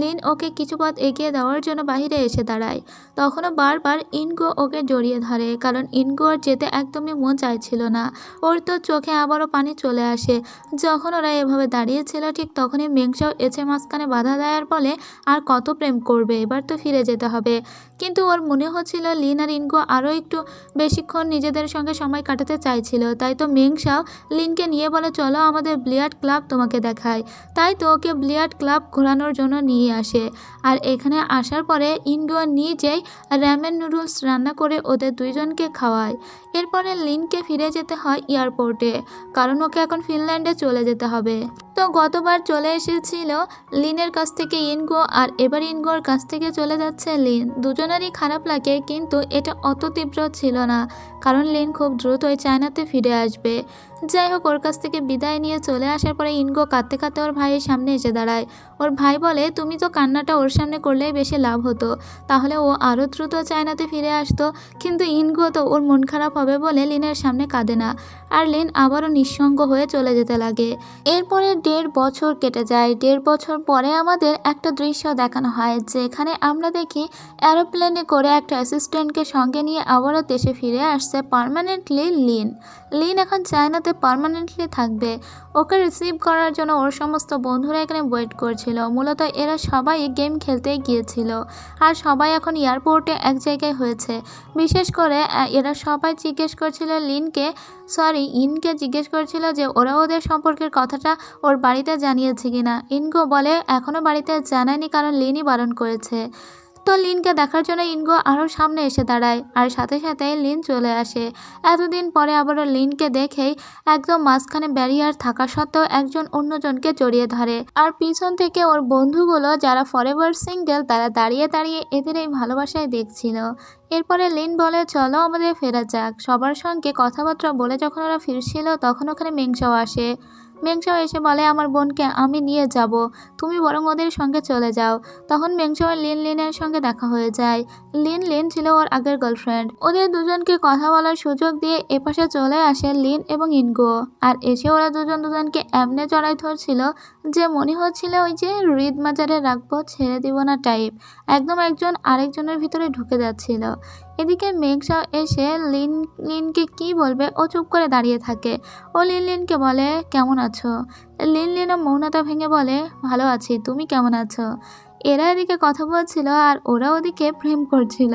লিন ওকে কিছু পথ এগিয়ে দেওয়ার জন্য বাইরে এসে দাঁড়ায়। তখনও বারবার ইনগো ওকে জড়িয়ে ধরে, কারণ ইনগোর যেতে একদমই মন চাইছিল না। ওর তো চোখে আবারও পানি চলে আসে। যখন ওরা এভাবে দাঁড়িয়েছিল ঠিক তখনই মেংশাও এসে মাঝখানে বাধা দেয়ার বলে, আর কত প্রেম করবে, এবার তো ফিরে যেতে হবে। কিন্তু ওর মনে হচ্ছিল লিন আর ইনগো আরও একটু বেশিক্ষণ নিজেদের সঙ্গে সময় কাটাতে চাইছিল। তাই তো মেংশাও লিনকে নিয়ে বলে, চলো আমাদের বিলিয়ার্ড ক্লাব তোমাকে দেখায়। তাই তো ওকে বিলিয়ার্ড ক্লাব ঘোরানোর জন্য নিয়ে আসে। আর এখানে আসার পরে ইনগো নিজেই র্যামেন নুডলস রান্না করে ওদের দুইজনকে খাওয়ায়। এরপরে লিনকে ফিরে যেতে হয় এয়ারপোর্টে, কারণ ওকে এখন ফিনল্যান্ডে চলে যেতে হবে। তো গতবার চলে এসেছিল লিনের কাছ থেকে ইনগো, আর এবার ইনগোর কাছ থেকে চলে যাচ্ছে লিন। দুজনেরই খারাপ লাগে, কিন্তু এটা অত তীব্র ছিল না, কারণ লিন খুব দ্রুতই চায়নাতে ফিরে আসবে। যাই হোক, ওর কাছ থেকে বিদায় নিয়ে চলে আসার পরে ইনগো কাঁদতে কাঁদতে ওর ভাইয়ের সামনে এসে দাঁড়ায়। ওর ভাই বলে, তুমি তো কান্নাটা ওর সামনে করলেই বেশি লাভ হতো, তাহলে ও আরও দ্রুত চায়নাতে ফিরে আসতো। কিন্তু ইনগো তো ওর মন খারাপ হবে বলে লিনের সামনে কাঁদে না, আর লিন আবারও নিঃসঙ্গ হয়ে চলে যেতে লাগে। এরপরে 1.5 বছর কেটে যায়। 1.5 বছর পরে আমাদের একটা দৃশ্য দেখানো হয়, যেখানে আমরা দেখি এরোপ্লেনে করে একটা অ্যাসিস্ট্যান্টকে সঙ্গে নিয়ে আবারও দেশে ফিরে আসছে পার্মানেন্টলি লিন। লিন এখন চায়নাতে সাথে পার্মানেন্টলি থাকবে। ওকে রিসিভ করার জন্য ওর সমস্ত বন্ধুরা এখানে ওয়েট করছিল। মূলত এরা সবাই গেম খেলতে গিয়েছিল আর সবাই এখন এয়ারপোর্টে এক জায়গায় হয়েছে। বিশেষ করে এরা সবাই জিজ্ঞেস করছিল ইনকে জিজ্ঞেস করছিল যে ওরা ওদের সম্পর্কের কথাটা ওর বাড়িতে জানিয়েছে কিনা। ইনগো বলে এখনও বাড়িতে জানায়নি, কারণ লিনই বারণ করেছে। তো লিনকে দেখার জন্য ইনগো আরও সামনে এসে দাঁড়ায় আর সাথে সাথে লিন চলে আসে। এতদিন পরে আবারও লিনকে দেখেই একদম মাঝখানে ব্যারিয়ার থাকা সত্ত্বেও একজন অন্যজনকে জড়িয়ে ধরে আর পিছন থেকে ওর বন্ধুগুলো যারা ফরএভার সিঙ্গেল তারা দাঁড়িয়ে দাঁড়িয়ে এদের এই ভালোবাসায় দেখছিল। এরপরে লিন বলে চলো আমাদের ফেরা যাক। সবার সঙ্গে কথাবার্তা বলে যখন ওরা ফিরছিল তখন ওখানে মেংশাও আসে। মেংশাও এসে বলে আমার বোনকে আমি নিয়ে যাব, তুমি বরং ওদের সঙ্গে চলে যাও। তখন মেংশাও লিনের সঙ্গে দেখা হয়ে যায়। লিন ছিল ওর আগের গার্লফ্রেন্ড। ওদের দুজনকে কথা বলার সুযোগ দিয়ে এপাশে চলে আসে লিন এবং ইনগো। আর এসে ওরা দুজনকে এমনে জড়াই ধরছিল যে মনে হচ্ছিল ওই যে হৃদ মাজারে রাখবো ছেড়ে দিব না টাইপ, একদম একজন আরেকজনের ভিতরে ঢুকে যাচ্ছিল। এদিকে মেঘশাও এসে লিনকে কি বলবে ও চুপ করে দাঁড়িয়ে থাকে। ও লিনকে বলে কেমন আছো। লিনও মৌনতা ভেঙে বলে ভালো আছি, তুমি কেমন আছো। এরা এদিকে কথা বলছিল আর ওরা ওদিকে প্রেম করছিল।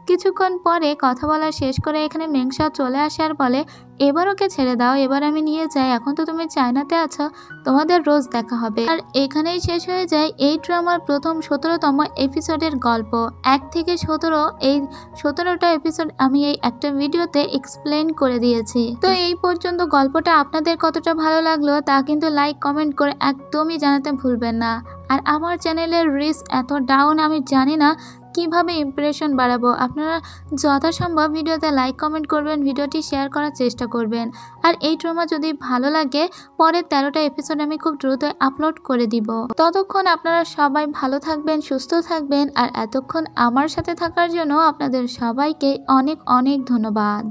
কিছুক্ষণ পরে কথা বলা শেষ করে এখানে মেংশাও চলে আসে আর বলে এবার ওকে ছেড়ে দাও, এবার আমি নিয়ে যাই, এখন তো তুমি চায়নাতে আছো, তোমাদের রোজ দেখা হবে। আর এখানেই শেষ হয়ে যায় এই ড্রামার প্রথম 17তম এপিসোডের গল্প। 1 থেকে 17, এই 17টা এপিসোড আমি এই একটা ভিডিওতে এক্সপ্লেন করে দিয়েছি। তো এই পর্যন্ত গল্পটা আপনাদের কতটা ভালো লাগলো তা কিন্তু লাইক কমেন্ট করে একদমই জানাতে ভুলবেন না। আর আমার চ্যানেলের রিচ এত ডাউন, আমি জানি না কিভাবে ইমপ্রেশন বাড়াবো। আপনারা যথাসম্ভব ভিডিওতে লাইক কমেন্ট করবেন, ভিডিওটি শেয়ার করার চেষ্টা করবেন। আর এই ড্রামা যদি ভালো লাগে পরের 13টা এপিসোড আমি খুব দ্রুত আপলোড করে দিব। ততক্ষণ আপনারা সবাই ভালো থাকবেন, সুস্থ থাকবেন। আর এতক্ষণ আমার সাথে থাকার জন্য আপনাদের সবাইকে অনেক অনেক ধন্যবাদ।